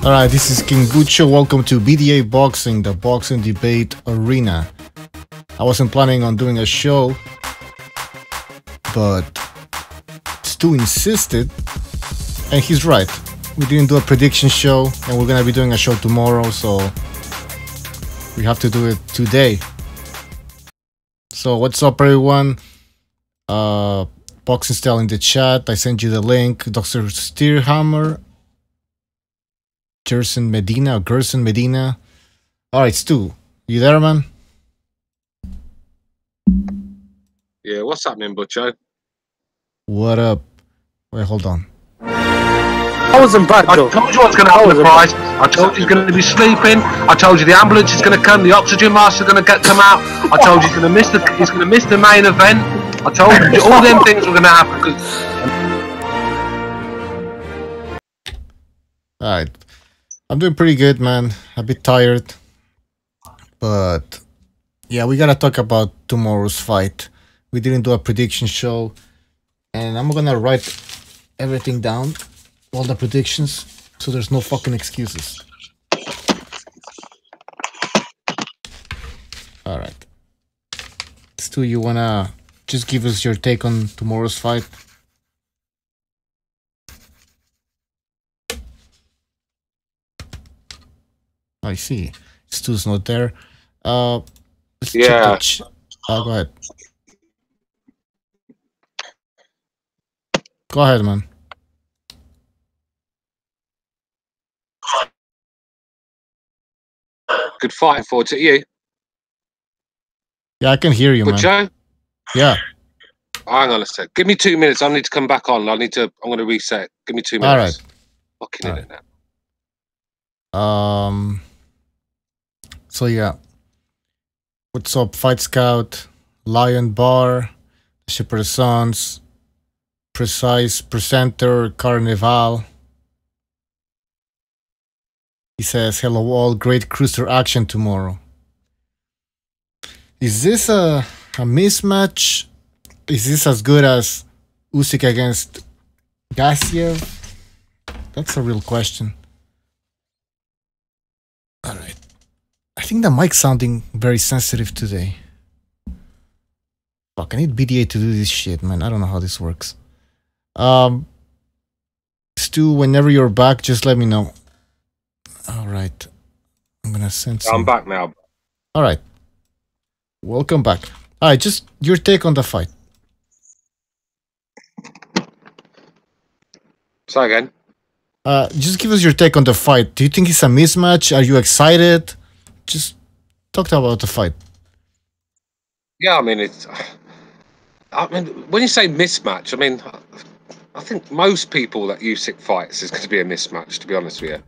Alright, this is King Bucho. Welcome to BDA Boxing, the boxing debate arena. I wasn't planning on doing a show, but Stu insisted, and he's right. We didn't do a prediction show, and we're gonna be doing a show tomorrow, so we have to do it today. So what's up, everyone? Boxing Style in the chat. I sent you the link. Dr. Steerhammer, Gerson Medina. Alright, Stu, you there, man? Yeah, what's happening, Butcho? What up? Wait, hold on. I wasn't bad, I told you what's going to happen with Price. I told you he's going to be sleeping. I told you the ambulance is going to come. The oxygen mask is going to come out. I told you he's going to miss the main event. I told you all them things were going to happen. Alright, I'm doing pretty good, man. A bit tired, but yeah, we gotta talk about tomorrow's fight. We didn't do a prediction show, and I'm gonna write everything down, all the predictions, so there's no fucking excuses. Alright. Stu, you wanna just give us your take on tomorrow's fight? I see. Stu's not there. Let's Yeah. go ahead. Go ahead, man. Good fighting forward to you. Yeah, I can hear you, man. Butcho? Yeah. Hang on a sec. Give me 2 minutes. I need to come back on. I'm going to reset. Give me 2 minutes. All right. Fucking in it now. So yeah. What's up, Fight Scout, Lion Bar, Shipper Sons, Precise Presenter, Carnival. He says, hello all, great cruiser action tomorrow. Is this a mismatch? Is this as good as Usyk against Gassiev? That's a real question. Alright. I think the mic's sounding very sensitive today. Fuck, I need BDA to do this shit, man. I don't know how this works. Stu, whenever you're back, just let me know. Alright. I'm gonna send some... I'm back now. Alright. Welcome back. Alright, just your take on the fight. Say again. Just give us your take on the fight. Do you think it's a mismatch? Are you excited? Just talk about the fight. Yeah, I mean, when you say mismatch, I think most people that Usyk fights is going to be a mismatch, to be honest with you.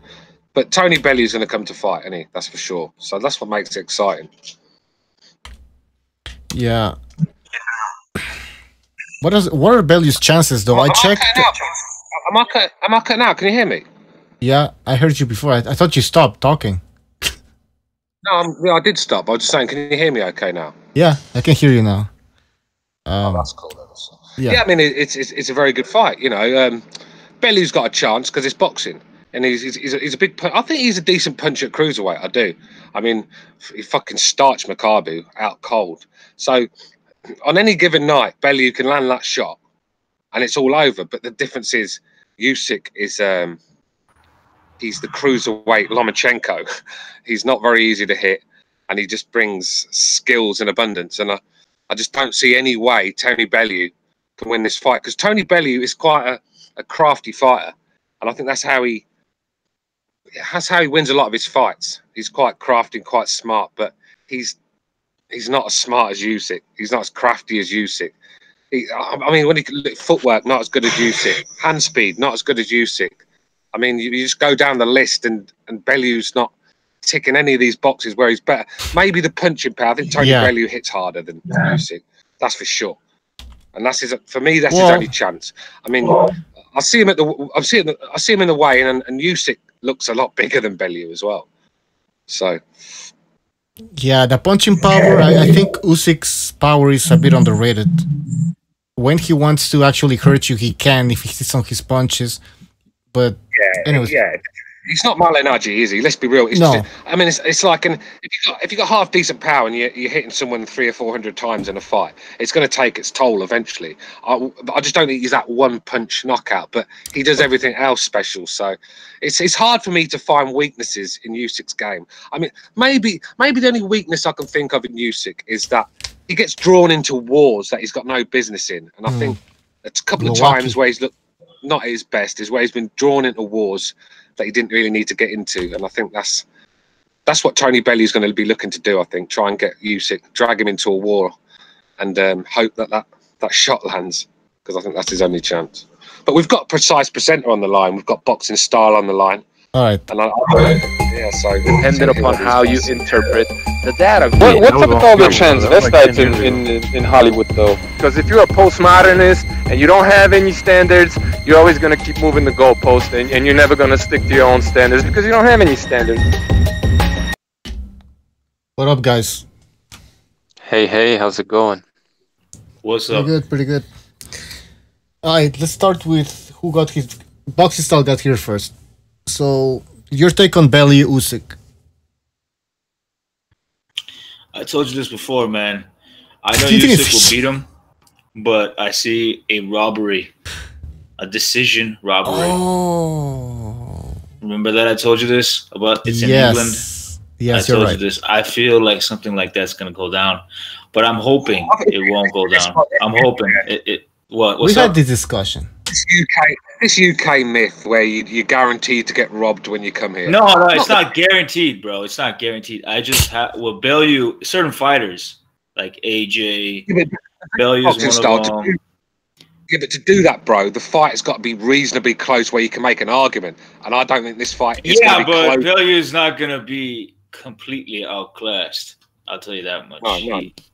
But Tony Bellew's going to come to fight, isn't he? That's for sure. So that's what makes it exciting. Yeah. What are Bellew's chances, though? I checked. Am I cut now? Can you hear me? Yeah, I heard you before. I thought you stopped talking. No, I did stop. I was just saying, can you hear me okay now? Yeah, I can hear you now. Oh, that's cool. Yeah, I mean, it's a very good fight. You know, Bellew's got a chance because it's boxing, and he's a big. I think he's a decent puncher at cruiserweight. I do. I mean, he fucking starched Makabu out cold. So on any given night, Bellew can land that shot, and it's all over. But the difference is, Usyk is he's the cruiserweight Lomachenko. He's not very easy to hit, and he just brings skills in abundance. And I just don't see any way Tony Bellew can win this fight, because Tony Bellew is quite a crafty fighter, and I think that's how he wins a lot of his fights. He's quite crafty and quite smart, but he's not as smart as Usyk. He's not as crafty as Usyk. I mean, when he footwork, not as good as Usyk. Hand speed, not as good as Usyk. I mean, you just go down the list, and Bellew's not ticking any of these boxes where he's better. Maybe the punching power. I think Tony Bellew hits harder than Usyk. That's for sure. And that's his only chance. I mean, I see him in the weigh, and Usyk looks a lot bigger than Bellew as well. So yeah, the punching power. I think Usyk's power is a bit underrated. When he wants to actually hurt you, he can if he hits on his punches. But anyways, He's not Malignaggi, is he? Let's be real. It's No. just, I mean, it's like if you got half decent power and you're hitting someone 300 or 400 times in a fight, it's going to take its toll eventually. I just don't think he's that one punch knockout, but he does everything else special. So it's hard for me to find weaknesses in Usyk's game. I mean, maybe the only weakness I can think of in Usyk is that he gets drawn into wars that he's got no business in, and I think it's a couple of times where he's looked not at his best is where he's been drawn into wars that he didn't really need to get into, and I think that's what Tony Bellew's going to be looking to do. I think try and get Usyk, drag him into a war, and hope that shot lands, because I think that's his only chance. But we've got Precise Presenter on the line, we've got Boxing Style on the line. All right. And so Depending upon how you interpret the data. What's up with all the transvestites in Hollywood, though? Because if you're a postmodernist and you don't have any standards, you're always going to keep moving the goalpost, and you're never going to stick to your own standards because you don't have any standards. What up, guys? Hey, how's it going? What's up? Pretty good. All right, let's start with who got his... Boxing Style got here first. So, your take on Bellew Usyk? I told you this before, man. I know Usyk will beat him, but I see a robbery, a decision robbery. Oh, remember that I told you this about it's in England. Yes, I told you this. I feel like something like that's gonna go down, but I'm hoping it won't go down. I'm hoping it. What's we had up? this discussion. This UK myth where you're guaranteed to get robbed when you come here. No, it's not guaranteed, bro. It's not guaranteed. I just have Bellew, certain fighters like AJ, Bellew's one of them. Yeah, but to do that, bro, the fight has got to be reasonably close where you can make an argument, and I don't think this fight is going to be close. Bellew is not going to be completely outclassed. I'll tell you that much.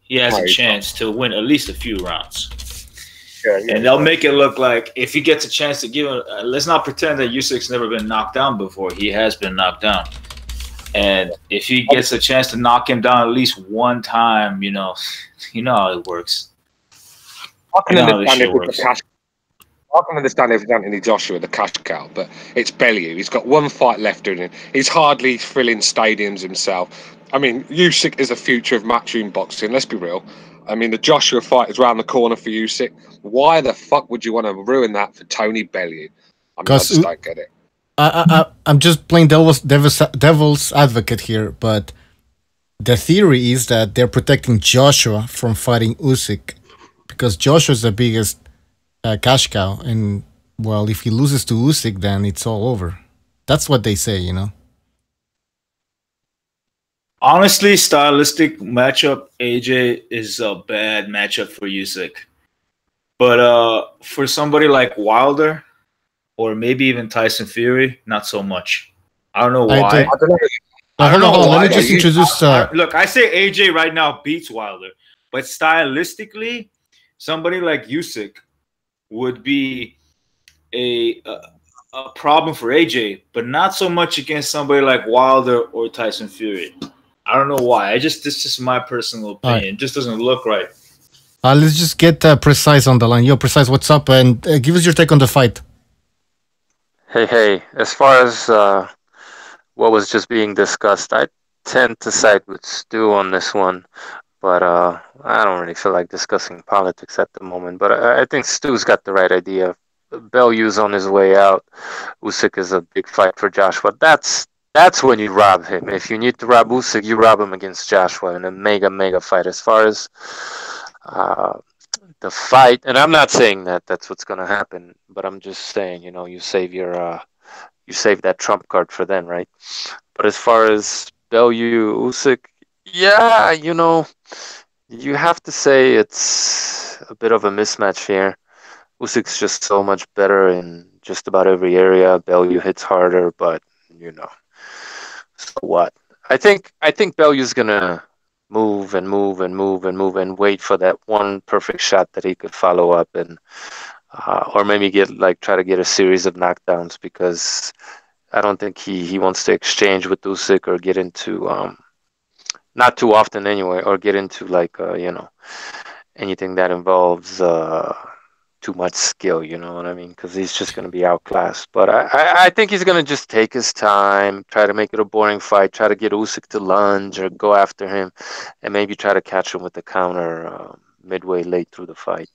He has a chance to win at least a few rounds. And they'll make it look like if he gets a chance to give him, let's not pretend that Usyk's never been knocked down before. He has been knocked down. And if he gets a chance to knock him down at least one time, you know how it works. I can understand if it's Anthony Joshua, the cash cow, but it's Bellew. He's got one fight left doing it. He's hardly filling stadiums himself. I mean, Usyk is the future of matchroom boxing, let's be real. I mean, the Joshua fight is around the corner for Usyk. Why the fuck would you want to ruin that for Tony Bellew? I mean, I just don't get it. I'm just playing devil's advocate here, but the theory is that they're protecting Joshua from fighting Usyk because Joshua's the biggest cash cow, and well, if he loses to Usyk, then it's all over. That's what they say, you know. Honestly, stylistic matchup, AJ is a bad matchup for Usyk. But for somebody like Wilder, or maybe even Tyson Fury, not so much. I don't know why. I don't know. Let me just introduce. Look, I say AJ right now beats Wilder, but stylistically, somebody like Usyk would be a problem for AJ, but not so much against somebody like Wilder or Tyson Fury. I don't know why. This is just my personal opinion. Right. It just doesn't look right. Let's just get Precise on the line. Yo, Precise, what's up? And give us your take on the fight. Hey. As far as what was just being discussed, I tend to side with Stu on this one. But I don't really feel like discussing politics at the moment. But I think Stu's got the right idea. Bellew's on his way out. Usyk is a big fight for Joshua. That's when you rob him. If you need to rob Usyk, you rob him against Joshua in a mega fight. As far as the fight, and I'm not saying that that's what's going to happen, but I'm just saying, you save that trump card for then, right? But as far as Bellew, Usyk, yeah, you have to say it's a bit of a mismatch here. Usyk's just so much better in just about every area. Bellew hits harder, but so what? I think Bellew's gonna move and wait for that one perfect shot that he could follow up and or maybe try to get a series of knockdowns, because I don't think he wants to exchange with Usyk or get into not too often anyway, or get into anything that involves too much skill, you know what I mean? Because he's just going to be outclassed. But I think he's going to just take his time, try to make it a boring fight, try to get Usyk to lunge or go after him, and maybe try to catch him with the counter midway late through the fight.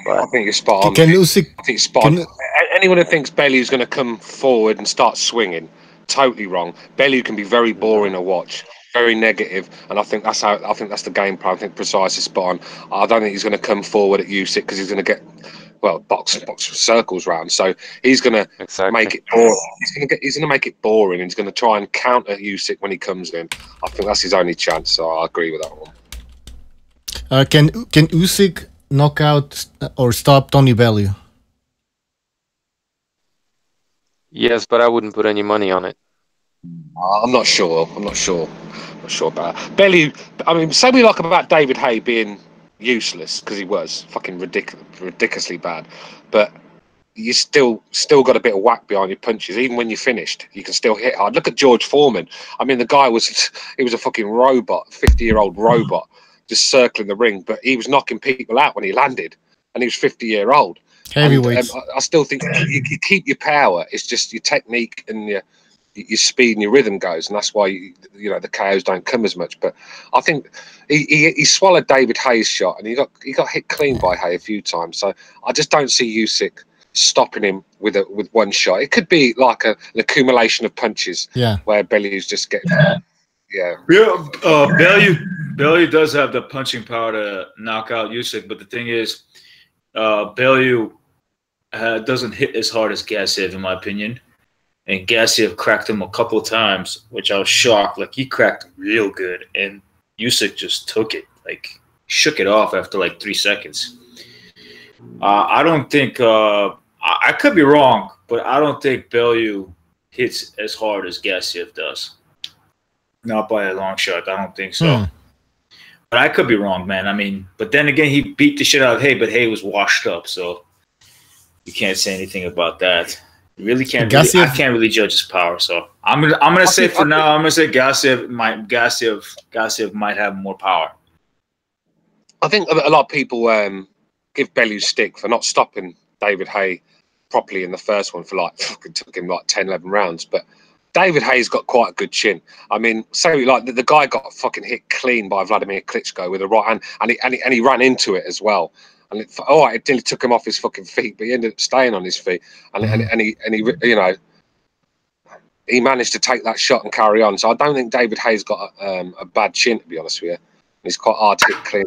I think you're spot on. Can Usyk? I think you're spot on. Anyone who thinks Bellew's going to come forward and start swinging, totally wrong. Bellew can be very boring to watch, very negative, and I think that's the game plan. I think precisely spot on. I don't think he's going to come forward at Usyk because he's going to get box circles round. So he's going to make it boring. He's going to make it boring. And he's going to try and counter Usyk when he comes in. I think that's his only chance. So I agree with that one. Can Usyk knock out or stop Tony Bellew? Yes, but I wouldn't put any money on it. I'm not sure. I'm not sure about that. Bellew. I mean, say we like about David Haye being useless because he was fucking ridiculously bad, but you still got a bit of whack behind your punches. Even when you're finished, you can still hit hard. Look at George Foreman. I mean, the guy was a fucking robot, 50-year-old robot, just circling the ring, but he was knocking people out when he landed, and he was 50-year-old. Heavyweights. I still think you keep your power. It's just your technique and your speed and your rhythm goes, and that's why the KOs don't come as much. But I think he swallowed David Haye's shot, and he got hit clean by Haye a few times. So I just don't see Usyk stopping him with one shot. It could be like an accumulation of punches, where Bellew's just getting Bellew does have the punching power to knock out Usyk, but the thing is, Bellew doesn't hit as hard as Gassiev, in my opinion. And Gassiev cracked him a couple of times, which I was shocked. Like, he cracked real good, and Usyk just took it, like, shook it off after like 3 seconds. I don't think I could be wrong, but I don't think Bellew hits as hard as Gassiev does. Not by a long shot. I don't think so. But I could be wrong, man. I mean, but then again, he beat the shit out of Haye, but Haye was washed up, so you can't say anything about that. You really can't. I can't really judge his power. So I'm gonna say for now, I'm gonna say Gassiev might have more power. I think a lot of people give Bellew stick for not stopping David Haye properly in the first one for it took him 10, 11 rounds, but David Haye's got quite a good chin. I mean, say the guy got fucking hit clean by Vladimir Klitschko with a right hand, and he ran into it as well. And it nearly took him off his fucking feet, but he ended up staying on his feet. And he managed to take that shot and carry on. So I don't think David Haye's got a bad chin, to be honest with you. He's quite hard to hit clean.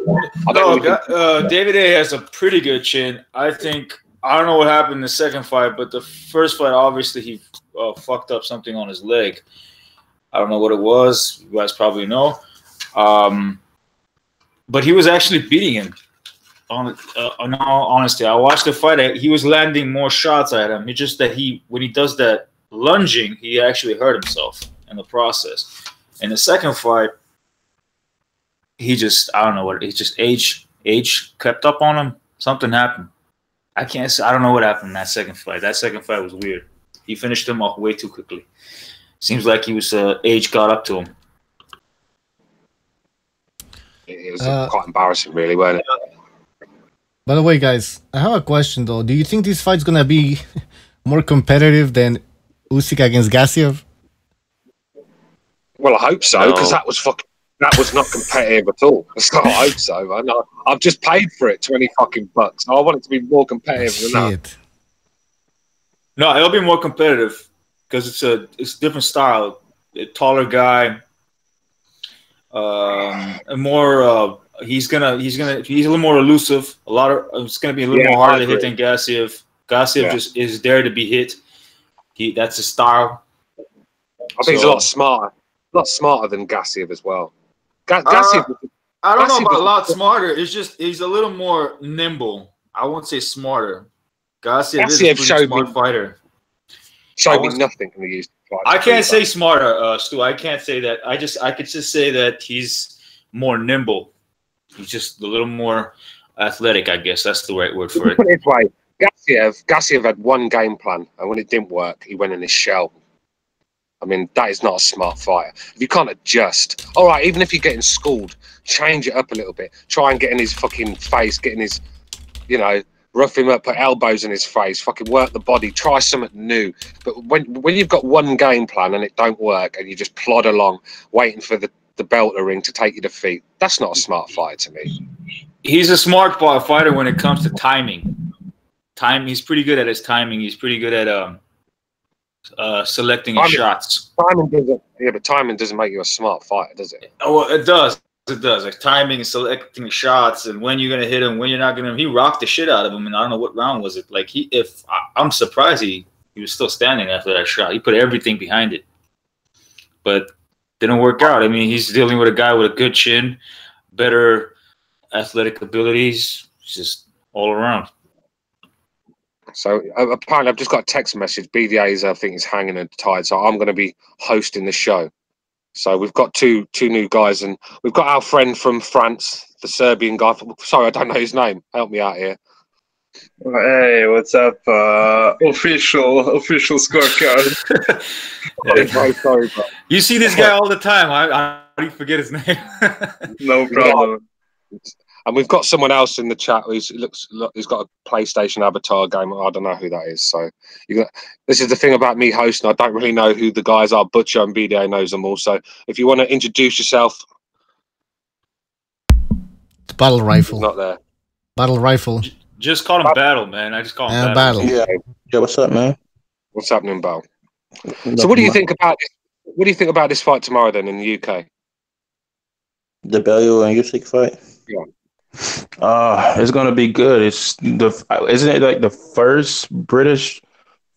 David Haye has a pretty good chin. I don't know what happened in the second fight, but the first fight, obviously, he fucked up something on his leg. I don't know what it was. You guys probably know. But he was actually beating him. In all honesty, I watched the fight. He was landing more shots at him. It's just that when he does that lunging, he actually hurt himself in the process. In the second fight, he just age crept up on him. Something happened. I don't know what happened in that second fight. That second fight was weird. He finished him off way too quickly. Seems like he was age got up to him. It was quite embarrassing, really, wasn't it? By the way, guys, I have a question though. Do you think this fight's gonna be more competitive than Usyk against Gassiev? Well, I hope so, because that was not competitive at all. So I hope so, man. I've just paid for it, $20 fucking bucks. I want it to be more competitive than that. No, it'll be more competitive because it's a different style. A taller guy, more. He's a little more elusive. It's gonna be a little more harder to hit than Gassiev. Gassiev just is there to be hit. That's his style. I think he's a lot smarter than Gassiev as well. Gassiev. I don't know about a lot smarter. It's just he's a little more nimble. I won't say smarter. Gassiev is a pretty smart fighter. Showed me nothing in the used fight. I can't say smarter, Stu. I can't say that. I could just say that he's more nimble. He's just a little more athletic, I guess. That's the right word for it. Put it this way, Gassiev had one game plan, and when it didn't work, he went in his shell. I mean, that is not a smart fighter. If you can't adjust, all right, even if you're getting schooled, change it up a little bit. Try and get in his fucking face, get in his, rough him up, put elbows in his face, fucking work the body, try something new. But when you've got one game plan and it don't work, and you just plod along, waiting for the belt ring to take you to defeat, that's not a smart fighter to me. He's a smart fighter when it comes to timing. He's pretty good at his timing. He's pretty good at selecting his shots. Timing doesn't. Yeah, but timing doesn't make you a smart fighter, does it? Oh, well, it does. It does. Like timing and selecting shots and when you're gonna hit him, when you're not gonna. He rocked the shit out of him, and I don't know what round was it. Like I'm surprised he was still standing after that shot. He put everything behind it, but didn't work out. I mean, he's dealing with a guy with a good chin, better athletic abilities, just all around. So apparently, I've just got a text message. BDA I think is hanging and tied, so I'm going to be hosting the show. So we've got two new guys, and we've got our friend from France, the Serbian guy. Sorry, I don't know his name. Help me out here. Hey, what's up? Official scorecard. Sorry, bro. You see this guy all the time. I forget his name. No problem. And we've got someone else in the chat who's got a PlayStation avatar game. I don't know who that is. So this is the thing about me hosting. I don't really know who the guys are. Butcher and BDA knows them all. So if you want to introduce yourself, it's Battle Rifle. Not there. Battle Rifle. Just call him Battle, man. I just call him Battle. Yeah, what's up, man? What's happening, Bal? So what do you think about this? What do you think about this fight tomorrow then in the UK? The Bellew and Usyk fight? Yeah. It's gonna be good. Isn't it like the first British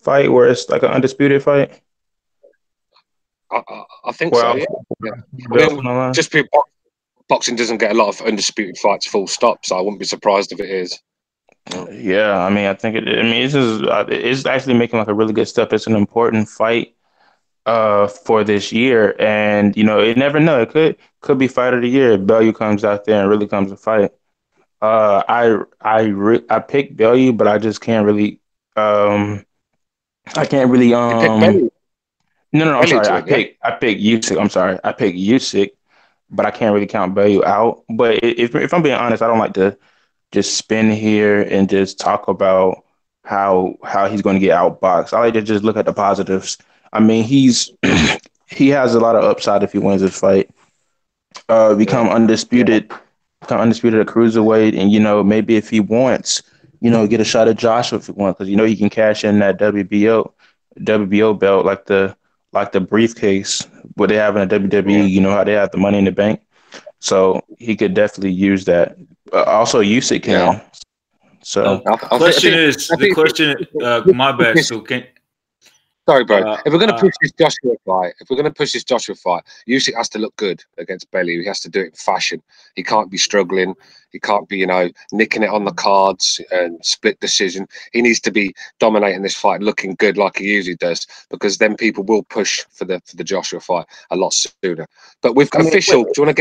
fight where it's like an undisputed fight? I think so. Yeah. I mean, just boxing doesn't get a lot of undisputed fights, full stop. So I wouldn't be surprised if it is. Yeah, I mean, I think it's actually making like a really good step. It's an important fight for this year, and you never know. It could be fight of the year if Bellew comes out there and really comes to fight. I picked Bellew, but I just can't really. I can't really. No. I'm sorry. I picked Usyk. I'm sorry. I picked Usyk, but I can't really count Bellew out. But if I'm being honest, I don't like to just spin here and just talk about how he's going to get outboxed. I like to just look at the positives. I mean, he has a lot of upside if he wins this fight. Become undisputed at cruiserweight, and maybe if he wants, get a shot at Joshua if he wants, because he can cash in that WBO belt like the briefcase what they have in the WWE. How they have the Money in the Bank, so he could definitely use that. Also, Usyk can. Yeah. So the question. My bad. So Sorry, bro. If we're going to push this Joshua fight, Usyk has to look good against Bellew. He has to do it in fashion. He can't be struggling. He can't be, nicking it on the cards and split decision. He needs to be dominating this fight, looking good like he usually does, because then people will push for the Joshua fight a lot sooner. But with official, do you want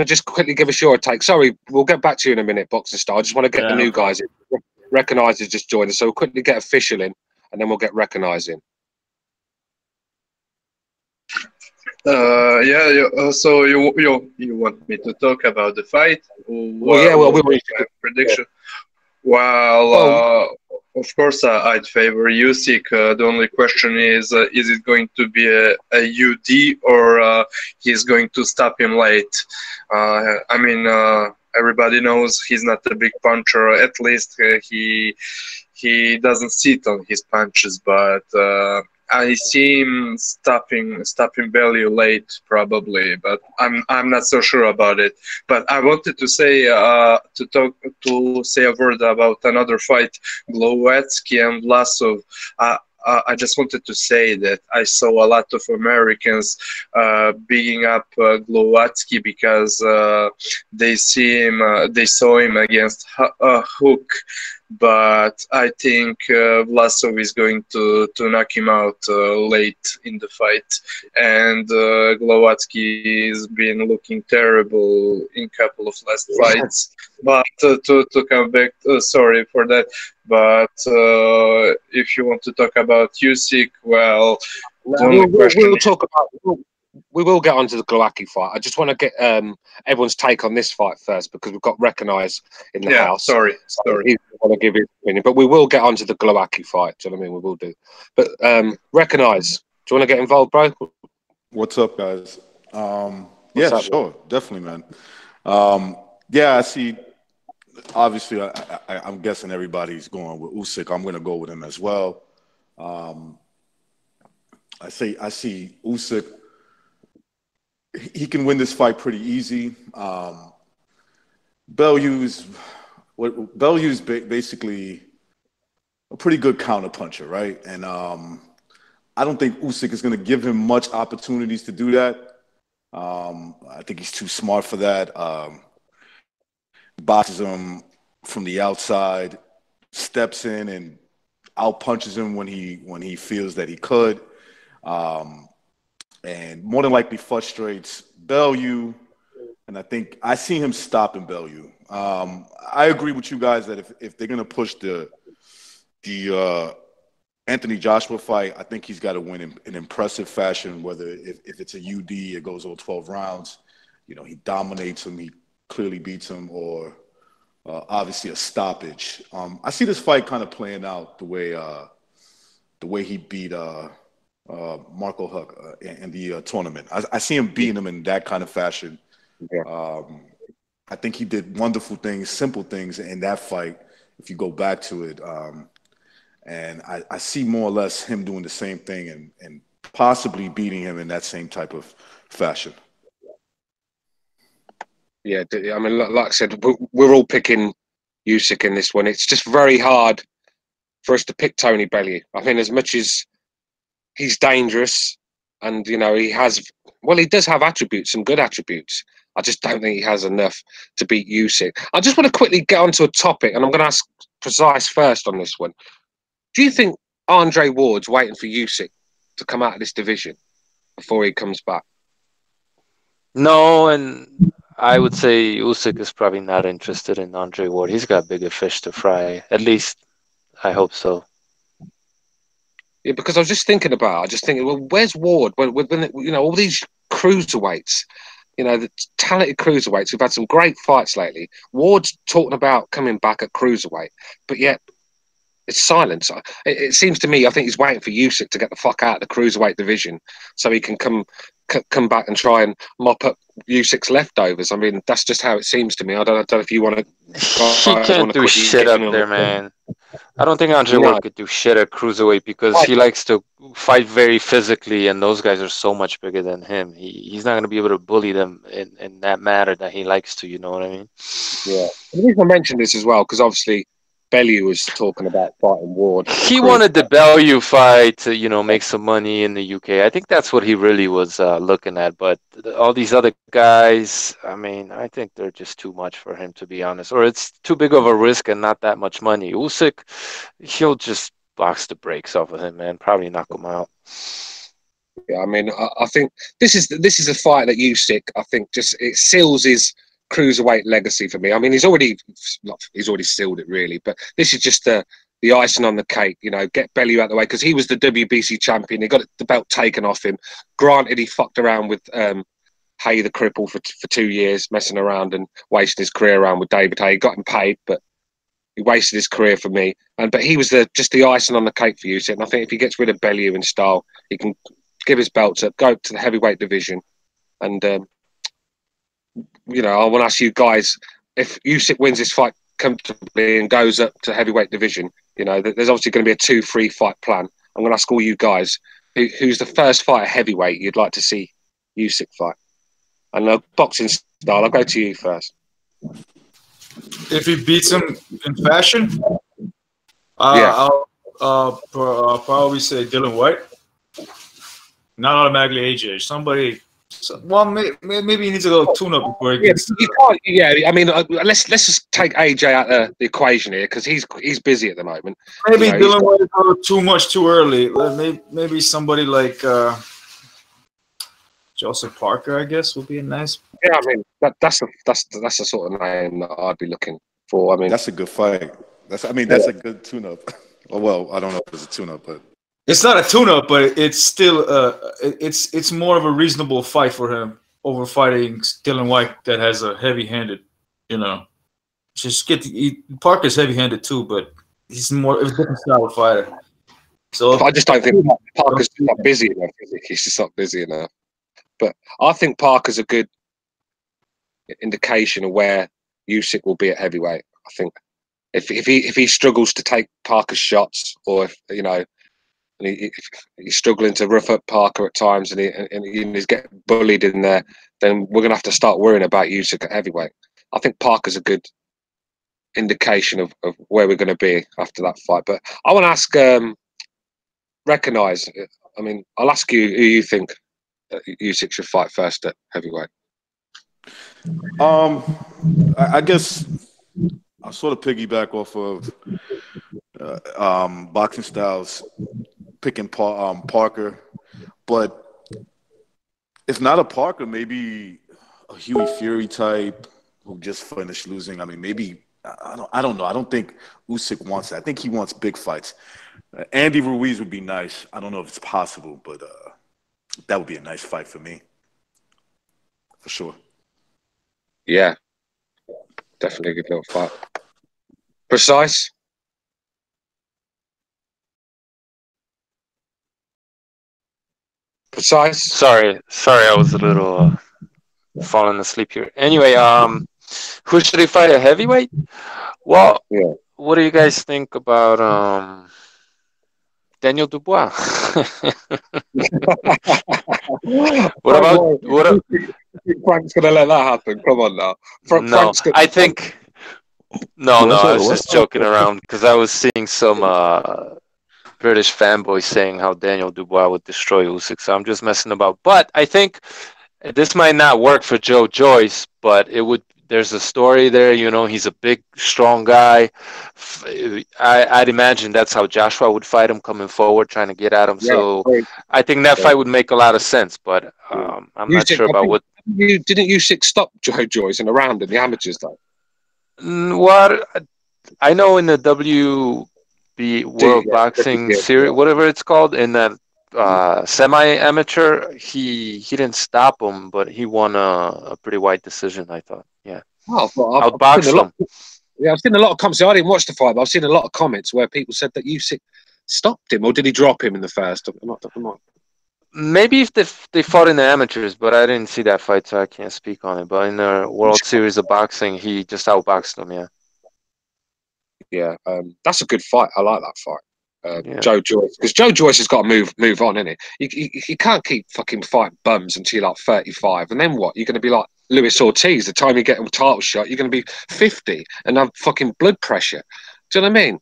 to just quickly give us your take? Sorry, we'll get back to you in a minute, Boxing Star. I just want to get the new guys in. Recognize has just joined us, so we'll quickly get official in. And then we'll get recognizing. So you want me to talk about the fight? We prediction. Well, of course, I'd favor Usyk. The only question is it going to be a UD or he's going to stop him late? Everybody knows he's not a big puncher. At least he doesn't sit on his punches, but I see him stopping Bellew late probably, but I'm not so sure about it. But I wanted to say say a word about another fight, Glowacki and Vlasov. I just wanted to say that I saw a lot of Americans bigging up Glowacki because they saw him against Hook. But I think Vlasov is going to knock him out late in the fight, and Glowacki has been looking terrible in a couple of last fights. But to come back, sorry for that. But if you want to talk about Usyk, well, we'll we will get onto the Glowacki fight. I just want to get everyone's take on this fight first because we've got Recognize in the house. Sorry. He's want to give his opinion, but we will get onto the Glowacki fight. Do you know what I mean? We will do. But Recognize. Do you want to get involved, bro? What's up, guys? Yeah, up, sure, definitely, man. Yeah, I see. Obviously, I'm guessing everybody's going with Usyk. I'm going to go with him as well. I see Usyk. He can win this fight pretty easy. Bellew's basically a pretty good counterpuncher, right? And I don't think Usyk is going to give him much opportunities to do that. I think he's too smart for that. Boxes him from the outside, steps in and out punches him when he feels that he could, and more than likely frustrates Bellew. And I think I see him stopping Bellew. I agree with you guys that if they're gonna push the Anthony Joshua fight, I think he's got to win in impressive fashion. Whether if it's a UD, it goes all 12 rounds. You know, he dominates him, he clearly beats him, or obviously a stoppage. I see this fight kind of playing out the way he beat Marco Huck in the tournament. I see him beating him in that kind of fashion. Yeah. I think he did wonderful things, simple things in that fight, if you go back to it. And I see more or less him doing the same thing and possibly beating him in that same type of fashion. Yeah, I mean, like I said, we're all picking Usyk in this one. It's just very hard for us to pick Tony Bellew. I mean, as much as he's dangerous and, you know, he does have attributes, some good attributes. I just don't think he has enough to beat Usyk. I just want to quickly get onto a topic, and I'm going to ask Precise first on this one. Do you think Andre Ward's waiting for Usyk to come out of this division before he comes back? No, and I would say Usyk is probably not interested in Andre Ward. He's got bigger fish to fry. At least, I hope so. Yeah, because I was just thinking well, where's Ward? When you know, all these cruiserweights, you know, the talented cruiserweights who've had some great fights lately. Ward's talking about coming back at cruiserweight, but yet it's silence. It seems to me, I think he's waiting for Usyk to get the fuck out of the cruiserweight division so he can come back and try and mop up Usyk's leftovers. I mean, that's just how it seems to me. I don't know if you want to. He can't do shit up there, man. I don't think Andre Ward could do shit at cruiserweight because he likes to fight very physically, and those guys are so much bigger than him. He's not going to be able to bully them in that matter that he likes to. You know what I mean? Yeah. The reason I mentioned this as well because obviously Bellew was talking about fighting Ward. He wanted the Bellew fight to, you know, make some money in the UK. I think that's what he really was looking at. But all these other guys, I mean, I think they're just too much for him, to be honest. Or it's too big of a risk and not that much money. Usyk, he'll just box the brakes off of him, man. Probably knock him out. Yeah, I mean, I think this is a fight that Usyk, I think, just it seals his cruiserweight legacy for me. I mean, he's already sealed it really, but this is just the icing on the cake. You know, get Bellew out of the way because he was the WBC champion. He got the belt taken off him. Granted, he fucked around with Hay the Cripple for 2 years, messing around and wasting his career around with David Hay. He got him paid, but he wasted his career for me. But he was just the icing on the cake for Usyk. And I think if he gets rid of Bellew in style, he can give his belts up, go to the heavyweight division, and you know, I want to ask you guys, if Usyk wins this fight comfortably and goes up to heavyweight division, you know, there's obviously going to be a 2-3 fight plan. I'm going to ask all you guys, who's the first fight at heavyweight you'd like to see Usyk fight? And boxing style, I'll go to you first. If he beats him in fashion, yeah. I'll probably say Dylan White. Not automatically AJ. Somebody. Well, maybe he needs a little tune-up before he gets. You can't. Yeah, I mean, let's just take AJ out of the equation here because he's busy at the moment. Maybe Dylan White go too much too early. Maybe somebody like Joseph Parker, I guess, would be a nice. Yeah, I mean that's the sort of name that I'd be looking for. I mean, that's a good fight. That's a good tune-up. Oh well, I don't know if it's a tune-up, but It's not a tune-up, but it's still it's more of a reasonable fight for him over fighting Dylan White that has a heavy-handed, you know. Just Parker's heavy-handed too, but he's more of a different style of fighter. So I just don't think Parker's not busy enough. He's just not busy enough. But I think Parker's a good indication of where Usyk will be at heavyweight. I think if he struggles to take Parker's shots, or if you know, and if he's struggling to rough up Parker at times, and he's getting bullied in there, then we're gonna have to start worrying about Usyk at heavyweight. I think Parker's a good indication of where we're going to be after that fight. But I want to ask, recognize. I mean, I'll ask you who you think Usyk should fight first at heavyweight. I guess I'll sort of piggyback off of Boxing Styles picking Parker, but if not a Parker, maybe a Huey Fury type who just finished losing. I mean, maybe I don't know. I don't think Usyk wants that. I think he wants big fights. Andy Ruiz would be nice. I don't know if it's possible, but that would be a nice fight for me, for sure. Yeah, definitely a good little fight. Precise. Precise. Sorry, I was a little falling asleep here. Anyway, who should he fight at heavyweight? Well, yeah. What do you guys think about Daniel Dubois? what Frank's gonna let that happen? Come on now. No, I think no. I was just joking around because I was seeing some British fanboys saying how Daniel Dubois would destroy Usyk. So I'm just messing about. But I think this might not work for Joe Joyce, but it would. There's a story there, you know. He's a big, strong guy. I'd imagine that's how Joshua would fight him, coming forward, trying to get at him. So I think that fight would make a lot of sense. But I'm not sure about what. Didn't Usyk stop Joe Joyce in a round in the amateurs though? What I know in the WB World Boxing Series, whatever it's called, in that semi-amateur, he didn't stop him, but he won a pretty wide decision, I thought. Yeah. Oh, well, outboxed him. Yeah, I've seen a lot of comments. I didn't watch the fight, but I've seen a lot of comments where people said that Usyk stopped him, or did he drop him in the first? I'm not. Maybe if they fought in the amateurs, but I didn't see that fight, so I can't speak on it. But in the World Series of Boxing, he just outboxed him. Yeah, that's a good fight. I like that fight. Joe Joyce, because Joe Joyce has got to move on, innit? You can't keep fucking fighting bums until you're like 35, and then what? You're going to be like Luis Ortiz. The time you get a title shot, you're going to be 50 and have fucking blood pressure. Do you know what I mean?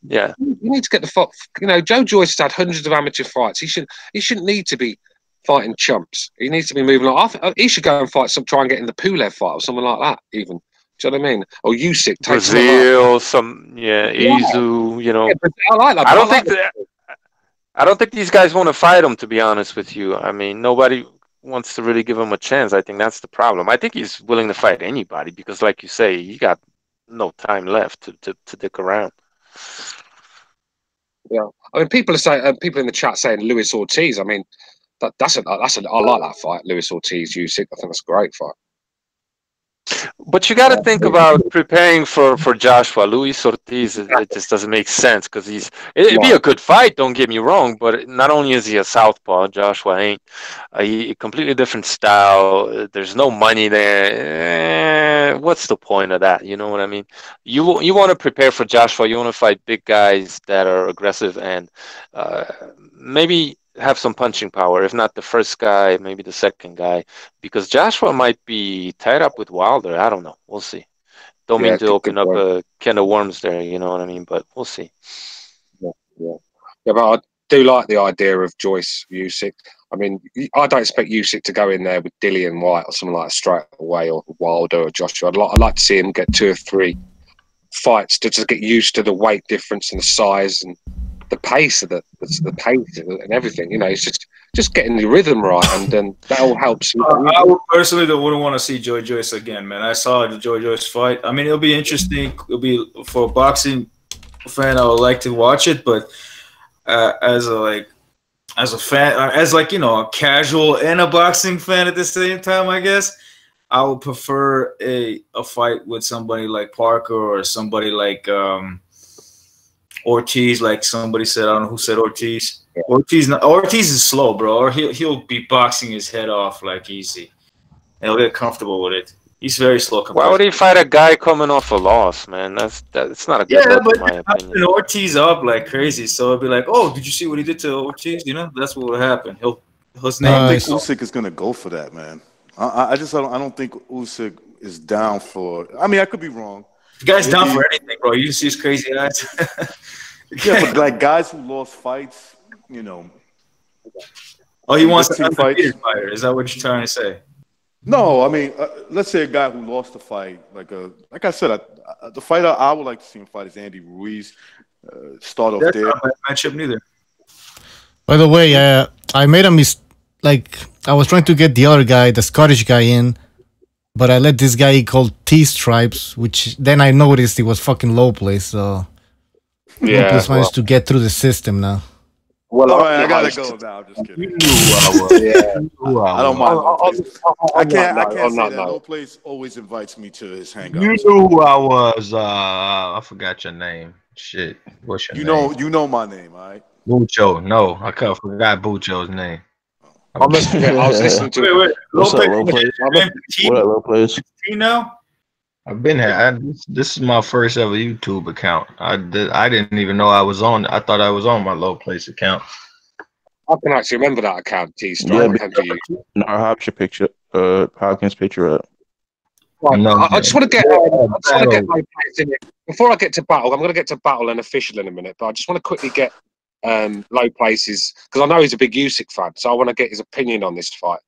Yeah. You need to get the fuck. You know, Joe Joyce has had hundreds of amateur fights. He shouldn't need to be fighting chumps. He needs to be moving on. He should go and fight try and get in the Pulev fight or something like that, even. Do you know what I mean? Or Usyk takes Brazil, Izu, you know. Yeah, I like that. I don't think these guys want to fight him, to be honest with you. I mean, nobody wants to really give him a chance. I think that's the problem. I think he's willing to fight anybody because, like you say, he got no time left to dick around. Yeah, I mean, people are saying, people in the chat saying Luis Ortiz. I mean, I like that fight, Luis Ortiz Usyk. I think that's a great fight. But you got to think about preparing for Joshua. Luis Ortiz, it just doesn't make sense because it'd be a good fight, don't get me wrong, but not only is he a southpaw, Joshua ain't, a completely different style. There's no money there. What's the point of that? You know what I mean? You want to prepare for Joshua. You want to fight big guys that are aggressive and maybe have some punching power. If not the first guy, maybe the second guy, because Joshua might be tied up with Wilder. I don't know. We'll see. Don't mean to open up a can of worms there. You know what I mean? But we'll see. Yeah. But I do like the idea of Joyce Usyk. I mean, I don't expect Usyk to go in there with Dillian White or something like that straight away, or Wilder or Joshua. I'd like to see him get 2 or 3 fights to just get used to the weight difference and the size and the pace of the pace and everything. You know, it's just getting the rhythm right, and then that all helps. I personally wouldn't want to see Joe Joyce again, man. I saw the Joe Joyce fight. I mean, it'll be interesting. It'll be for a boxing fan. I would like to watch it, but as a fan, as like, you know, a casual and a boxing fan at the same time, I guess I would prefer a fight with somebody like Parker or somebody like Ortiz. Like somebody said, I don't know who said Ortiz. Yeah. Ortiz is slow, bro. Or he'll be boxing his head off like easy, and he'll get comfortable with it. He's very slow. Why would he fight a guy coming off a loss, man? It's not a good look, in my opinion. Ortiz up like crazy, so it'd be like, oh, did you see what he did to Ortiz? You know, that's what would happen. His name. I think Usyk is gonna go for that, man. I don't think Usyk is down for. I mean, I could be wrong. The guy's down for anything, bro. You see his crazy eyes. Yeah, but like guys who lost fights, you know. Oh, he wants an undefeated fighter. Is that what you're trying to say? No, I mean, let's say a guy who lost a fight, like I said, the fighter I would like to see him fight is Andy Ruiz. Start off there. That's not a matchup neither. By the way, I made a mistake. Like, I was trying to get the other guy, the Scottish guy, in, but I let this guy called T-Stripes, which then I noticed he was fucking low place. So low place managed to get through the system now. Well, all right, I gotta go now. I'm just kidding. You knew who I was. Yeah. I don't mind. I can't say that. No place always invites me to his hangouts. You knew who I was. I forgot your name. Shit. What's your name? You know my name, all right? Bucho. No, I forgot Bucho's name. I was listening to it. What's up, low place? What up, low place? You know? I've been here. This is my first ever YouTube account. I didn't even know I was on. I thought I was on my low place account. I can actually remember that account, T-Strike. No, Hopkins picture up. Right, no, I just want to get low place in it. Before I get to battle, I'm going to get to battle and official in a minute, but I just want to quickly get low places because I know he's a big Usyk fan, so I want to get his opinion on this fight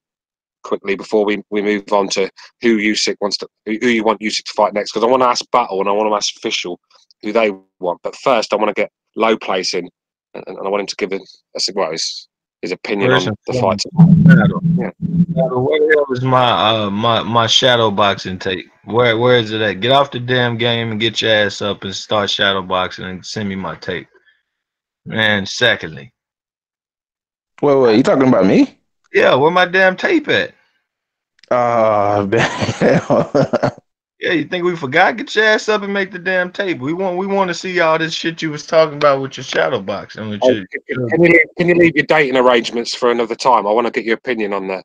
quickly before we move on to who Usyk wants to, who you want Usyk to fight next. Because I want to ask battle and I want to ask official who they want. But first, I want to get low place in, and I want him to give his opinion on the fight. Yeah. Where the hell is my shadow boxing tape? Where is it at? Get off the damn game and get your ass up and start shadow boxing and send me my tape. And secondly, wait, you talking about me? Yeah, where my damn tape at? Yeah, you think we forgot? Get your ass up and make the damn tape. We want to see all this shit you was talking about with your shadow boxing. Can you leave your dating arrangements for another time? I want to get your opinion on that.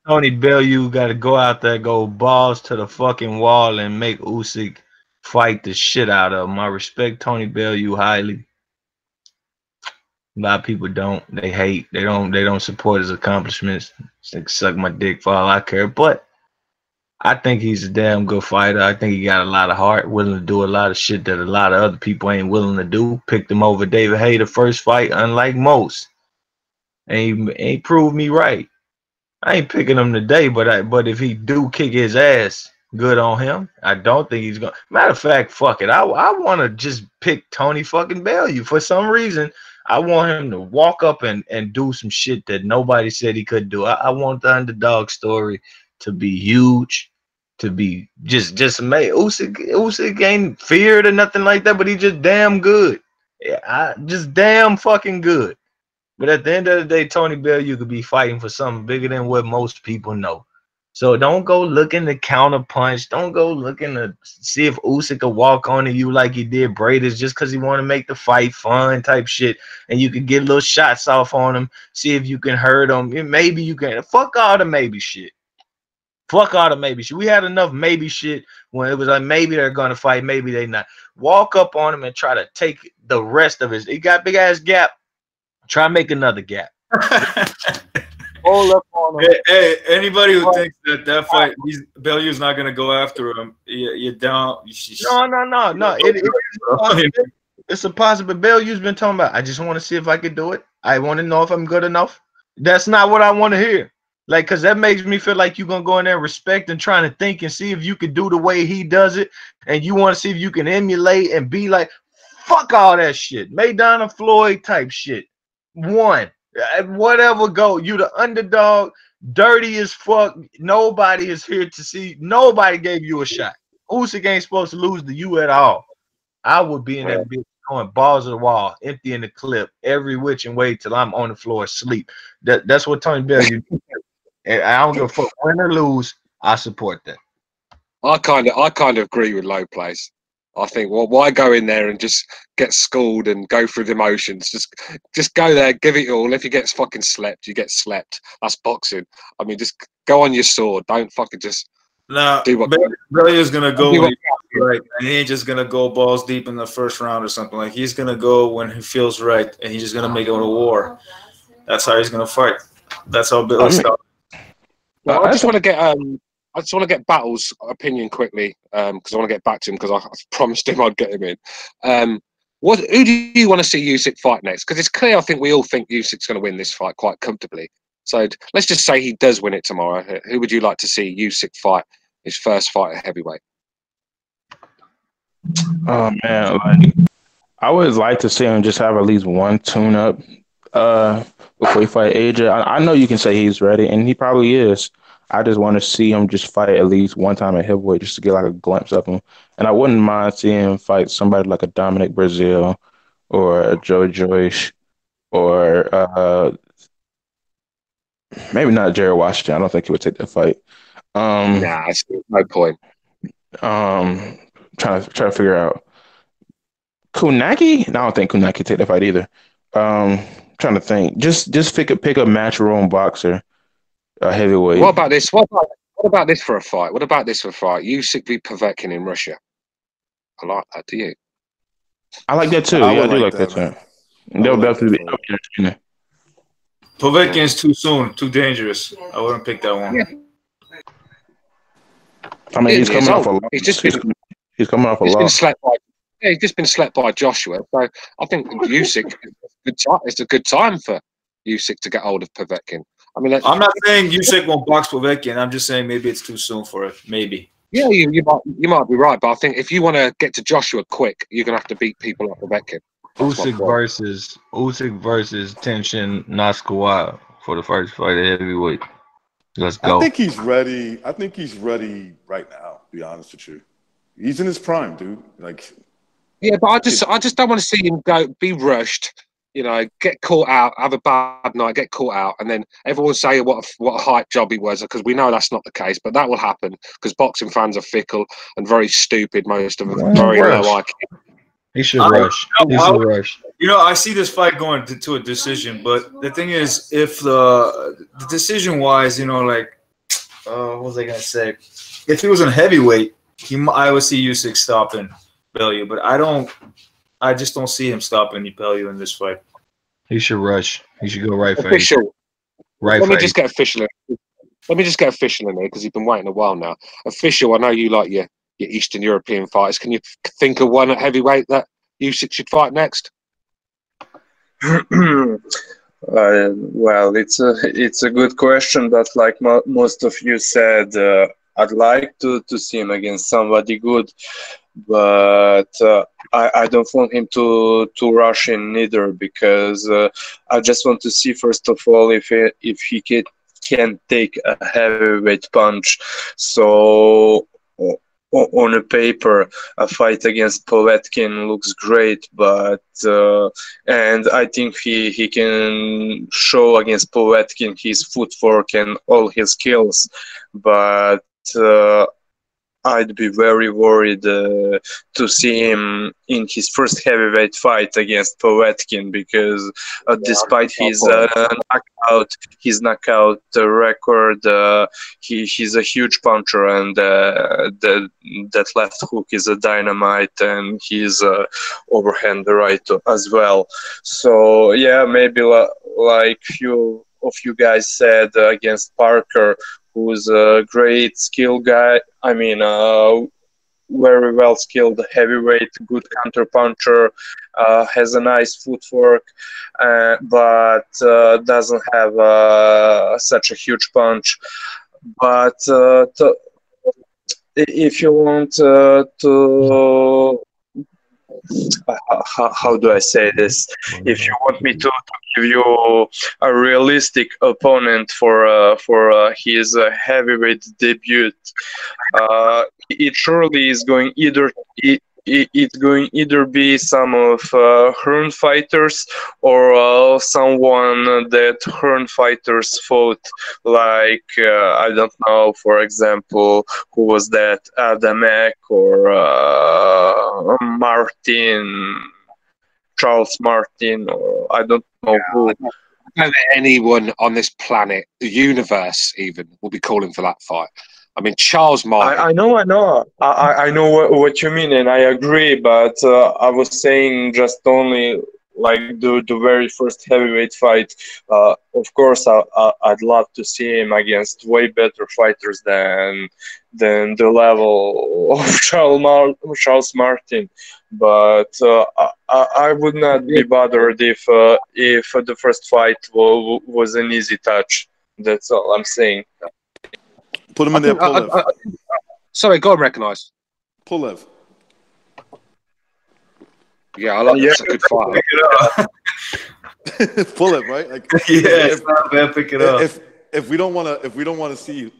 Tony Bellew got to go out there, go balls to the fucking wall, and make Usyk fight the shit out of him. I respect Tony Bellew highly. A lot of people don't. They hate. They don't support his accomplishments. They suck my dick for all I care. But I think he's a damn good fighter. I think he got a lot of heart, willing to do a lot of shit that a lot of other people ain't willing to do. Picked him over David Haye the first fight, unlike most. And he ain't proved me right. I ain't picking him today, but if he do kick his ass, good on him. I don't think he's gonna. Matter of fact, fuck it. I want to just pick Tony fucking Bellew for some reason. I want him to walk up and do some shit that nobody said he could do. I want the underdog story to be huge, to be just amazing. Usyk ain't feared or nothing like that, but he just damn good. Yeah, just damn fucking good. But at the end of the day, Tony Bellew could be fighting for something bigger than what most people know. So don't go looking to counter punch. Don't go looking to see if Usyk could walk onto you like he did Bradis just because he want to make the fight fun type shit. And you can get little shots off on him. See if you can hurt him. Maybe you can. Fuck all the maybe shit. Fuck all the maybe shit. We had enough maybe shit when it was like maybe they're going to fight. Maybe they not. Walk up on him and try to take the rest of his. He got big ass gap. Try to make another gap. Hold up on him. Hey, anybody who thinks that fight, Bellew's not gonna go after him, you're down. No. It's a possible. Bellew's been talking about. I just want to see if I can do it. I want to know if I'm good enough. That's not what I want to hear. Like, cause that makes me feel like you're gonna go in there, respect and trying to think and see if you can do the way he does it, and you want to see if you can emulate and be like, fuck all that shit, Maidana Floyd type shit. Whatever go, you the underdog, dirty as fuck. Nobody is here to see. Nobody gave you a shot. Usyk ain't supposed to lose to you at all. I would be in that bitch going balls to the wall, emptying the clip every which and way till I'm on the floor asleep. That's what Tony Bellew do. And I don't give a fuck win or lose. I support that. I kind of agree with Low Place. I think, well, why go in there and just get schooled and go through the motions? Just go there, give it all. If you get fucking slept, you get slept. That's boxing. I mean, just go on your sword. Don't fucking just do what. Bellew's gonna go when he right, and he ain't just gonna go balls deep in the first round or something. Like, he's gonna go when he feels right, and he's just gonna make it a war. That's how he's gonna fight. That's how Bellew starts. Well, I just want to get Battle's opinion quickly, because I want to get back to him, because I promised him I'd get him in. Who do you want to see Usyk fight next? Because it's clear, I think we all think Usyk's going to win this fight quite comfortably. So let's just say he does win it tomorrow. Who would you like to see Usyk fight his first fight at heavyweight? Oh man, like I would like to see him just have at least one tune-up before he fight AJ. I know you can say he's ready, and he probably is. I just want to see him just fight at least one time at heavyweight just to get like a glimpse of him. And I wouldn't mind seeing him fight somebody like a Dominic Brazil or a Joe Joyce or maybe not Jared Washington. I don't think he would take that fight. Nah, it's no point. Trying to figure out Kunaki. No, I don't think Kunaki would take that fight either. Trying to think. Just pick a match-room boxer, a heavyweight. What about this? What about this for a fight? What about this for a fight? Usyk v Povetkin in Russia. I like that. Do you? I like that too. Yeah, I do like that too. They'll definitely be entertaining. Povetkin's too soon, too dangerous. I wouldn't pick that one. Yeah. I mean, he's coming off a loss. He's coming off a loss. He's just been slept by Joshua. So I think Usyk, it's a good time for Usyk to get hold of Povetkin. I mean, I'm not saying Usyk won't box Povetkin. I'm just saying maybe it's too soon for it. Maybe. Yeah, you might be right, but I think if you want to get to Joshua quick, you're gonna have to beat people like Povetkin. Usyk versus Tenshin Nasukawa for the first fight at heavyweight. Let's go. I think he's ready. I think he's ready right now. To be honest with you, he's in his prime, dude. Like, yeah, but I just don't want to see him be rushed. You know, get caught out, have a bad night, get caught out, and then everyone say what a hype job he was, because we know that's not the case. But that will happen because boxing fans are fickle and very stupid. Most of them, very low IQ. He should rush. He should rush. You know, I see this fight going to a decision, but the thing is, if the decision-wise, you know, like, what was I gonna say? If he was in heavyweight, I would see Usyk stopping Bellew, but I just don't see him stopping Bellew in this fight. He should rush. He should go right face. Official. Right Let face. me just get official. Let me just get official in there because you've been waiting a while now. Official. I know you like your Eastern European fighters. Can you think of one at heavyweight that Usyk should fight next? Well, it's a good question, but like most of you said, I'd like to see him against somebody good, but I don't want him to rush in neither, because I just want to see first of all if he can take a heavyweight punch. So on a paper, a fight against Povetkin looks great, but and I think he can show against Povetkin his footwork and all his skills, but I'd be very worried to see him in his first heavyweight fight against Povetkin, because despite his knockout record, he's a huge puncher, and that left hook is a dynamite, and he's overhand right as well. So yeah, maybe like few of you guys said against Parker, who's a great skill guy. I mean, very well skilled heavyweight, good counter puncher, has a nice footwork, but doesn't have such a huge punch. But if you want to, how do I say this? If you want me to give you a realistic opponent for his heavyweight debut, it surely is going either it's going either be some of Hearn fighters or someone that Hearn fighters fought, like I don't know, for example, who was that, Adamek or Martin, Charles Martin, or I don't know who. I don't think anyone on this planet, the universe even, will be calling for that fight. I mean, Charles Martin. I know what you mean, and I agree. But I was saying just only like the very first heavyweight fight. Of course, I'd love to see him against way better fighters than the level of Charles Martin. But I would not be bothered if the first fight was an easy touch. That's all I'm saying. Put him in there, Pulev. Sorry, go and recognise. Pulev. Yeah, I like that's a good fight. Pulev, right? Like, yeah, it's not bad. Pick it up. If we don't want to see,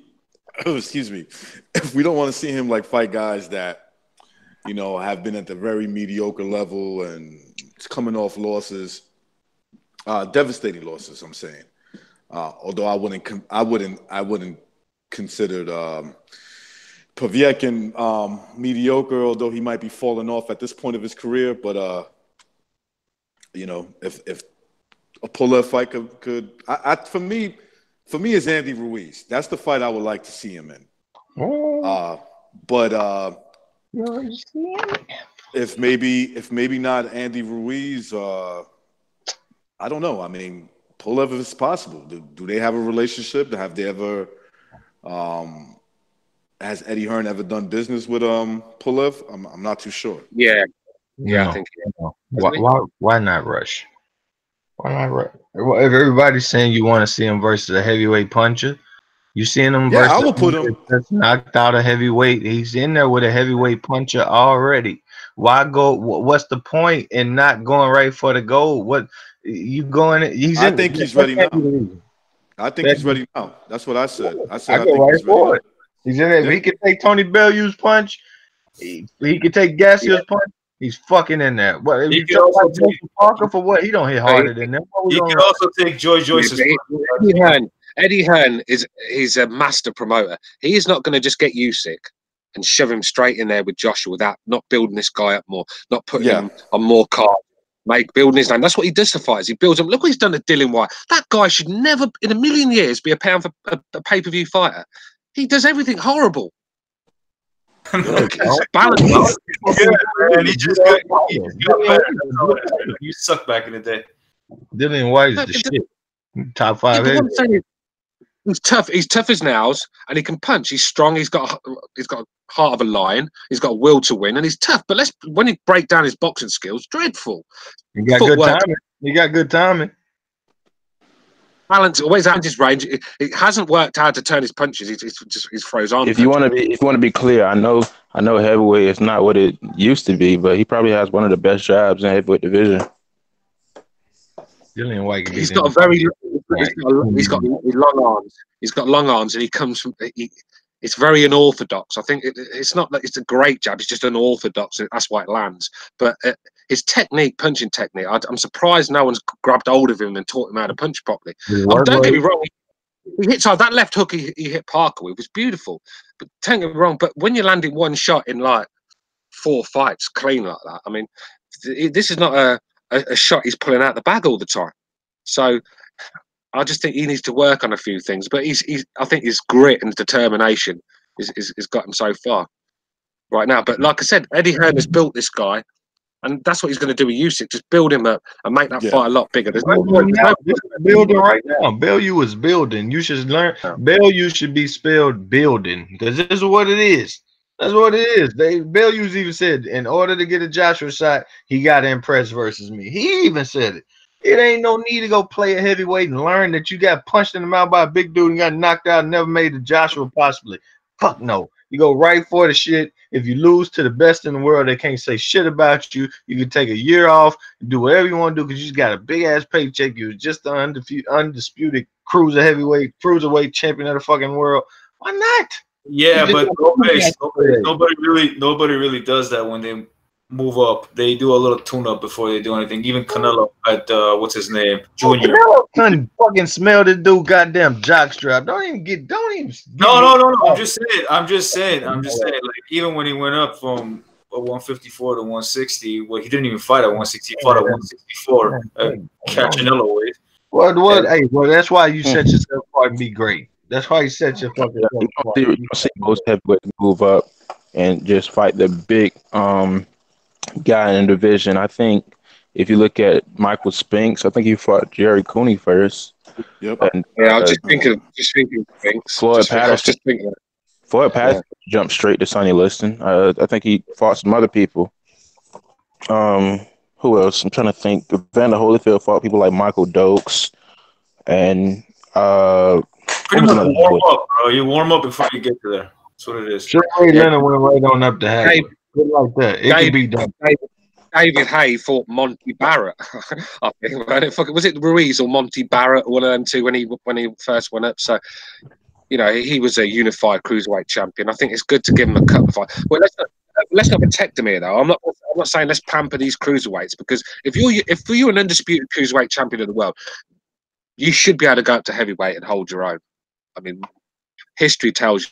excuse me, if we don't want to see him like fight guys that, you know, have been at the very mediocre level and coming off losses, devastating losses. I'm saying, although I wouldn't considered Povetkin mediocre, although he might be falling off at this point of his career. But you know, if a Pulev fight could for me it's Andy Ruiz. That's the fight I would like to see him in. But if maybe not Andy Ruiz, I don't know. I mean, Pulev, if it's possible. Do they have a relationship? Have they ever? Has Eddie Hearn ever done business with Pulev? I'm not too sure. Yeah, no, I think. No. Why not rush? Why not rush? If everybody's saying you want to see him versus a heavyweight puncher, you seeing him versus I will put him that's knocked out a heavyweight. He's in there with a heavyweight puncher already. Why go? What's the point in not going right for the gold? What you going? I think he's ready now. I think he's ready now. That's what I said. I think he's ready. He's in there. If he can take Tony Bellew's punch, he can take Gassier's punch. He's fucking in there. What? If you talk about Jason Parker for what? He don't hit harder than them. He can also take Joyce's punch. Eddie Hearn he's a master promoter. He is not going to just get Usyk and shove him straight in there with Joshua without not building this guy up more, not putting him on more cards. Building his name. That's what he does to fighters. He builds them. Look what he's done to Dillian Whyte. That guy should never, in a million years, be a pound for a pay-per-view fighter. He does everything horrible. He's balanced. And he just got better. You suck back in the day. Dillian Whyte is the shit. Top 5 heavy. He's tough. He's tough as nails, and he can punch. He's strong. He's got heart of a lion. He's got a will to win, and he's tough. But when you break down his boxing skills, dreadful. He got good timing. He got good timing. Balance always has his range. It hasn't worked hard to turn his punches. He's throws on. If you want to be clear, I know heavyweight is not what it used to be, but he probably has one of the best jobs in heavyweight division. Dillian Whyte. He's got long arms. He's got long arms, and he comes from. It's very unorthodox. I think it's not that it's a great jab. It's just unorthodox. That's why it lands. But his punching technique. I'm surprised no one's grabbed hold of him and taught him how to punch properly. Don't get me wrong. He hits hard. That left hook he hit Parker with was beautiful. But don't get me wrong. But when you're landing one shot in like 4 fights clean like that, I mean, this is not a shot he's pulling out the bag all the time. So I just think he needs to work on a few things. But I think his grit and determination has got him so far right now. But like I said, Eddie Hearn has built this guy, and that's what he's going to do with Usyk. Just build him up and make that fight a lot bigger. There's no point. Building right now. Bellew is building. You should learn. Bellew should be spelled building, because this is what it is. That's what it is. Bellew's even said, in order to get a Joshua shot, he got to impress versus me. He even said it. It ain't no need to go play a heavyweight and learn that you got punched in the mouth by a big dude and got knocked out and never made a Joshua possibly. Fuck no. You go right for the shit. If you lose to the best in the world, they can't say shit about you. You can take a year off, do whatever you want to do, because you just got a big-ass paycheck. You was just the undisputed cruiserweight champion of the fucking world. Why not? Yeah, but nobody really does that when move up. They do a little tune-up before they do anything. Even Canelo at what's his name, Junior. Canelo couldn't fucking smell this dude goddamn jockstrap. Don't even. No. I'm just saying. Like even when he went up from 154 to 160, well, he didn't even fight at 160. He fought at 164, Canelo weight. What? Hey, well, that's why you set yourself apart and be great. That's why you set your fucking. You don't see most heavyweights move up and just fight the big guy in the division. I think if you look at Michael Spinks, I think he fought Jerry Cooney first. Yep. And, I was just thinking Spinks. Floyd Patterson. Floyd Patterson jumped straight to Sonny Liston. I think he fought some other people. Who else? I'm trying to think. Evander Holyfield fought people like Michael Dokes and pretty much warm up, bro. You warm up before you get to there. That's what it is. Ray Leonard went right on up to Hackett. Like that. It could be done. David Hay fought Monty Barrett. I think was it Ruiz or Monty Barrett, one of them two, when he first went up. So, you know, he was a unified cruiserweight champion. I think it's good to give him a cut fight. Well, let's not protect him here, though. I'm not saying let's pamper these cruiserweights, because if you're an undisputed cruiserweight champion of the world, you should be able to go up to heavyweight and hold your own. I mean, history tells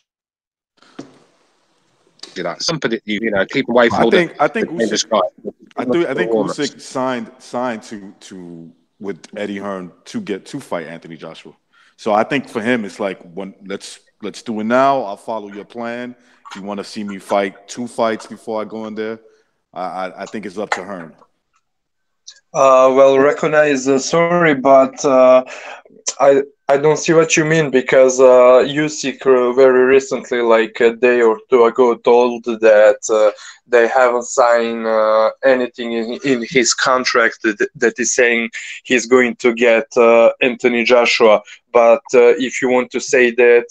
you that. Somebody, you know, keep away from. I think Usyk signed to with Eddie Hearn to fight Anthony Joshua. So I think for him, it's like, let's do it now. I'll follow your plan. If you want to see me fight 2 fights before I go in there, I think it's up to Hearn. Well, recognize, sorry, but I don't see what you mean, because Usyk very recently, like a day or two ago, told that they haven't signed anything in his contract that is saying he's going to get Anthony Joshua. But if you want to say that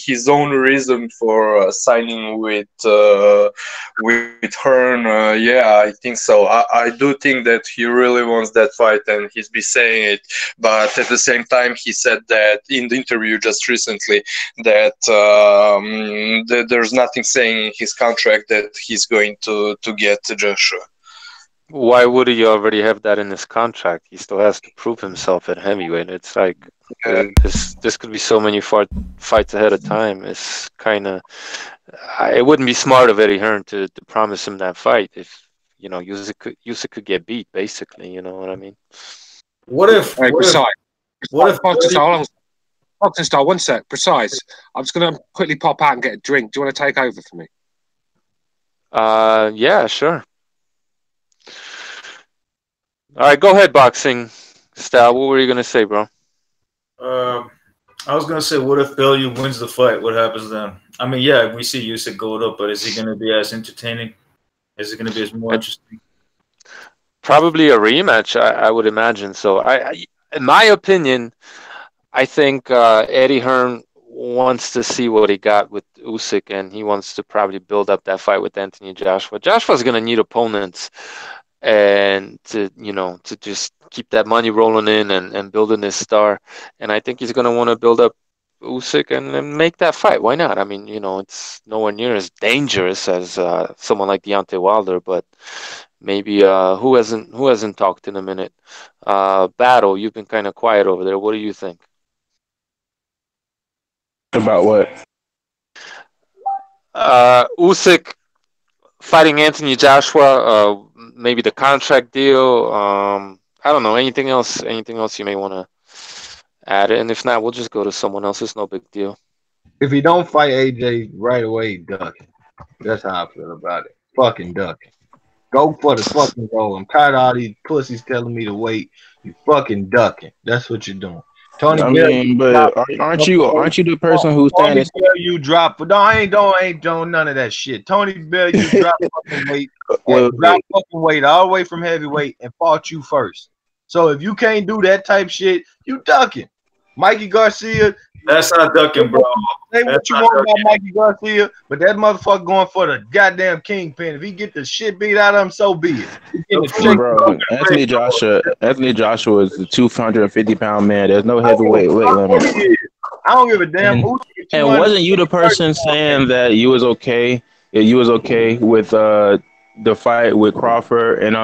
his own reason for signing with Hearn, yeah, I think so. I do think that he really wants that fight, and he's been saying it. But at the same time, he said that in the interview just recently that there's nothing saying in his contract that he's going to get Joshua. Why would he already have that in his contract? He still has to prove himself at heavyweight. It's like this could be so many fights ahead of time. It's kind of it wouldn't be smart of Eddie Hearn to promise him that fight if, you know, Usyk could get beat, basically. You know what I mean? What if Boxing Star, 1 sec, precise. I'm just gonna quickly pop out and get a drink. Do you want to take over for me? Yeah, sure. All right, go ahead, Boxing Style. What were you gonna say, bro? I was gonna say, what if Bellew wins the fight? What happens then? I mean, yeah, we see Usyk going up, but is he gonna be as entertaining? Is it gonna be as more interesting? Probably a rematch, I would imagine. So, in my opinion, I think Eddie Hearn wants to see what he got with Usyk, and he wants to probably build up that fight with Anthony Joshua. Joshua's gonna need opponents, and to just keep that money rolling in and building his star. And I think he's going to want to build up Usyk and make that fight. Why not? I mean, you know, it's nowhere near as dangerous as someone like Deontay Wilder, but maybe who hasn't talked in a minute? Battle, you've been kind of quiet over there. What do you think? About what? Usyk fighting Anthony Joshua, maybe the contract deal. I don't know. Anything else you may want to add? And if not, we'll just go to someone else. It's no big deal. If he don't fight AJ right away, ducking. That's how I feel about it. Fucking ducking. Go for the fucking goal. I'm tired of all these pussies telling me to wait. You fucking ducking. That's what you're doing. Tony, I mean, but aren't you the person who's standing? You drop, but no, I ain't doing none of that shit. Tony Bellew, you drop fucking weight, drop fucking weight all the way from heavyweight and fought you first. So if you can't do that type shit, you ducking. Mikey Garcia. That's not ducking, bro. Say what you want about Mikey Garcia, but that motherfucker going for the goddamn kingpin. If he get the shit beat out of him, so be it. Bro, Anthony Joshua is the 250-pound man. There's no heavyweight weight limit. I don't give a damn. And wasn't you the person saying that you was okay you was okay with the fight with Crawford and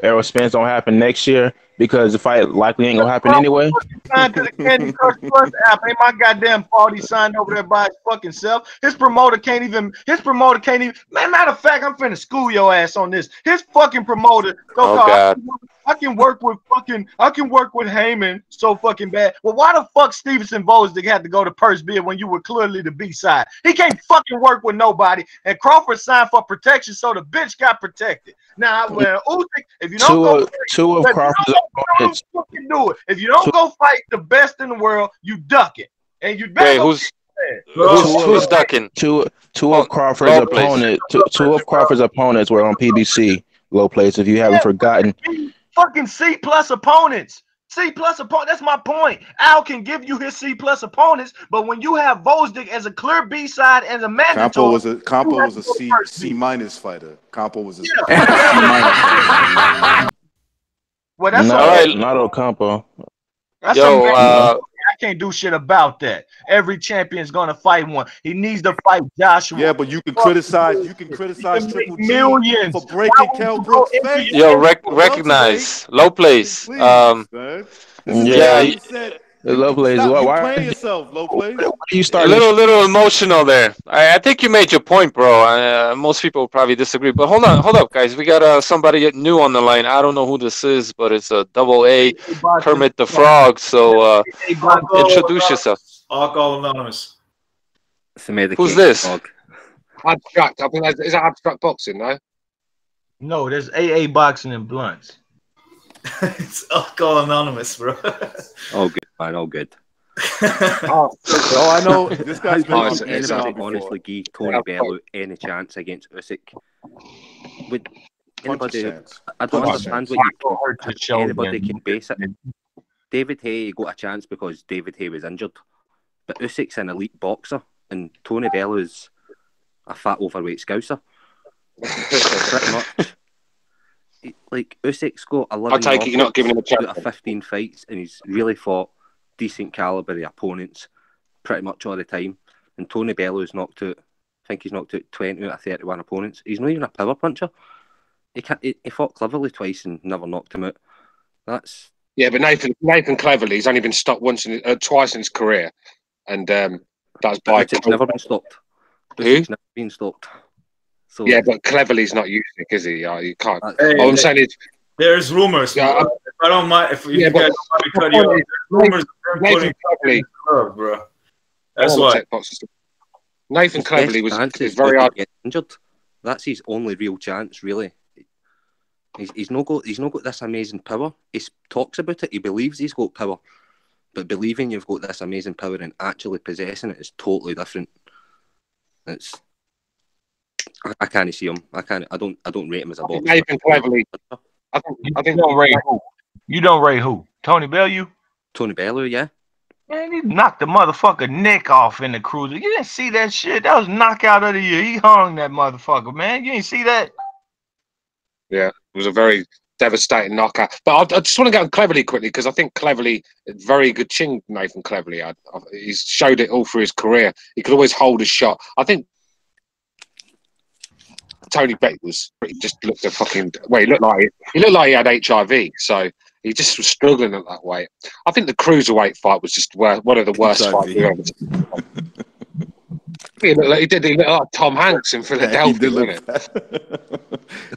Errol Spence don't happen next year because the fight likely ain't gonna happen anyway. Signed to the Candy Crush Plus app. Ain't my goddamn fault he signed over there by his fucking self. His promoter can't even. Man, matter of fact, I'm finna school your ass on this. His fucking promoter. God. I can work with Heyman so fucking bad. Well, why the fuck Stevenson Vosdick had to go to Purse Beer when you were clearly the B side? He can't fucking work with nobody. And Crawford signed for protection, so the bitch got protected. Now, when Usyk, if you don't two of Crawford's opponents, do it. If you don't go fight the best in the world, you duck it, and you better. Wait, who's ducking? Two of Crawford's opponents. Two of Crawford's opponents were on PBC. Low place. If you haven't forgotten. Fucking C+ opponents. C+ opponent. That's my point. Al can give you his C+ opponents, but when you have Vosdick as a clear B side and a mandatory, Campo was a C- fighter. Campo was a C- fighter. Well, that's not Ocampo. That's I can't do shit about that. Every champion's gonna fight one. He needs to fight Joshua. Yeah, but you can criticize Triple G millions for breaking Kell Brook's face. Yo, recognize low place. Low place. Why playing yourself, low place? You start a little emotional there. I think you made your point, bro. Most people will probably disagree, but hold up, guys. We got somebody new on the line. I don't know who this is, but it's a AA Kermit the Frog. So introduce yourself. Alcohol Anonymous. Who's this? Abstract. I think is that Abstract Boxing? No, there's AA Boxing and Blunts. It's Alcohol Anonymous, bro. All good, man. All good. I know this guy's been honestly give Tony Bellew any chance against Usyk. Would anybody? I don't understand what anybody can base it. David Haye got a chance because David Haye was injured, but Usyk's an elite boxer, and Tony Bellew's a fat overweight scouser. Pretty much. Like Usyk's got 11 I take it you're not giving him a chance. 15 fights, and he's really fought decent caliber opponents pretty much all the time. And Tony Bellew's knocked out, I think he's knocked out 20 out of 31 opponents. He's not even a power puncher. He fought Cleverly twice and never knocked him out. But Nathan Cleverly, he's only been stopped twice in his career, and that's by. Usyk's never been stopped. Who's never been stopped. So, yeah, but Cleverly's not Usyk, is he? You can't. All I'm saying is, there's rumors. Yeah, if I don't mind, if you guys don't mind me cutting you off, there's rumors of Nathan Cleverly, bro. That's why. Nathan Cleverly is very hard. Injured. That's his only real chance, really. He's not got this amazing power. He talks about it. He believes he's got power, but believing you've got this amazing power and actually possessing it is totally different. I can't see him. I don't rate him as a boxer. Nathan Cleverly. I think you don't rate who? You don't rate who? Tony Bellew? Tony Bellew, yeah. Man, he knocked the motherfucker neck off in the cruiser. You didn't see that shit? That was knockout of the year. He hung that motherfucker, man. You didn't see that? Yeah, it was a very devastating knockout. But I just want to go on Cleverly quickly because I think Cleverly, very good chin, Nathan Cleverly. He's showed it all through his career. He could always hold a shot. I think Tony Beck just looked a fucking. Well, he looked like he had HIV, so he just was struggling at that weight. I think the cruiserweight fight was just one of the worst fights we ever seen. He looked like Tom Hanks in Philadelphia. He did look bad.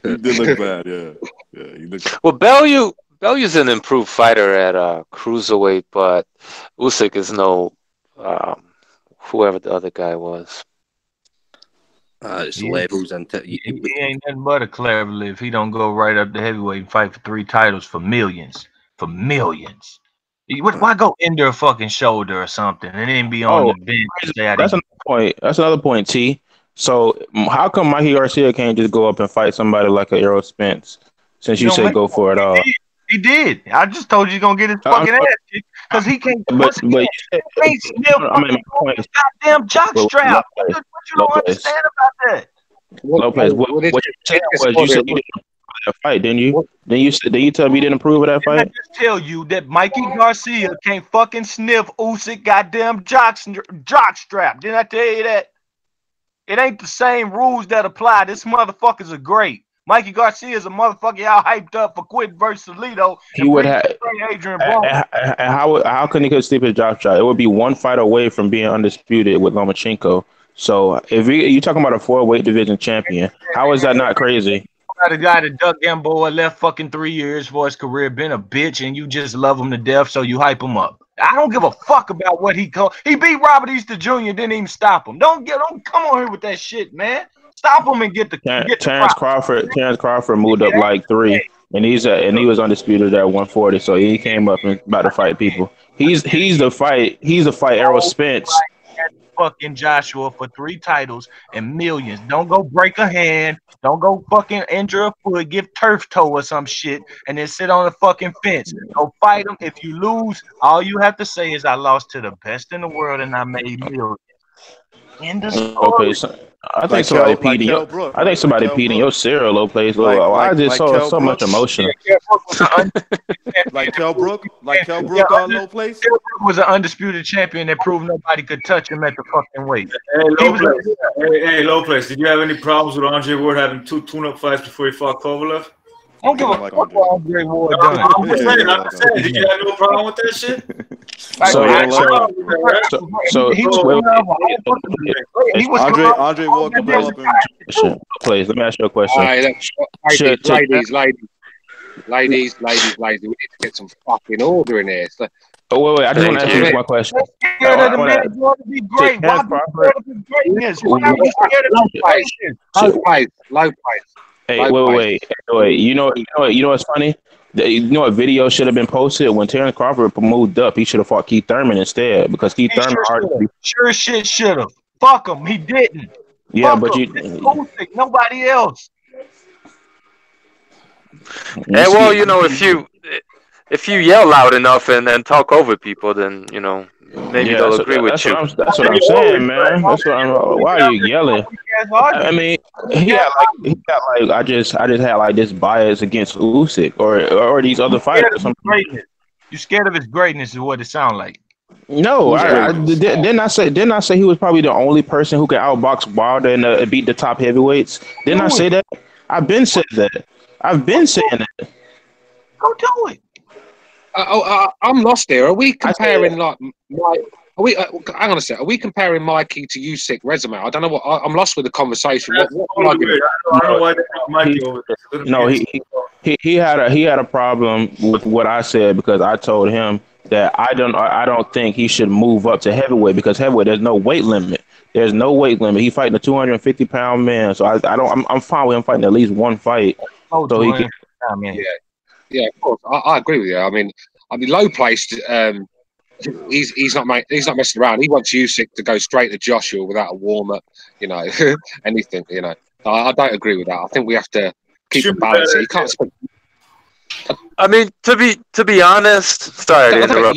He did look bad. Yeah. He looked... Well, Bellew's an improved fighter at cruiserweight, but Usyk is no whoever the other guy was. It's levels into he ain't nothing but a Cleverly if he don't go right up to heavyweight and fight for 3 titles for millions. Why go into a fucking shoulder or something and then be on the bench? That's another point. That's another point, T. So how come Mikey Garcia can't just go up and fight somebody like a Errol Spence? Since you said go for it all. He did. I just told you he's gonna get his fucking ass kicked because he can't. But he can't sniff his goddamn jock strap. What you don't understand about that? Lopez, what you said was you said you didn't approve of that fight, didn't you? Then you tell me you didn't approve of that fight? I just tell you that Mikey Garcia can't fucking sniff Usyk goddamn jock strap. Didn't I tell you that? It ain't the same rules that apply. This motherfuckers are great. Mikey Garcia is a motherfucker y'all hyped up for quitting versus Alito. He would have. How can he sleep with Josh? It would be one fight away from being undisputed with Lomachenko. So if you're talking about a 4-weight division champion, how is that not crazy? The guy that Doug Gamboa left fucking 3 years for his career, been a bitch, and you just love him to death, so you hype him up. I don't give a fuck about what he called. He beat Robert Easter Jr. Didn't even stop him. Don't come on here with that shit, man. Stop him and get the Terrence Crawford. Terrence Crawford moved up like 3, and he was undisputed at 140. So he came up and about to fight people. He's the fight Errol Spence. Fucking Joshua for 3 titles and millions. Don't go break a hand. Don't go fucking injure a foot, give turf toe or some shit, and then sit on the fucking fence. Go fight him. If you lose, all you have to say is I lost to the best in the world and I made millions. In the story. Okay, so I think somebody peed in your. I think somebody peed in your cereal, Lopez. I just saw so much emotion. Like Kell Brook, on low place. Kell Brook was an undisputed champion that proved nobody could touch him at the fucking weight. Hey, Lopez, did you have any problems with Andre Ward having 2 tune-up fights before he fought Kovalev? I don't give a fuck what Andre Ward done. I'm just saying, did you have no problem with that shit? Andre Ward could blow up in. Please, let me ask you a question. Ladies, we need to get some fucking order in here. So, wait, I just want to ask you one question. The man want to be great. Why do you want to be greatness? Why are you scared of low price. Hey, wait. You know what's funny? You know what video should have been posted when Terrence Crawford moved up? He should have fought Keith Thurman instead because Keith Thurman sure shit should have. Fuck him, he didn't. Yeah, fuck but him. Usyk, nobody else. And well, if you yell loud enough and talk over people, then maybe they'll agree with you. That's what I'm saying, man. Why are you yelling? I mean, he got like I just had like this bias against Usyk or these other fighters. You scared of his greatness is what it sounds like. No, didn't I say he was probably the only person who could outbox Wilder and beat the top heavyweights? Didn't I say that? I've been saying that. Go do it. I'm lost here. Are we comparing hang on a sec. Are we comparing Mikey to Usyk resume? I don't know what. I'm lost with the conversation. I don't know why they brought Mikey over there. No, he had a problem with what I said because I told him that I don't think he should move up to heavyweight because heavyweight there's no weight limit. There's no weight limit. He fighting a 250-pound man, so I'm fine with him fighting at least one fight. So he can. Yeah, of course. I agree with you. I mean, low placed. He's not messing around. He wants Usyk to go straight to Joshua without a warm up. Anything. I don't agree with that. I think we have to keep the balance. You can't. I mean, to be honest, sorry to interrupt.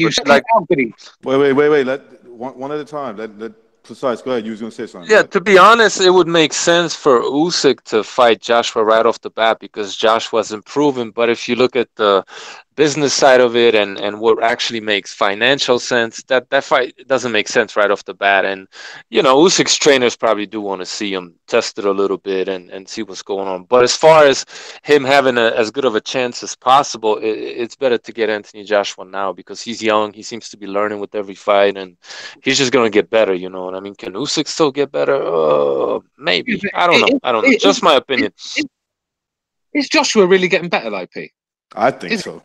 Wait. Let one at a time. Let Precise. Go ahead. You was gonna say something. Yeah, to be honest, it would make sense for Usyk to fight Joshua right off the bat because Joshua's improving. But if you look at the business side of it and what actually makes financial sense, that fight doesn't make sense right off the bat. And Usyk's trainers probably do want to see him test it a little bit and see what's going on. But as far as him having as good of a chance as possible, it's better to get Anthony Joshua now because he's young. He seems to be learning with every fight, and he's just gonna get better. You know what I mean? Can Usyk still get better? Maybe. I don't know. Just my opinion. Is Joshua really getting better, though, P? I think so.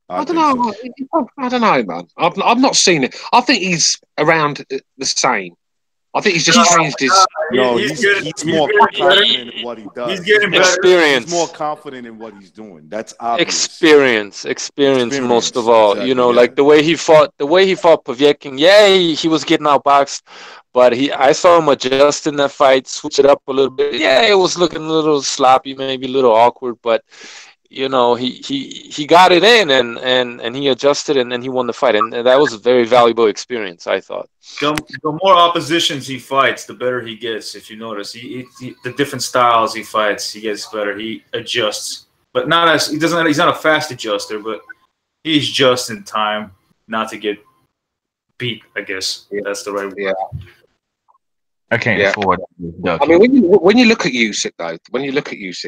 I don't know. I don't know, man. I've not seen it. I think he's around the same. I think he's just changed his. No, he's more confident in what he does. He's getting better. Experience. He's more confident in what he's doing. That's obvious. Experience most of all. Exactly, like the way he fought Povetkin. Yeah, he was getting outboxed, but I saw him adjust in that fight, switch it up a little bit. Yeah, it was looking a little sloppy, maybe a little awkward, but. He got it in and he adjusted and then he won the fight. And that was a very valuable experience, I thought. The more oppositions he fights, the better he gets. If you notice, the different styles he fights, he gets better. He adjusts, but he's not a fast adjuster, but he's just in time not to get beat. I guess that's the right word. I can't afford it. I mean, when you look at Usyk though,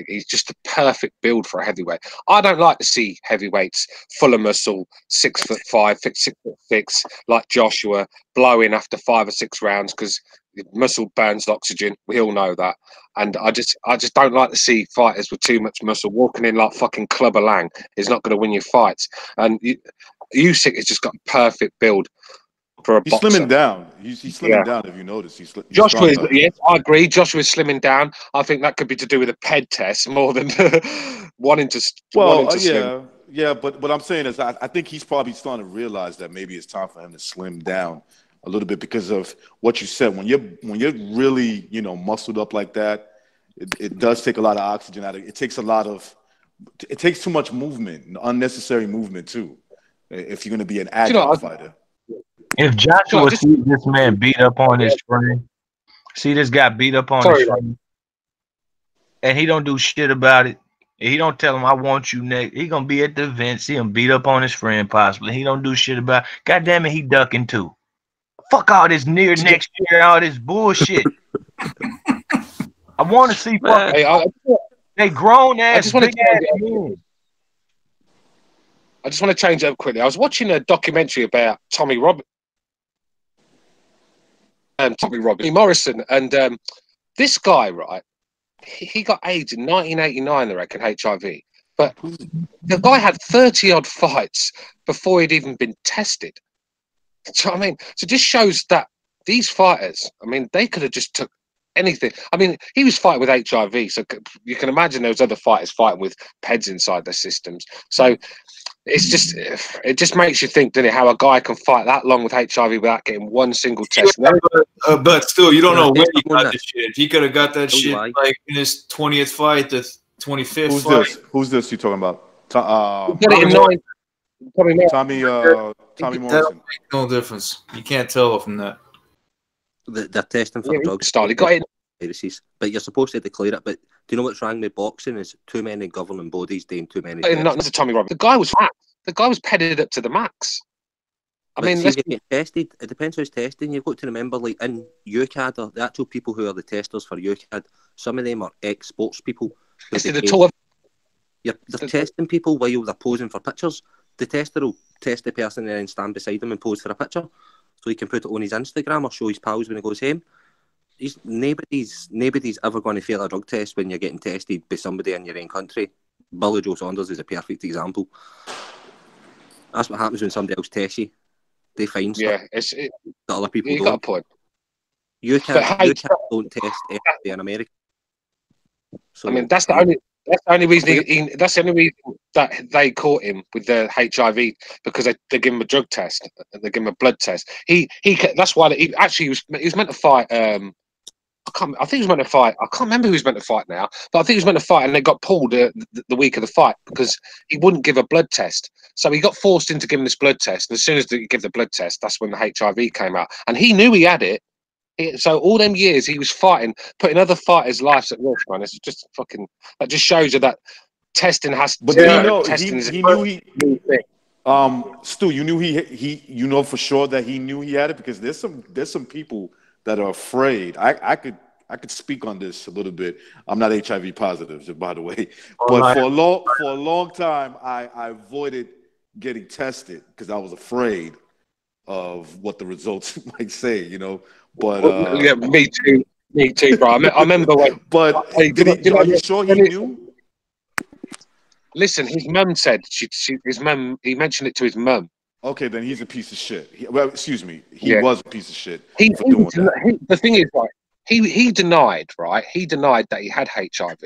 he's just a perfect build for a heavyweight. I don't like to see heavyweights full of muscle, 6'5", 6'6", like Joshua, blowing after 5 or 6 rounds because muscle burns oxygen. We all know that, and I just don't like to see fighters with too much muscle walking in like fucking Clubber Lang. Is not going to win your fights, and Usyk has just got a perfect build. He's slimming down. He's slimming down. If you notice, Joshua. Yes, I agree. Joshua is slimming down. I think that could be to do with a PED test more than wanting to. Slim. Yeah. But what I'm saying is, I think he's probably starting to realize that maybe it's time for him to slim down a little bit because of what you said. When you're really muscled up like that, it does take a lot of oxygen out of it. It takes too much movement, unnecessary movement too. If you're going to be an agile fighter. If Joshua sees this man beat up on his friend, see this guy beat up on his friend, and he don't do shit about it, and he don't tell him, I want you next, he gonna be at the event, see him beat up on his friend possibly, he don't do shit about it. God damn it, he ducking too. Fuck all this next year, all this bullshit. I want to see they grown ass big ass men. I just want to change it up quickly. I was watching a documentary about Tommy Morrison, and this guy, right? He got AIDS in 1989, I reckon, HIV. But the guy had 30-odd fights before he'd even been tested. So I mean, so this shows that these fighters, I mean, they could have just took anything. I mean, he was fighting with HIV, so you can imagine there was other fighters fighting with PEDs inside their systems. So it just makes you think, doesn't it, how a guy can fight that long with HIV without getting one single test. But still, you don't know when he got this shit. He could have got that shit like in his 20th fight, the 25th fight. Who's this you talking about? Tommy Morrison. No difference. You can't tell from that. They're testing for drugs. He got it. But you're supposed to declare it. But do you know what's wrong with boxing? Is too many governing bodies doing too many. Not to Tommy Robbins. The guy was fat. The guy was pedded up to the max. I mean, if you get tested, it depends who's testing. You've got to remember, like in UCAD, or the actual people who are the testers for UCAD, some of them are ex-sports people. They're testing people while they're posing for pictures. The tester will test the person and then stand beside them and pose for a picture, so he can put it on his Instagram or show his pals when he goes home. Nobody's ever going to fail a drug test when you're getting tested by somebody in your own country. Billy Joe Saunders is a perfect example. That's what happens when somebody else tests you. They find stuff that other people don't. Got a point. UCAD don't test everybody in America. So, I mean, that's the only reason that they caught him with the HIV, because they give him a drug test, they give him a blood test. That's why he was meant to fight. I think he was meant to fight. I can't remember who he was meant to fight now, but I think he was meant to fight, and they got pulled the week of the fight because he wouldn't give a blood test. So he got forced into giving this blood test, and as soon as he gave the blood test, that's when the HIV came out, and he knew he had it. So all them years he was fighting, putting other fighters' lives at risk, man. It's just fucking. That just shows you that testing has. But he knew Stu, you knew you know for sure that he knew he had it, because there's some people that are afraid. I could speak on this a little bit. I'm not HIV positive, by the way, but for a long time I avoided getting tested because I was afraid of what the results might say, you know. But yeah, me too, bro. I remember when. But are you sure he knew? Listen, his mum said his mum. He mentioned it to his mum. Okay, then he's a piece of shit. He was a piece of shit. The thing is, right? He denied, right? He denied that he had HIV,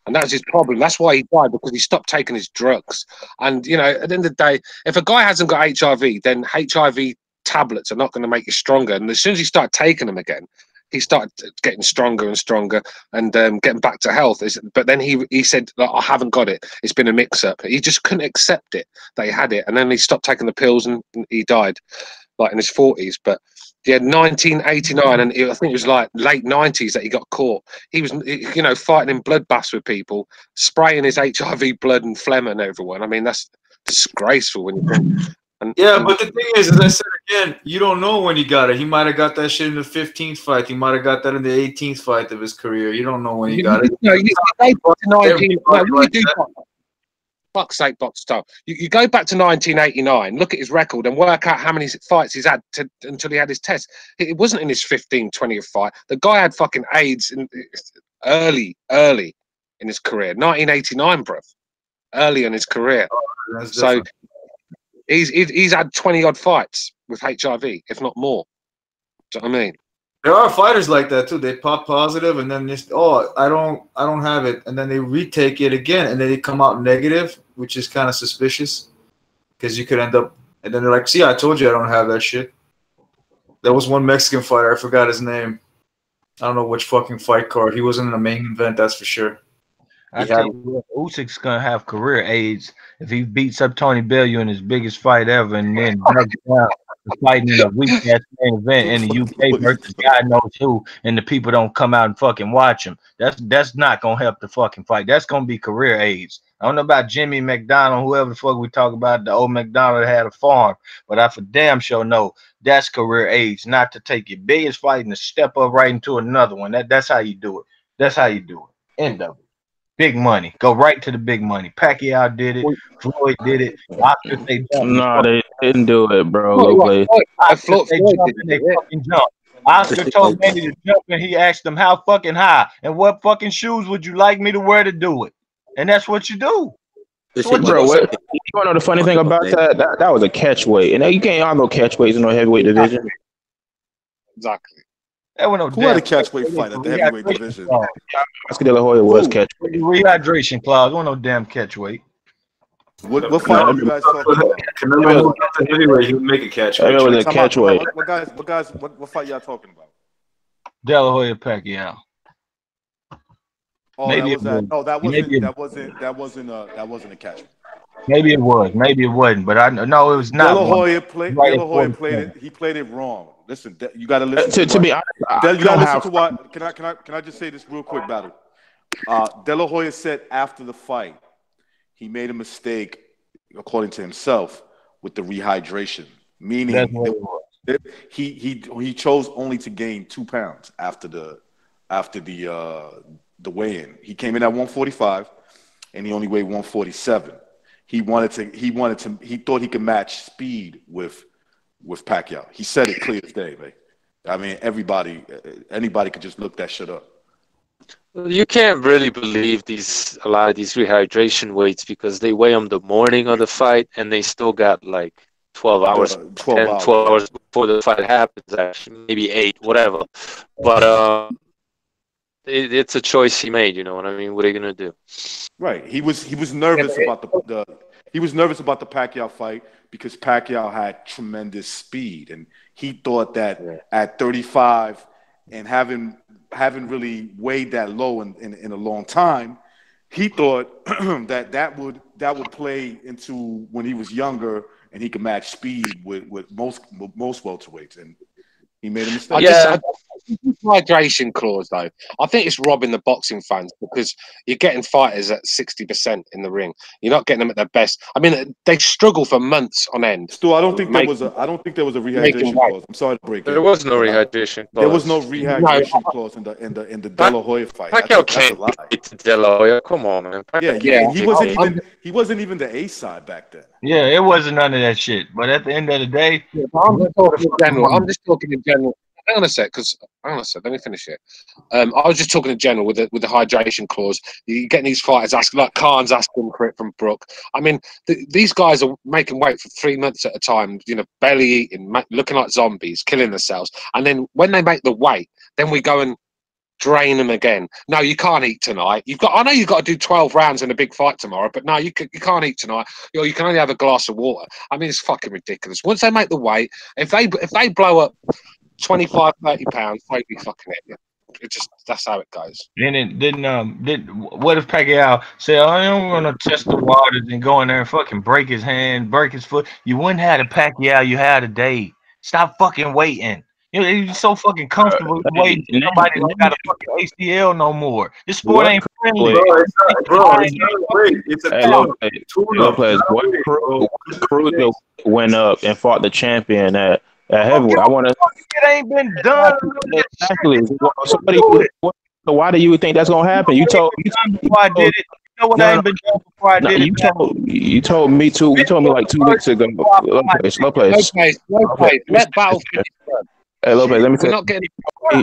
and that was his problem. That's why he died, because he stopped taking his drugs. And you know, at the end of the day, if a guy hasn't got HIV, then HIV tablets are not going to make you stronger. And as soon as he started taking them again, he started getting stronger and stronger and getting back to health. But then he said, I haven't got it. It's been a mix-up. He just couldn't accept it that he had it. And then he stopped taking the pills and he died like in his 40s. But yeah, 1989, and I think it was like late 90s that he got caught. He was, you know, fighting in bloodbaths with people, spraying his HIV blood and phlegm on everyone. I mean, that's disgraceful when you think. But the thing is, as I said again, you don't know when he got it. He might have got that shit in the 15th fight. He might have got that in the 18th fight of his career. You don't know when he got it. No, you go back to 19. No, you do. Fuck's sake, Box Style. You go back to 1989, look at his record and work out how many fights he's had until he had his test. It wasn't in his 20th fight. The guy had fucking AIDS early in his career. 1989, bruv. Early in his career. Oh, so he's had 20 odd fights with HIV, if not more. Do you know what I mean? There are fighters like that too. They pop positive and then just, oh, I don't have it, and then they retake it again and then they come out negative, which is kind of suspicious because you could end up, and then they're like, see, I told you I don't have that shit. There was one Mexican fighter, I forgot his name. I don't know which fucking fight card. He wasn't in the main event, that's for sure. I tell you what, Usyk's gonna have career AIDS if he beats up Tony Bellew in his biggest fight ever, and then fighting in a weak-ass main event in the UK versus God knows who, and the people don't come out and fucking watch him. That's not gonna help the fucking fight. That's gonna be career AIDS. I don't know about Jimmy McDonald, whoever the fuck we talk about, the old McDonald that had a farm, but I for damn sure know that's career AIDS. Not to take your biggest fight and to step up right into another one. That's how you do it. That's how you do it. End of it. Big money. Go right to the big money. Pacquiao did it. Floyd did it. No, they didn't do it, bro. Oscar told Manny to jump, and he asked him how fucking high and what fucking shoes would you like me to wear to do it, and that's what you do. Bro, you want to know the funny thing about that was a catch weight, and you can't have no catch weights in no heavyweight division. Exactly. Who had a catchweight fight at the heavyweight division? Oscar De La Hoya was catchweight. Rehydration clause. Wasn't no damn catchweight. What fight are you guys talking about? Remember, anyway, he would make a catchweight. It was a catchweight. What fight y'all talking about? De La Hoya Pacquiao. Oh, maybe that wasn't a catch. Maybe it was. Maybe it wasn't. But I know it was not. De La Hoya played it. He played it wrong. Listen, you got to listen. To be honest, you got to listen to what. Can I just say this real quick, Battle? De La Hoya said after the fight, he made a mistake, according to himself, with the rehydration, meaning he chose only to gain 2 pounds after the weigh-in. He came in at 145, and he only weighed 147. He thought he could match speed with Pacquiao. He said it clear as day, man. I mean, anybody could just look that shit up. You can't really believe a lot of these rehydration weights because they weigh them the morning of the fight and they still got like 12 hours, 12 hours before the fight happens, actually, maybe 8, whatever. But it's a choice he made, you know what I mean? What are you gonna do? Right. He was nervous about the Pacquiao fight because Pacquiao had tremendous speed, and he thought that at 35 and haven't really weighed that low in a long time, he thought that would play into when he was younger and he could match speed with most welterweights, and he made a mistake. Hydration clause, though, I think it's robbing the boxing fans because you're getting fighters at 60% in the ring. You're not getting them at their best. I mean, they struggle for months on end. Stu, I don't think there was a rehydration clause. I'm sorry to break it. There was no rehydration clause. There was no rehydration clause in the De La Hoya fight. Pacquiao can't beat De La Hoya. Come on, man. He wasn't even the A side back then. Yeah, it wasn't none of that shit. But at the end of the day, I'm just talking in general. Hang on a sec, let me finish it. I was just talking in general with the hydration clause. You're getting these fighters asking, like Khan's asking for it from Brook. I mean, these guys are making weight for 3 months at a time, you know, belly eating, looking like zombies, killing themselves. And then when they make the weight, then we go and drain them again. No, you can't eat tonight. I know you've got to do 12 rounds in a big fight tomorrow, but no, you can't eat tonight. You can only have a glass of water. I mean, it's fucking ridiculous. Once they make the weight, if they blow up 25, 30 pounds, they'd be fucking idiot. That's how it goes. What if Pacquiao said, I don't want to test the waters and go in there and fucking break his hand, break his foot? You wouldn't have the Pacquiao you had today. Stop fucking waiting. You know, you're so fucking comfortable waiting. Nobody don't got a fucking ACL no more. This sport ain't friendly. It's a Lopez. What crew went up and fought the champion at at heavyweight. I want to. It ain't been done. Exactly. So why do you think that's gonna happen? You told before I did it. You know what I ain't been done before I did it. You told me too. You told me like 2 weeks ago. Lopez. Let Battle finish. Hey, Lopez, let me tell you. We're not getting.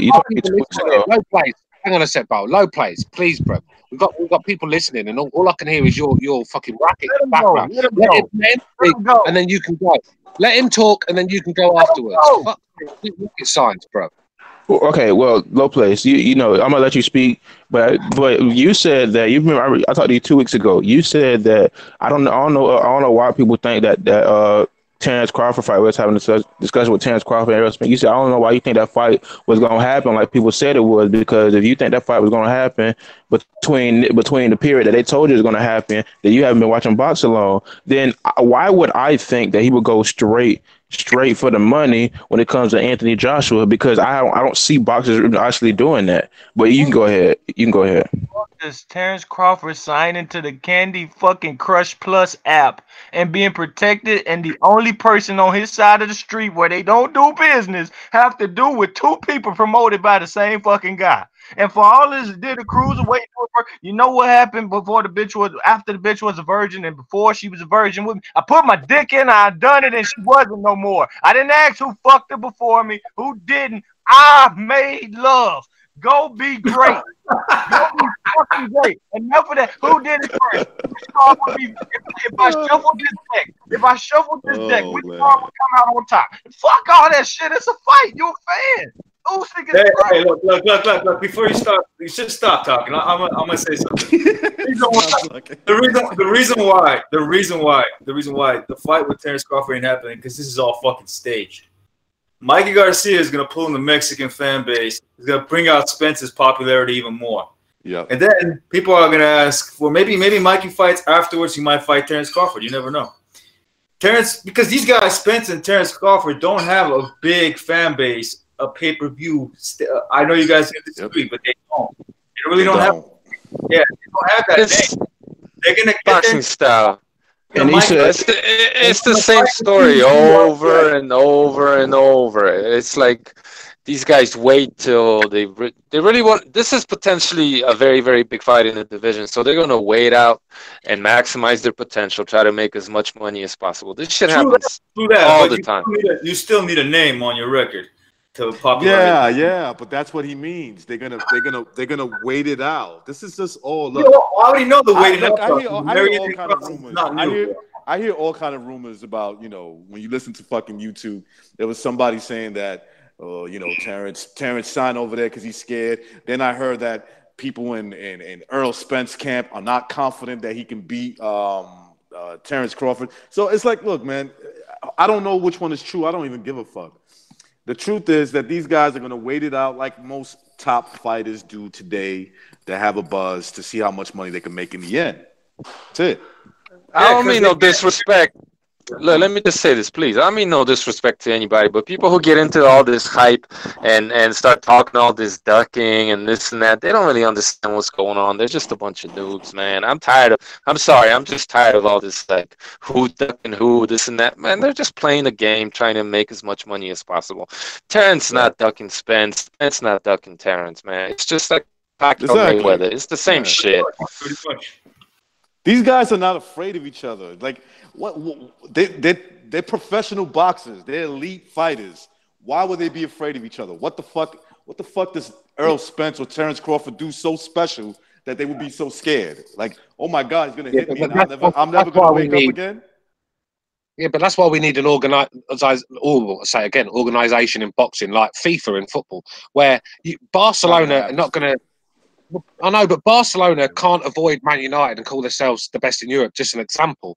You told me 2 weeks ago. Low place. Hang on a sec, Battle. Low place, please, bro. We've got people listening, and all I can hear is your fucking racket in the background. Let him go, and then you can go. Let him talk, and then you can go afterwards. Fuck science, bro. Okay, well, low place. You know, I'm gonna let you speak, but you said that you remember I talked to you 2 weeks ago. You said that I don't know why people think that Terrence Crawford fight was having a discussion with Terrence Crawford and Errol Spence. You said I don't know why you think that fight was gonna happen like people said it was, because if you think that fight was gonna happen between the period that they told you it was gonna happen, that you haven't been watching boxing long, then why would I think that he would go straight for the money when it comes to Anthony Joshua? Because I don't see boxers actually doing that. But you can go ahead. Does Terrence Crawford sign into the Candy fucking Crush Plus app and being protected, and the only person on his side of the street where they don't do business have to do with 2 people promoted by the same fucking guy? And for all this did a cruiserweight, you know what happened after the bitch was a virgin and before she was a virgin with me? I put my dick in her, I done it, and she wasn't no more. I didn't ask who fucked her before me, who didn't. I made love. Go be great. Go be fucking great. Enough of that. Who did it first? If I shuffled this deck, which card would come out on top? Fuck all that shit. It's a fight. You a fan. Usyk is hey, look. Before you start, you should stop talking. I'm gonna say something. The reason why the fight with Terrence Crawford ain't happening, because this is all fucking staged. Mikey Garcia is gonna pull in the Mexican fan base. He's gonna bring out Spence's popularity even more. Yeah. And then people are gonna ask, well, maybe Mikey fights afterwards. He might fight Terrence Crawford. You never know. Because these guys, Spence and Terrence Crawford, don't have a big fan base, a pay-per-view. I know you guys disagree, but they don't. They really don't have. Yeah, they don't have that name. They're gonna get boxing style. And he said, it's the same story over and over and over. It's like these guys wait till they really want. This is potentially a very, very big fight in the division, so they're going to wait out and maximize their potential, try to make as much money as possible. This shit happens all the time. You still need a name on your record to popularize. Yeah, but that's what he means. They're gonna wait it out. This is just all. Look, I already know the waiting out. I hear all kind of rumors. I hear all kind of rumors about, when you listen to fucking YouTube, there was somebody saying that, Terrence signed over there because he's scared. Then I heard that people in Errol Spence camp are not confident that he can beat Terrence Crawford. So it's like, look, man, I don't know which one is true. I don't even give a fuck. The truth is that these guys are going to wait it out like most top fighters do today to have a buzz to see how much money they can make in the end. That's it. I don't mean no disrespect. Look, let me just say this, please. I mean no disrespect to anybody, but people who get into all this hype and start talking all this ducking and this and that, they don't really understand what's going on. They're just a bunch of noobs, man. I'm just tired of all this, like, who ducking who, this and that. Man, they're just playing the game, trying to make as much money as possible. Terrence not ducking Spence. Spence not ducking Terrence, man. It's just like Pacquiao Mayweather. It's the same shit. Pretty much. These guys are not afraid of each other. Like, they're professional boxers. They're elite fighters. Why would they be afraid of each other? What the fuck does Errol Spence or Terrence Crawford do so special that they would be so scared? Like, oh my God, he's gonna hit me, and I'm never gonna wake up again. Yeah, but that's why we need an organization in boxing, like FIFA in football, where Barcelona are not gonna. I know, but Barcelona can't avoid Man United and call themselves the best in Europe. Just an example.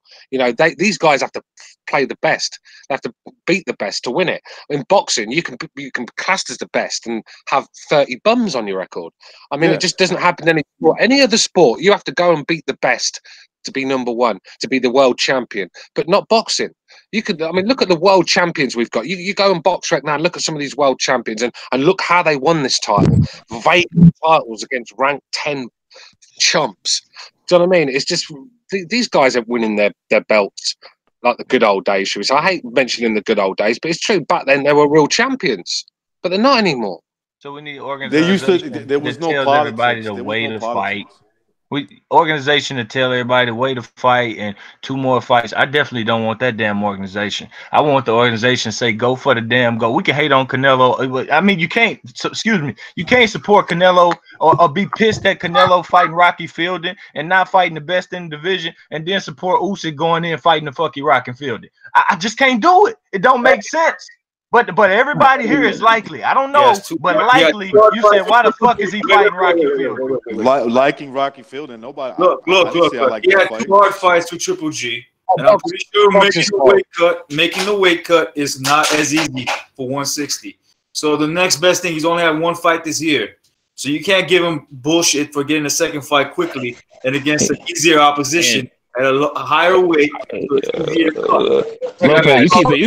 These guys have to play the best. They have to beat the best to win it. In boxing, you can be classed as the best and have 30 bums on your record. I mean, It just doesn't happen in any other sport. You have to go and beat the best to be number one, to be the world champion, but not boxing. Look at the world champions we've got. You go and box right now and look at some of these world champions and look how they won this title. Vacant titles against ranked 10 chumps. Do you know what I mean? It's just these guys are winning their belts like the good old days, should we say? I hate mentioning the good old days, but it's true. Back then, they were real champions, but they're not anymore. So we need organization there was that no tells politics. everybody the way to fight. Organization to tell everybody the way to fight and 2 more fights. I definitely don't want that damn organization. I want the organization to say go for the damn go. We can hate on Canelo. I mean, you can't. Excuse me. You can't support Canelo or be pissed at Canelo fighting Rocky Fielding and not fighting the best in the division, and then support Usyk going in fighting the fucking Rocky Fielding. I just can't do it. It don't make sense. But everybody here is likely. I don't know, but likely. You said, why the fuck is he fighting Rocky Fielding? Liking Rocky Fielding, nobody. Look. He had 2 hard fights with Triple G, and I'm pretty sure making the weight cut is not as easy for 160. So the next best thing, he's only had 1 fight this year. So you can't give him bullshit for getting a second fight quickly and against an easier opposition. At a higher weight, you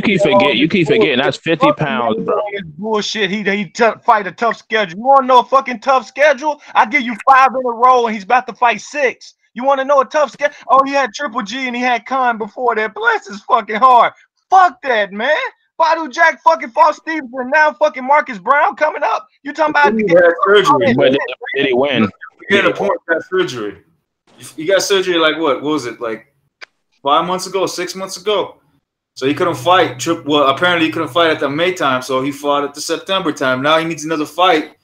keep forgetting that's 50 pounds, bro. Bullshit. He fight a tough schedule. You want to know a fucking tough schedule? I give you 5 in a row, and he's about to fight 6. You want to know a tough schedule? Oh, he had Triple G and he had Khan before that. Bless is fucking hard. Fuck that, man. Badu Jack fucking fought Stevenson, now fucking Marcus Brown coming up. You talking about surgery? But did he win? You get a point that surgery. You got surgery like what was it, like 5 months ago, 6 months ago? So he couldn't fight. Well, apparently he couldn't fight at the May time, so he fought at the September time. Now he needs another fight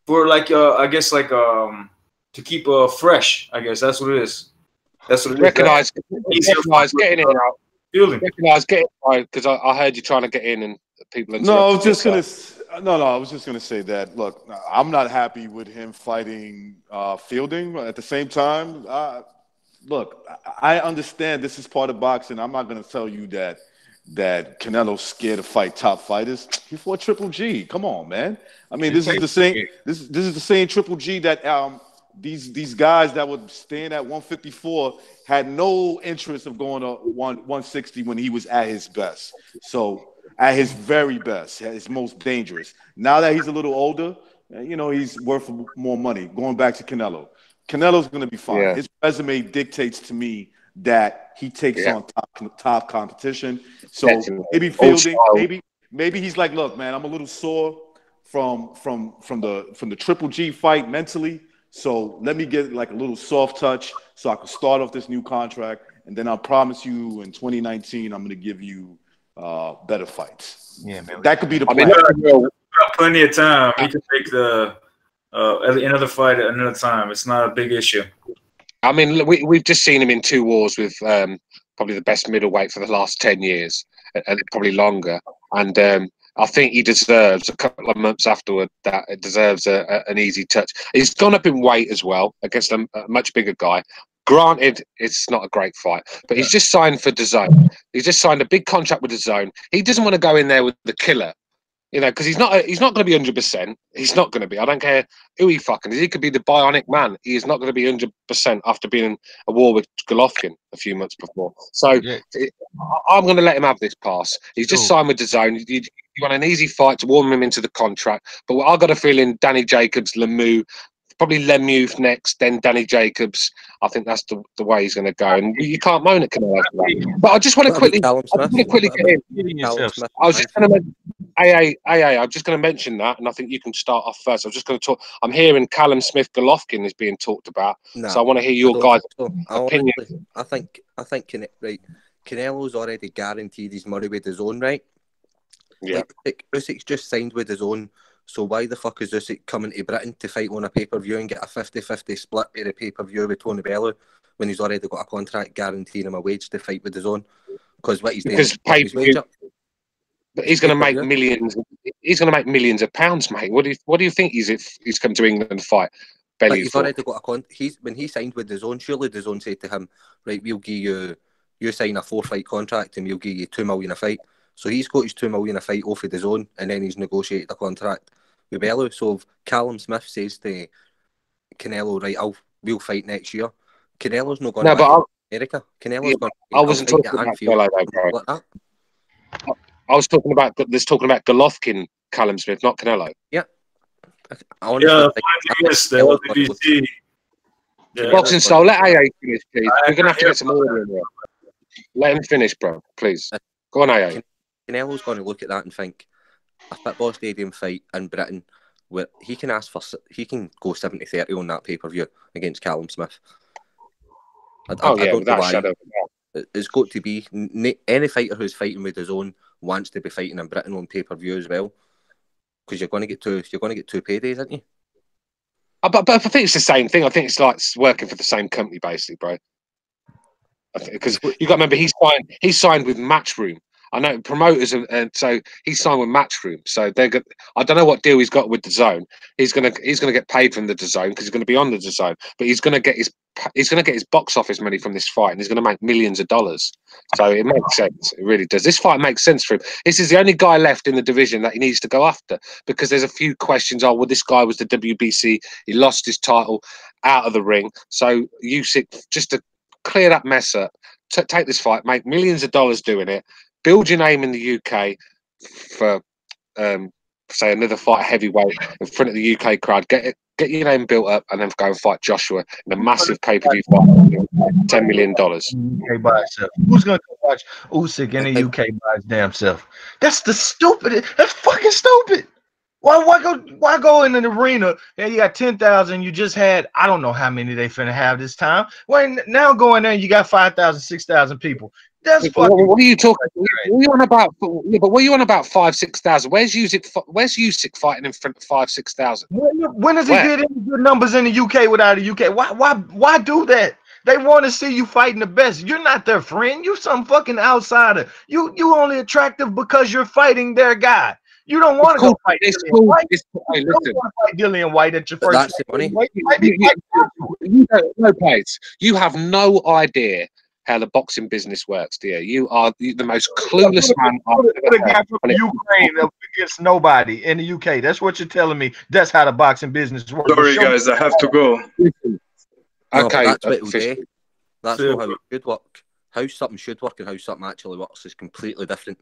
for like I guess like to keep fresh. I guess that's what it is. That's what it is. Recognize getting in out. Recognize getting out because I heard you trying to get in and people. No, I was just gonna. No, I was just going to say that, look, I'm not happy with him fighting Fielding. At the same time, look, I understand this is part of boxing. I'm not going to tell you that Canelo's scared to fight top fighters. He fought Triple G. Come on, man. I mean, this is the same. This is the same Triple G that these guys that were staying at 154 had no interest of going to 160 when he was at his best. So. At his very best, at his most dangerous. Now that he's a little older, you know, he's worth more money. Going back to Canelo. Canelo's going to be fine. Yeah. His resume dictates to me that he takes on top competition. So maybe Fielding, maybe he's like, look, man, I'm a little sore from the Triple G fight mentally. So let me get like a little soft touch so I can start off this new contract. And then I promise you in 2019, I'm going to give you better fights. Yeah, man. That could be the plan. We got plenty of time. He can take another fight at another time. It's not a big issue. I mean, we've just seen him in 2 wars with probably the best middleweight for the last 10 years, and probably longer. And I think he deserves a couple of months afterward that it deserves an easy touch. He's gone up in weight as well against a much bigger guy. Granted, it's not a great fight, but he's just signed for DAZN. He's just signed a big contract with DAZN. He doesn't want to go in there with the killer, you know, because he's not going to be 100%. He's not going to be. I don't care who he fucking is. He could be the bionic man. He is not going to be 100% after being in a war with Golovkin a few months before. So I'm going to let him have this pass. He's just signed with DAZN. You want an easy fight to warm him into the contract. But I got a feeling Danny Jacobs, Lemieux, probably Lemieux next, then Danny Jacobs. I think that's the way he's going to go, and you can't moan at Canelo for that. But I just want to quickly get in. I was just going to I'm just going to mention that, and I think you can start off first. I'm just going to talk. I'm hearing Callum Smith Golovkin is being talked about, so I want to hear your guys' opinion. I think right. Canelo's already guaranteed his money with DAZN, right? Yeah. Like, Usyk's just signed with DAZN. So why the fuck is Usyk coming to Britain to fight on a pay-per-view and get a 50-50 split in a pay-per-view with Tony Bellew when he's already got a contract guaranteeing him a wage to fight with DAZN? Because what he's doing is but he's going to make millions. He's going to make millions of pounds, mate. What do you think he's come to England and fight Bellew? He's already got a when he signed with DAZN, surely DAZN said to him, right, we'll give you sign a 4-fight contract and we'll give you $2 million a fight. So he's got his $2 million a fight off of DAZN, and then he's negotiated a contract with Bellew. So if Callum Smith says to Canelo, right, we'll fight next year, Canelo's not going to America. Canelo's going to I wasn't talking about Bellew, bro. Like that. I was talking about Golovkin, Callum Smith, not Canelo. Yeah. Boxing style. Let AA finish, please. We're going to have to get some order in there. Let him finish, bro. Please. Go on, AA. Canelo's going to look at that and think a football stadium fight in Britain where he can go 70-30 on that pay-per-view against Callum Smith. I don't know why. It's got to be any fighter who's fighting with his own wants to be fighting in Britain on pay-per-view as well, because you're going to get two paydays, aren't you? But I think it's the same thing. I think it's like working for the same company, basically, bro. Because you got to remember, he signed with Matchroom. I know promoters, and so he's signed with Matchroom. So they're good. I don't know what deal he's got with the Zone. He's gonna get paid from the Zone because he's gonna be on the Zone. But he's gonna get his box office money from this fight, and he's gonna make millions of dollars. So it makes sense. It really does. This fight makes sense for him. This is the only guy left in the division that he needs to go after, because there's a few questions. Oh, well, this guy was the WBC. He lost his title out of the ring. So Usyk, just to clear that mess up, take this fight, make millions of dollars doing it. Build your name in the UK for, say, another fight heavyweight in front of the UK crowd. Get your name built up, and then go and fight Joshua in a massive pay-per-view fight, $10 million. UK by itself. Who's going to watch Usyk in the UK by his damn self? That's the stupid. That's fucking stupid. Why go in an arena and you got 10,000? You just had, I don't know how many they finna have this time. Well, now going there, you got 5,000, 6,000 people. That's fucking. What are you talking? What are you on about? Yeah, but what are you on about? 5,000-6,000. Where's Usyk fighting in front of 5,000-6,000? When does he get any good numbers in the UK without the UK? Why do that? They want to see you fighting the best. You're not their friend. You some fucking outsider. You only attractive because you're fighting their guy. You don't want to go fight Dillian White. You don't want to fight Dillian White at your first. That's the money. You have no idea how the boxing business works, dear. You are the most clueless man. Put a guy from Ukraine against nobody in the UK. That's what you're telling me. That's how the boxing business works. Sorry, guys, I have to go. Okay, that's what it'll do. That's not how it should work. How something should work and how something actually works is completely different.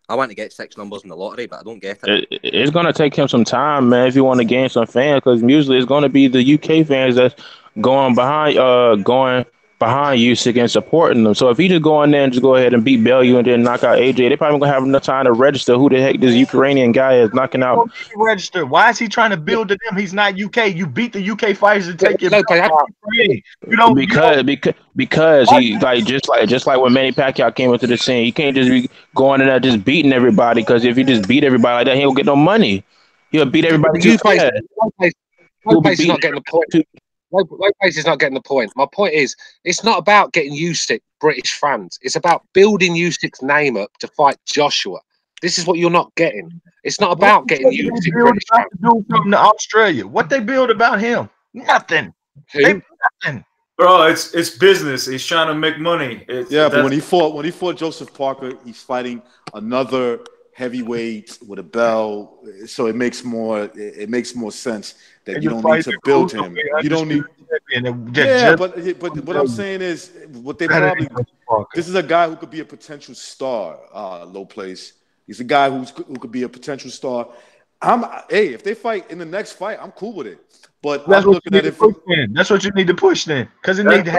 I want to get 6 numbers in the lottery, but I don't get it. It's going to take him some time, man, if you want to gain some fans, because usually it's going to be the UK fans that's going behind Usyk and supporting them. So if he just go in there and just go ahead and beat Bellew and then knock out AJ, they probably gonna have enough time to register who the heck this Ukrainian guy is knocking out. Register. Why is he trying to build to them? He's not UK. You beat the UK fighters and take it. Because he just like when Manny Pacquiao came into the scene, he can't just be going in there just beating everybody, because if he just beat everybody like that, he don't get no money. He'll beat everybody too fast. Lopez is not getting the point. Lopez is not getting the point. My point is, it's not about getting Usyk British fans. It's about building Usyk's name up to fight Joshua. This is what you're not getting. It's not about getting Usyk British fans. From Australia, what they build about him? Nothing. Nothing. Bro, it's business. He's trying to make money. But when he fought Joseph Parker, he's fighting another heavyweight with a bell, so it makes more sense that you don't need to build him. You don't need. But what I'm saying is, what they probably. This is a guy who could be a potential star. Low place. He's a guy who could be a potential star. If they fight in the next fight, I'm cool with it. But I'm looking at it from. That's what you need to push then, because it need to.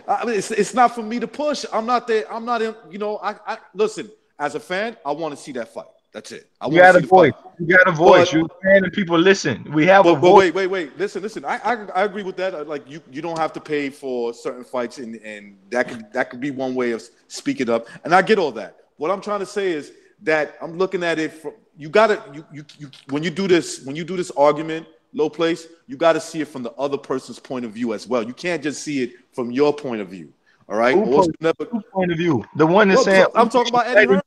I mean, it's not for me to push. I'm not there. I'm not in. You know, I listen. As a fan, I want to see that fight. That's it. You got a voice. You got a voice. You're a fan and people listen. We have a voice. Wait. Listen. I agree with that. Like you don't have to pay for certain fights, and that could be one way of speaking up. And I get all that. What I'm trying to say is that I'm looking at it from when you do this argument, Low place, you got to see it from the other person's point of view as well. You can't just see it from your point of view. All right. Whose point of view? The one that's saying I'm talking about Eddie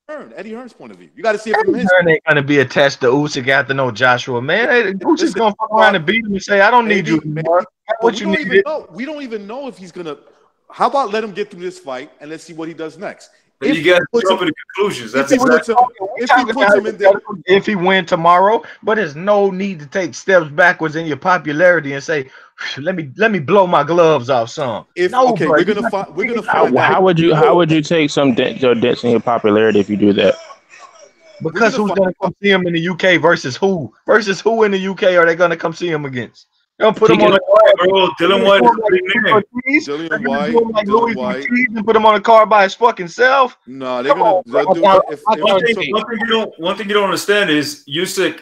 Hearn. Eddie Hearn's point of view. You got to see it from his. Hearn ain't gonna be attached to Usyk after no Joshua, man. Usyk's gonna fuck around and beat him and say, "I don't need you anymore." What you need? We don't even know if he's gonna. How about let him get through this fight and let's see what he does next. You guys jump to conclusions. That's if he win tomorrow, but there's no need to take steps backwards in your popularity and say, "Let me blow my gloves off some." We're gonna find. How would you take some dents in your popularity if you do that? Because who's gonna come see him in the UK versus who? Versus who in the UK are they gonna come see him against? Don't put him on the card, bro. Dylan White is a big name. Dylan White. And put him on the card by his fucking self. No, they're gonna do one thing you don't understand is Usyk,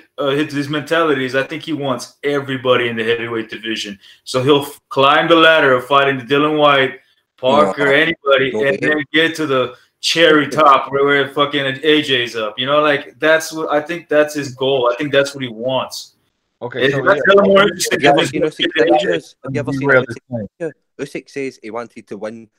his mentality is I think he wants everybody in the heavyweight division. So he'll climb the ladder of fighting the Dylan White, Parker, anybody, and then get to the cherry top where fucking AJ's up. You know, like that's what I think that's his goal. I think that's what he wants. Okay, so Usyk says he wanted to win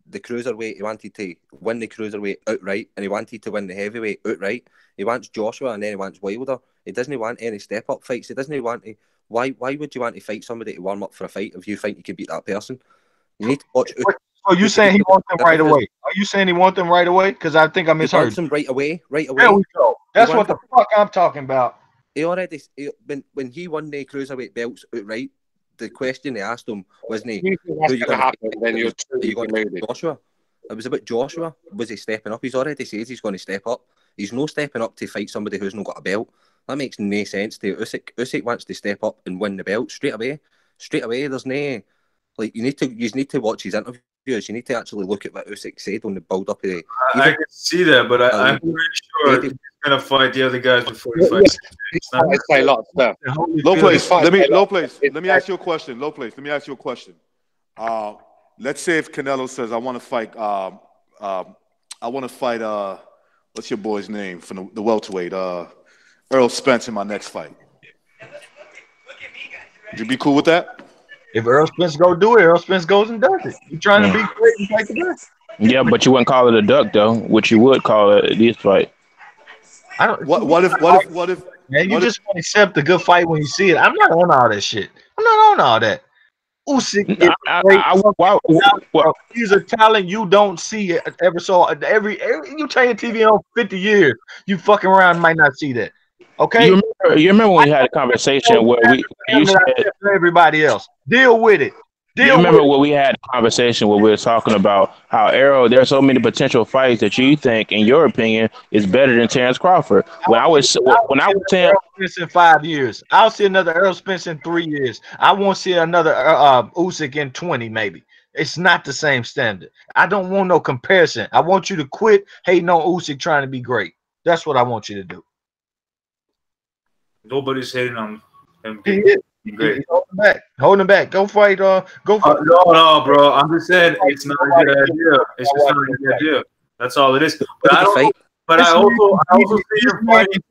the cruiserweight, he wanted to win the cruiserweight outright, and he wanted to win the heavyweight outright. He wants Joshua and then he wants Wilder. He doesn't want any step-up fights. He doesn't want to. Why would you want to fight somebody to warm up for a fight if you think you can beat that person? You need to watch. So you saying he wants them right away? Are you saying he wants them right away? Because I think I misheard. He wants them right away. Right away. There we go. That's what the fuck I'm talking about. He already when he won the cruiserweight belts outright, the question they asked him wasn't he? Who you going to Joshua? It was about Joshua. Was he stepping up? He's already said he's going to step up. He's no stepping up to fight somebody who's not got a belt. That makes no sense to Usyk. Usyk wants to step up and win the belt straight away. Straight away. There's no you need to watch his interviews. You need to actually look at what Usyk said on the build up of the. I can see that, but I'm pretty sure he's gonna fight the other guys before he fights. Say a lot of stuff. Low place. Let me ask you a question. Low place. Let me ask you a question. Let's say if Canelo says, "I want to fight." What's your boy's name from the welterweight? Errol Spence in my next fight. Would you be cool with that? If Errol Spence go do it, Errol Spence goes and does it. You trying to be great and fight the best. Yeah, but you wouldn't call it a duck though, which you would call it this fight. I don't. What if? Man, you just want to accept a good fight when you see it. I'm not on all that shit. I'm not on all that. Usyk is great. He's a talent you don't see ever saw. Every you turn your TV on 50 years, you fucking around might not see that. Okay. You remember when we had a conversation where you said everybody else deal with it. You remember when we had a conversation where we were talking about how Errol, there are so many potential fights that you think, in your opinion, is better than Terrence Crawford. When I was saying Errol Spence in 5 years, I'll see another Errol Spence in 3 years. I won't see another Usyk in 20 maybe. It's not the same standard. I don't want no comparison. I want you to quit hating on Usyk trying to be great. That's what I want you to do. Nobody's hating on him. Great. Holding him back. Go fight. Go fight. No, bro. I'm just saying it's not a good idea. It's just not a good idea. That's all it is. But I don't. But I also see your fighting.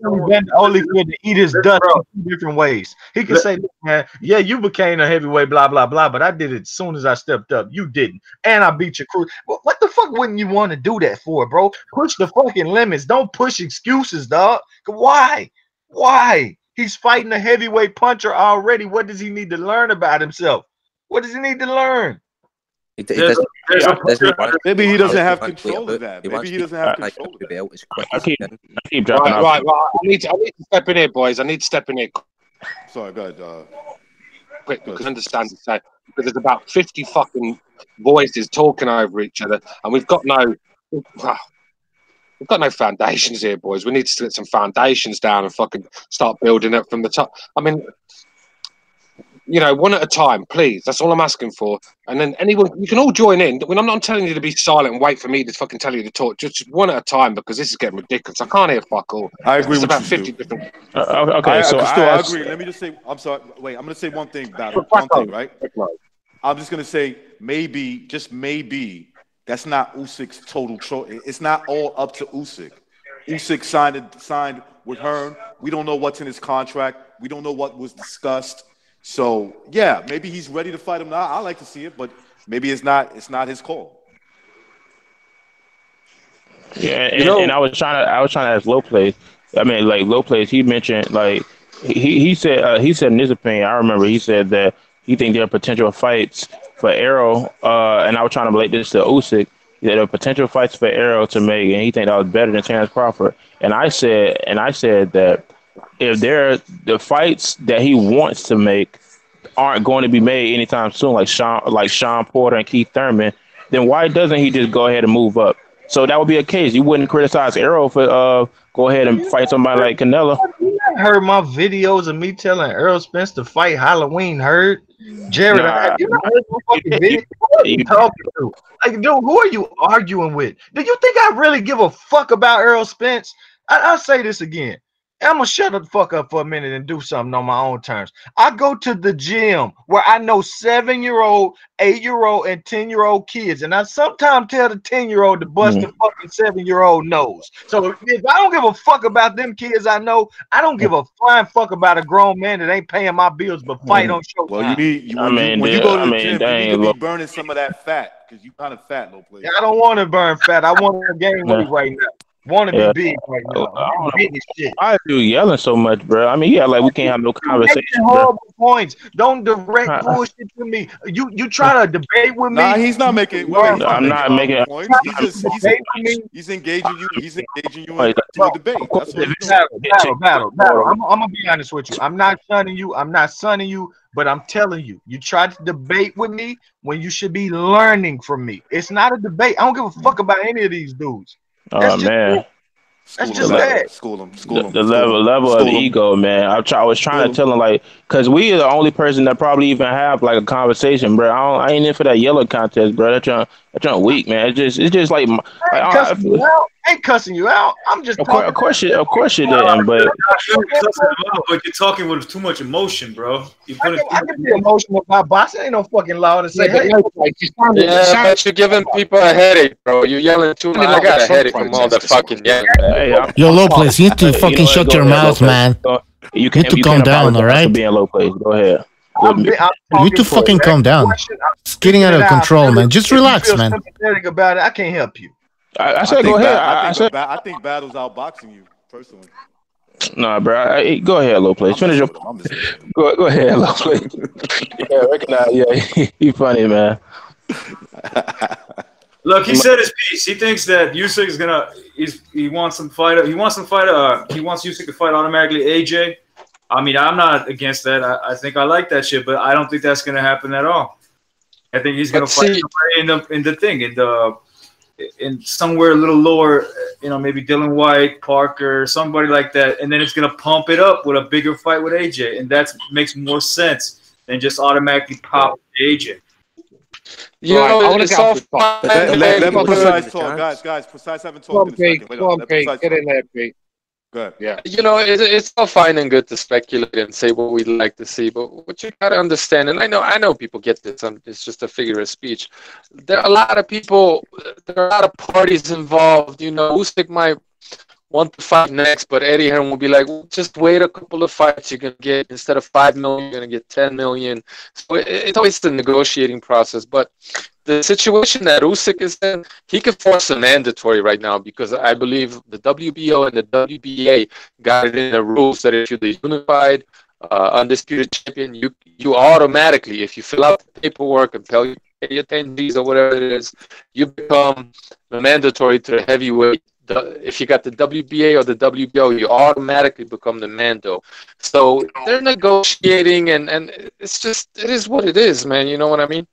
Only to eat his dust in 2 different ways. He can say, "Look, man, yeah, you became a heavyweight, blah blah blah, but I did it as soon as I stepped up. You didn't, and I beat your crew. What the fuck wouldn't you want to do that for, bro? Push the fucking limits. Don't push excuses, dog. Why? Why? He's fighting a heavyweight puncher already. What does he need to learn about himself? What does he need to learn? Maybe he doesn't have control of that. Maybe he doesn't have control of that. I keep dropping off. Right. I need to step in here, boys. I need to step in here. Sorry, go ahead. Quick, because understand it. So, because there's about 50 fucking voices talking over each other, and we've got no foundations here, boys. We need to get some foundations down and fucking start building up from the top. I mean, one at a time, please. That's all I'm asking for. And then anyone, you can all join in. When I'm not telling you to be silent and wait for me to fucking tell you to talk, just one at a time, because this is getting ridiculous. I can't hear fuck all. I agree with about you. 50 different. Okay, so I agree. Let me just say, I'm sorry. Wait, I'm going to say one thing about it. One thing, right? I'm just going to say maybe, just maybe, that's not Usyk's total choice. It's not all up to Usyk. Usyk signed with Hearn. We don't know what's in his contract. We don't know what was discussed. So yeah, maybe he's ready to fight him now. I like to see it, but maybe it's not his call. Yeah, and I was trying to ask Low Place. I mean, like Low Place, he mentioned like he said in his opinion. I remember he said that he think there are potential fights for Errol, and I was trying to relate this to Usyk. There are potential fights for Errol to make, and he think that was better than Terrence Crawford. And I said that if the fights that he wants to make aren't going to be made anytime soon, like Sean Porter and Keith Thurman, then why doesn't he just go ahead and move up? So that would be a case. You wouldn't criticize Errol for go ahead and fight somebody like Canelo. heard my videos of me telling Errol Spence to fight Halloween Herd. Jared, Nah, you not heard my fucking video? Who are you talking to? Like, dude, who are you arguing with? Do you think I really give a fuck about Errol Spence? I'll say this again. I'm gonna shut the fuck up for a minute and do something on my own terms. I go to the gym where I know 7-year-old, 8-year-old, and 10-year-old kids, and I sometimes tell the 10-year-old to bust the fucking 7-year-old nose. So if I don't give a fuck about them kids I know, I don't give a flying fuck about a grown man that ain't paying my bills but fight on Showtime. Well, you need when you go to the gym, you need to be burning some of that fat because you kind of fat, no place. Yeah, I don't want to burn fat. I want to gain weight right now. Want to be big right now. Why are you yelling so much, bro? I mean, yeah, like we can't have no conversation. Horrible points. Don't direct bullshit to me. You try to debate with me. Nah, he's not making. I'm not making points. He's engaging you. He's engaging you into a debate. That's what battle. I'm gonna be honest with you. I'm not shunning you. I'm not sunning you. But I'm telling you, you tried to debate with me when you should be learning from me. It's not a debate. I don't give a fuck about any of these dudes. Oh man, that's just that. School them. The level of ego, man. I was trying to tell him like, cause we are the only person that probably even have like a conversation, bro. I ain't in for that yellow contest, bro. That's weak, man. It's just like I ain't cussing you out. I'm just of course you didn't, but you're talking with too much emotion, bro. I can be emotional about boxing. Ain't no fucking law to say. But you're giving people a headache, bro. You're yelling too much. I got a headache from all the fucking yelling. Yo, low place, you need to fucking shut your mouth, man. You need to calm down, all right? Being low place, go ahead. You need to fucking calm down. It's getting out of control, man. Just relax, man. Sympathetic about it. I can't help you. I said go ahead. I think Battle's outboxing you personally. Nah, bro. Go ahead, low place. Finish your. Go ahead, low place. Yeah, recognize. Yeah, he funny, man. Look, he said his piece. He thinks that Usyk is gonna. He wants some fight. He wants Usyk to fight automatically AJ. I mean, I'm not against that. I think I like that shit, but I don't think that's gonna happen at all. I think he's gonna fight in somewhere a little lower, maybe Dylan White, Parker, somebody like that, and then it's gonna pump it up with a bigger fight with AJ, and that makes more sense than just automatically pop AJ. You know, I want to go. Let me Precise talk, guys. Precise haven't talked in a second. Go on, Pete. Get in there, Pete. Good. Yeah. It's all fine and good to speculate and say what we'd like to see, but what you gotta understand, and I know people get this. It's just a figure of speech. There are a lot of people. There are a lot of parties involved. Usyk might want to fight next, but Eddie Hearn will be like, well, just wait a couple of fights. You're gonna get, instead of 5 million, you're gonna get 10 million. So it's always the negotiating process, but. The situation that Usyk is in, he could force a mandatory right now because I believe the WBO and the WBA got it in the rules that if you're the unified, undisputed champion, you automatically, if you fill out the paperwork and pay your 10 Gs or whatever it is, you become mandatory to the heavyweight. If you got the WBA or the WBO, you automatically become the Mando. So they're negotiating, and it's just, it is what it is, man. You know what I mean?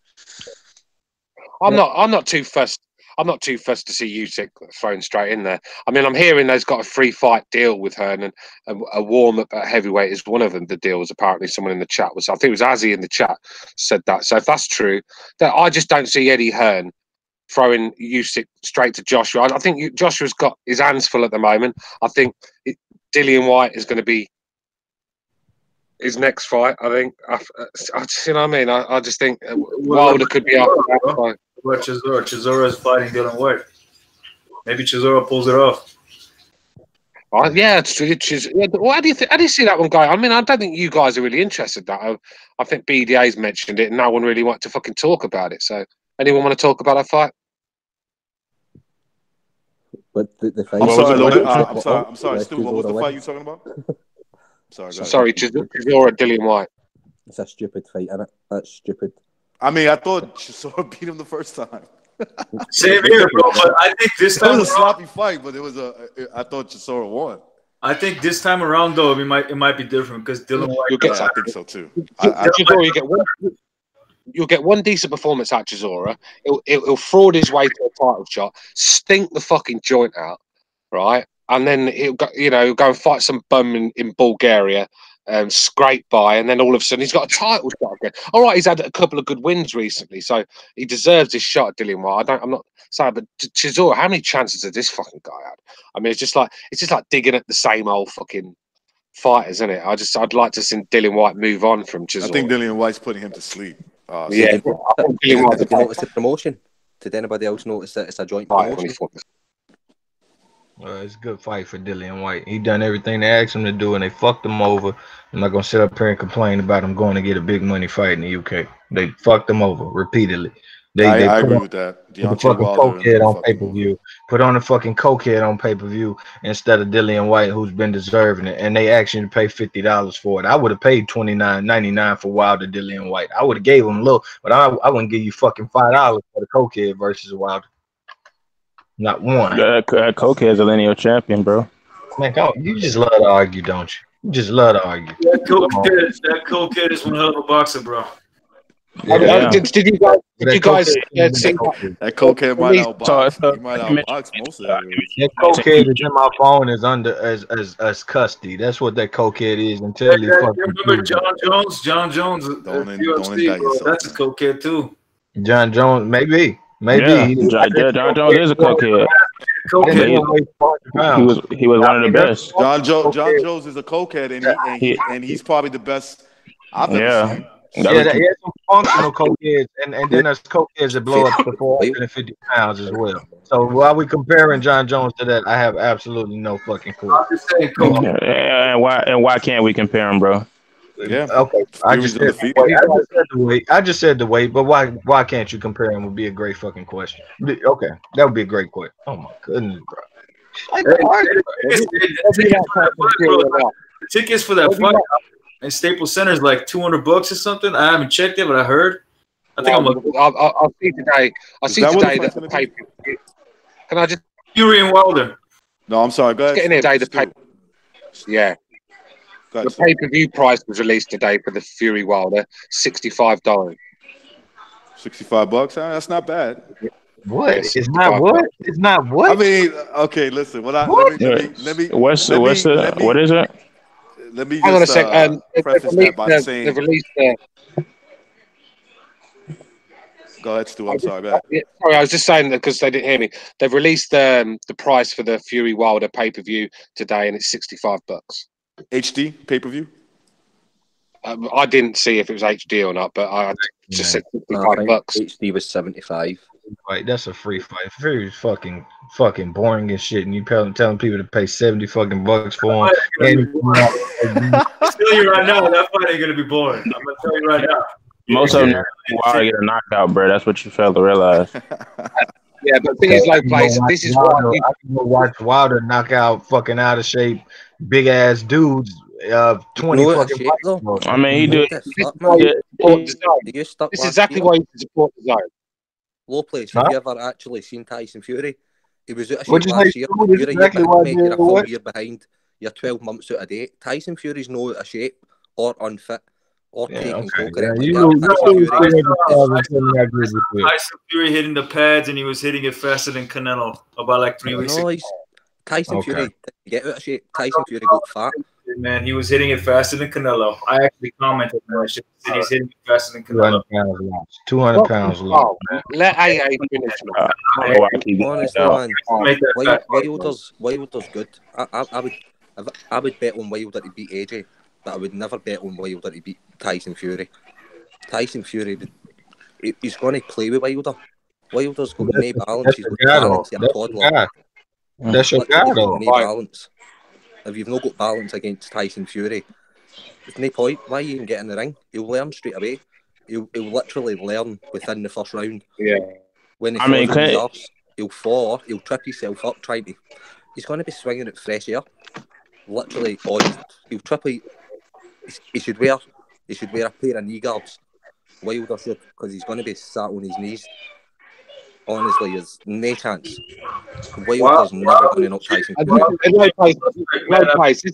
I'm not too fussed. I'm not too fussed to see Usyk thrown straight in there. I mean, I'm hearing they've got a free fight deal with her, and a warm up at heavyweight is one of them. The deals, apparently, someone in the chat was. I think it was Azzy in the chat said that. So if that's true, that I just don't see Eddie Hearn throwing Usyk straight to Joshua. I think Joshua's got his hands full at the moment. I think Dillian White is going to be his next fight. I think. You know what I mean? I just think Wilder could be up for that fight. What Chisora? Chisora is fighting Dylan White. Maybe Chisora pulls it off. Yeah, well, how do you see that one going? I mean, I don't think you guys are really interested in that. I think BDA's mentioned it, and no one really wants to fucking talk about it. So, anyone want to talk about that fight? But the fight. I'm sorry, Stu. What was the fight you talking about? Sorry, Chisora, Dillian White. It's a stupid fight, isn't it? That's stupid. I mean, I thought Chisora beat him the first time. Same here, bro. But I think this time it was a sloppy fight, but I thought Chisora won. I think this time around, though, it might be different because Dylan White. I think so too. You'll get one decent performance out of Chisora. He'll fraud his way to a title shot, stink the fucking joint out, right? and then he'll go, go and fight some bum in Bulgaria, scrape by, and then all of a sudden he's got a title shot again. All right, he's had a couple of good wins recently, so he deserves his shot at Dillian White. I'm not saying, but Chisora, how many chances has this fucking guy had? I mean, it's just like digging at the same old fucking fighters, isn't it? I'd like to see Dillian White move on from Chisora. I think Dillian White's putting him to sleep. Yeah, did you notice the promotion? Did anybody else notice that it's a joint promotion? It's a good fight for Dillian White. He done everything they asked him to do, and they fucked him over. I'm not gonna sit up here and complain about him going to get a big money fight in the UK. They fucked him over repeatedly. I agree with that. Put the fucking cokehead on pay-per-view. Put on the fucking cokehead on pay-per-view instead of Dillian White, who's been deserving it. And they asked him to pay $50 for it. I would have paid $29.99 for Wilder Dillian White. I would have gave him a little, but I wouldn't give you fucking $5 for the cokehead versus Wilder. Not one. Cokehead's a lineal champion, bro. Man, you just love to argue, don't you? You just love to argue. That cokehead is one hell of a boxer, bro. Yeah. Did you guys see that cokehead might outbox? He might outbox most of them. That cokehead is in my phone is under as custody. That's what that cokehead is until he fucking. Remember John Jones? John Jones. Don't indict yourself. That's a cokehead too. John Jones, maybe. Yeah. John Jones is a cokehead. He was one of the best. John Jones is a cokehead, and he's probably the best I've ever seen. Yeah, he has some functional cokeheads, and then there's cokeheads that blow up to 450 pounds as well. So while we comparing John Jones to that, I have absolutely no fucking clue. And why can't we compare him, bro? Yeah. Okay. I just said the weight, but why can't you compare him? Would be a great fucking question. Okay, that would be a great question. Oh my goodness, bro. The tickets for that fight in Staples Center is like $200 or something. I haven't checked it, but I heard. I think I'll see today. I see today that the paper. Can I just Fury and Wilder? No, I'm sorry. Go ahead. Getting today the paper. Yeah. The pay-per-view price was released today for the Fury Wilder, $65. $65? That's not bad. What? It's not what? It's not what? I mean, okay, listen. What is it? Let me just hang on a sec. preface that by saying they've released Go ahead, Stu. I'm sorry. Go ahead. Sorry, I was just saying that because they didn't hear me. They've released the price for the Fury Wilder pay-per-view today, and it's $65. HD pay-per-view? I didn't see if it was HD or not, but I just said $65. HD was 75. Right, that's a free fight. Fury's fucking boring and shit, and you telling people to pay $70 for him. I'll tell you right now, that fight ain't gonna be boring. I'm gonna tell you right now. Most of them Wilder get a knockout, bro. That's what you fail to realize. Yeah, but the thing is, like, place. This is why I can go watch Wilder knock out fucking out of shape, big ass dudes. 20 fucking fights. I mean, he did. This is exactly why you support the zone. Low place. Have you ever actually seen Tyson Fury? He was out of shape last year. You're a year behind, you're a full year behind. You're 12 months out of date. Tyson Fury's no out of shape or unfit or taking cocaine. Tyson Fury hitting the pads, and he was hitting it faster than Canelo about like 3 weeks ago. Tyson Fury didn't get out of shape. Tyson Fury got fat. Man, he was hitting it faster than Canelo. I actually commented on that shit. He's hitting it faster than Canelo. 200 pounds lost. Let AA finish. Honestly, man, Wilder's good. I would bet on Wilder to beat AJ, but I would never bet on Wilder to beat Tyson Fury. Tyson Fury, he's going to play with Wilder. Wilder's got no balance. He's got balance. He's a toddler. That's your guy, though. No balance. If you've not got balance against Tyson Fury, there's no point. Why you even get in the ring? He'll learn straight away. He'll literally learn within the first round. Yeah. When he'll fall, he'll trip himself up trying to. He's going to be swinging at fresh air. Literally, he'll trip. He should wear a pair of knee guards. Wilder should, because he's going to be sat on his knees. Honestly, there's no chance. Wilder's never going to knock Tyson. This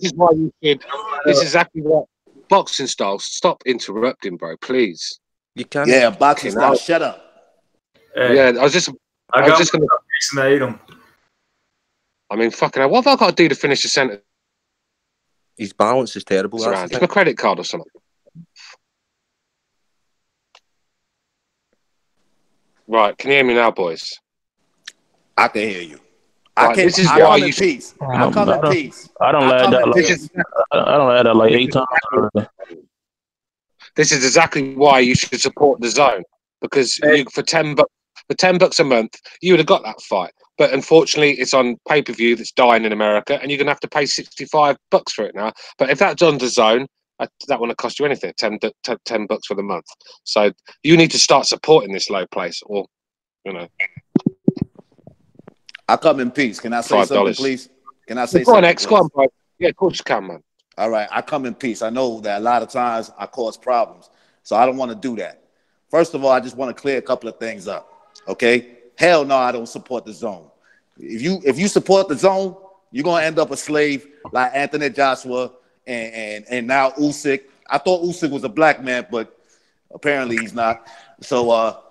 is why you should. This is exactly what boxing style. Stop interrupting, bro. Please. You can't. Yeah, boxing style. Shut up. Yeah, I was just going to him. I mean, fucking hell, what have I got to do to finish the sentence? His balance is terrible. Around. It's my credit card or something. Right, can you hear me now, boys? I can hear you. Right, this is why you peace. I come in peace. I don't let that like 8 times already. This is exactly why you should support the Zone, because you, for $10 a month, you would have got that fight. But unfortunately, it's on pay-per-view that's dying in America, and you're gonna have to pay $65 for it now. But if that's on the Zone, that wouldn't cost you anything. $10 for the month. So you need to start supporting this low place, or you know. I come in peace. Can I say something, please? Can I say something? Go on, X. Go on, bro. Yeah, of course you can, man. All right, I come in peace. I know that a lot of times I cause problems, so I don't want to do that. First of all, I just want to clear a couple of things up. Okay? Hell no, I don't support the Zone. If you support the Zone, you're gonna end up a slave like Anthony Joshua and now Usyk. I thought Usyk was a black man, but apparently he's not. So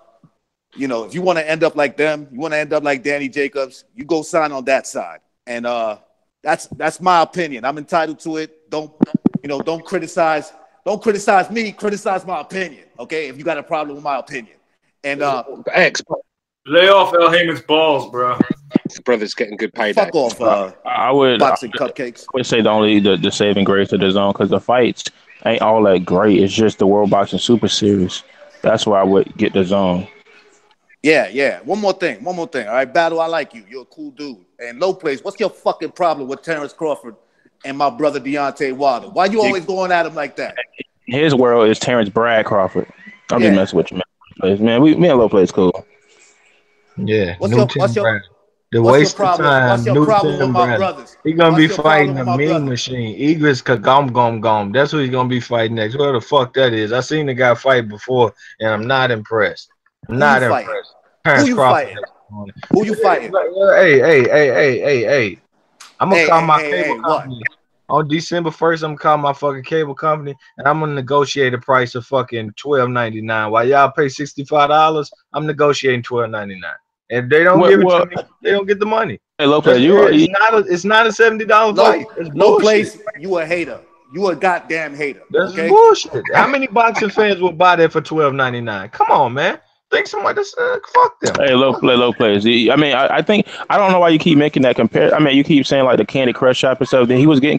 you know, if you want to end up like them, you want to end up like Danny Jacobs, you go sign on that side. And that's my opinion. I'm entitled to it. Don't criticize me, criticize my opinion. Okay, if you got a problem with my opinion. And X, lay off Al Heyman's balls, bro. The brother's getting good payday. Fuck off, I would boxing cupcakes. I would say the saving grace of the Zone, because the fights ain't all that great. It's just the World Boxing Super Series. That's why I would get the Zone. Yeah. One more thing. All right, Battle, I like you. You're a cool dude. And Low Place, what's your fucking problem with Terrence Crawford and my brother Deontay Wilder? Why you always going at him like that? His world is Terrence Brad Crawford. I'm just messing with you, man. Me and Low Place cool. Yeah. What's your problem with my brothers? He's gonna be fighting a mean machine. Igris Kagom. That's who he's gonna be fighting next. Where the fuck that is? I seen the guy fight before, and I'm not impressed. Who you fighting? Hey. I'm gonna call my cable company. On December 1st, I'm gonna call my fucking cable company, and I'm gonna negotiate a price of fucking $12.99. While y'all pay $65, I'm negotiating $12.99. If they don't give it to me, they don't get the money. Hey, Lopez, it's not a $70 fight. Low Place, you a hater. You a goddamn hater. That's bullshit. How many boxing fans will buy that for $12.99? Come on, man. Think somebody fuck them. Hey, low plays. I mean, I think I don't know why you keep making that compare. I mean, you keep saying like the Candy Crush shop and stuff. Then he was getting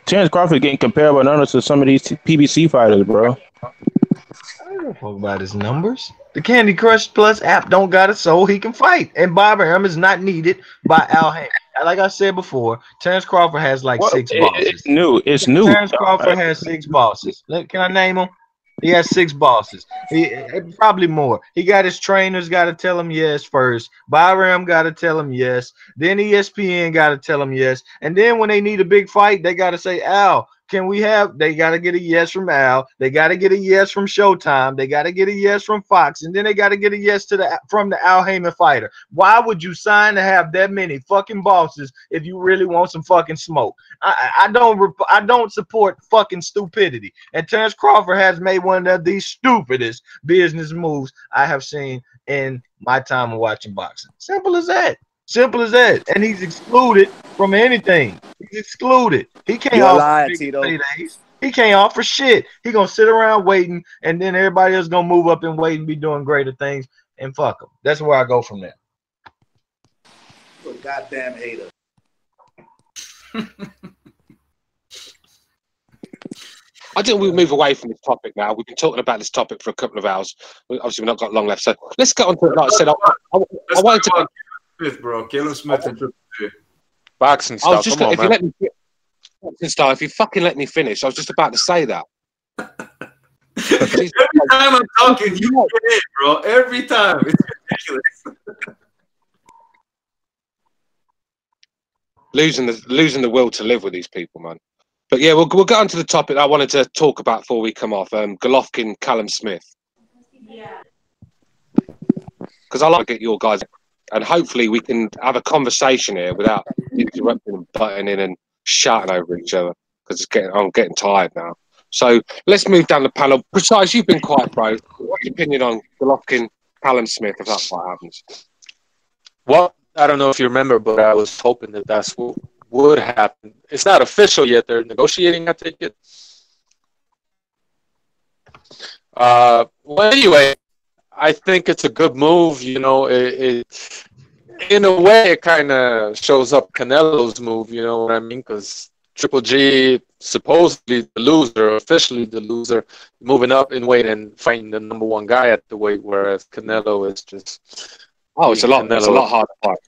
Terrence Crawford getting compared by numbers to some of these PBC fighters, bro. I don't know fuck about his numbers. The Candy Crush Plus app don't got it so he can fight, and Bob Arum is not needed by Al Heyman. Like I said before, Terrence Crawford has like 6 bosses. It's new. Terrence Crawford has 6 bosses. Can I name them? He has 6 bosses. Probably more. He got his trainers got to tell him yes first. Byram got to tell him yes. Then ESPN got to tell him yes. And then when they need a big fight, they got to say, Al, can we have? They got to get a yes from Al. They got to get a yes from Showtime. They got to get a yes from Fox. And then they got to get a yes from the Al Heyman fighter. Why would you sign to have that many fucking bosses if you really want some fucking smoke? I don't support fucking stupidity. And Terrence Crawford has made one of the stupidest business moves I have seen in my time of watching boxing. Simple as that. And he's excluded from anything. He's excluded. He can't offer paydays. He can't offer shit. He gonna sit around waiting, and then everybody else gonna move up and wait and be doing greater things, and fuck him. That's where I go from there. You're a goddamn hater. I think we'll move away from this topic now. We've been talking about this topic for a couple of hours. Obviously, we've not got long left, so let's get on to it. Like I said, I wanted to. Smith, bro. Caleb Smith and boxing style. Come on, man. If you fucking let me finish, I was just about to say that. Every time I'm talking, you get it, bro. Every time. It's ridiculous. Losing the will to live with these people, man. But yeah, we'll get on to the topic I wanted to talk about before we come off. Golovkin, Callum Smith. Yeah. Because I like to get your guys, and hopefully we can have a conversation here without interrupting and butting in and shouting over each other. Because I'm getting tired now. So let's move down the panel. Precise, you've been quite brave. What's your opinion on Golovkin, Callum Smith, if that fight happens? Well, I don't know if you remember, but I was hoping that that's what would happen. It's not official yet. They're negotiating, I take it. Well, anyway, I think it's a good move. You know, in a way, it kind of shows up Canelo's move. You know what I mean? Because Triple G, supposedly the loser, officially the loser, moving up in weight and fighting the #1 guy at the weight, whereas Canelo is just. Oh, it's a lot harder fight.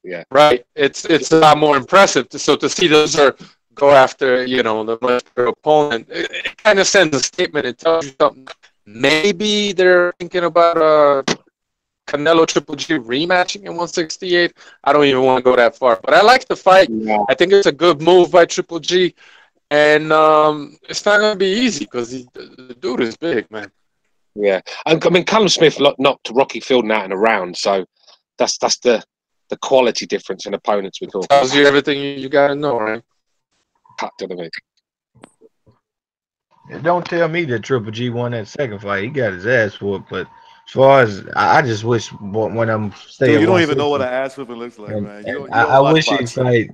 Yeah. Right. It's a lot more impressive. So to see the loser go after, you know, the much better opponent, it kind of sends a statement. It tells you something. Maybe they're thinking about Canelo Triple G rematching in 168. I don't even want to go that far, but I like the fight. Yeah. I think it's a good move by Triple G, and it's not going to be easy because the dude is big, man. Yeah, I mean, Callum Smith knocked Rocky Fielding out in a round, so that's the quality difference in opponents we talk. Tells you everything you got to know, right? Cut to the meat. Don't tell me that Triple G won that second fight. He got his ass whooped, but as far as I just wish when I'm staying, dude, you don't even know what an ass whooping looks like, man. I wish he'd fight.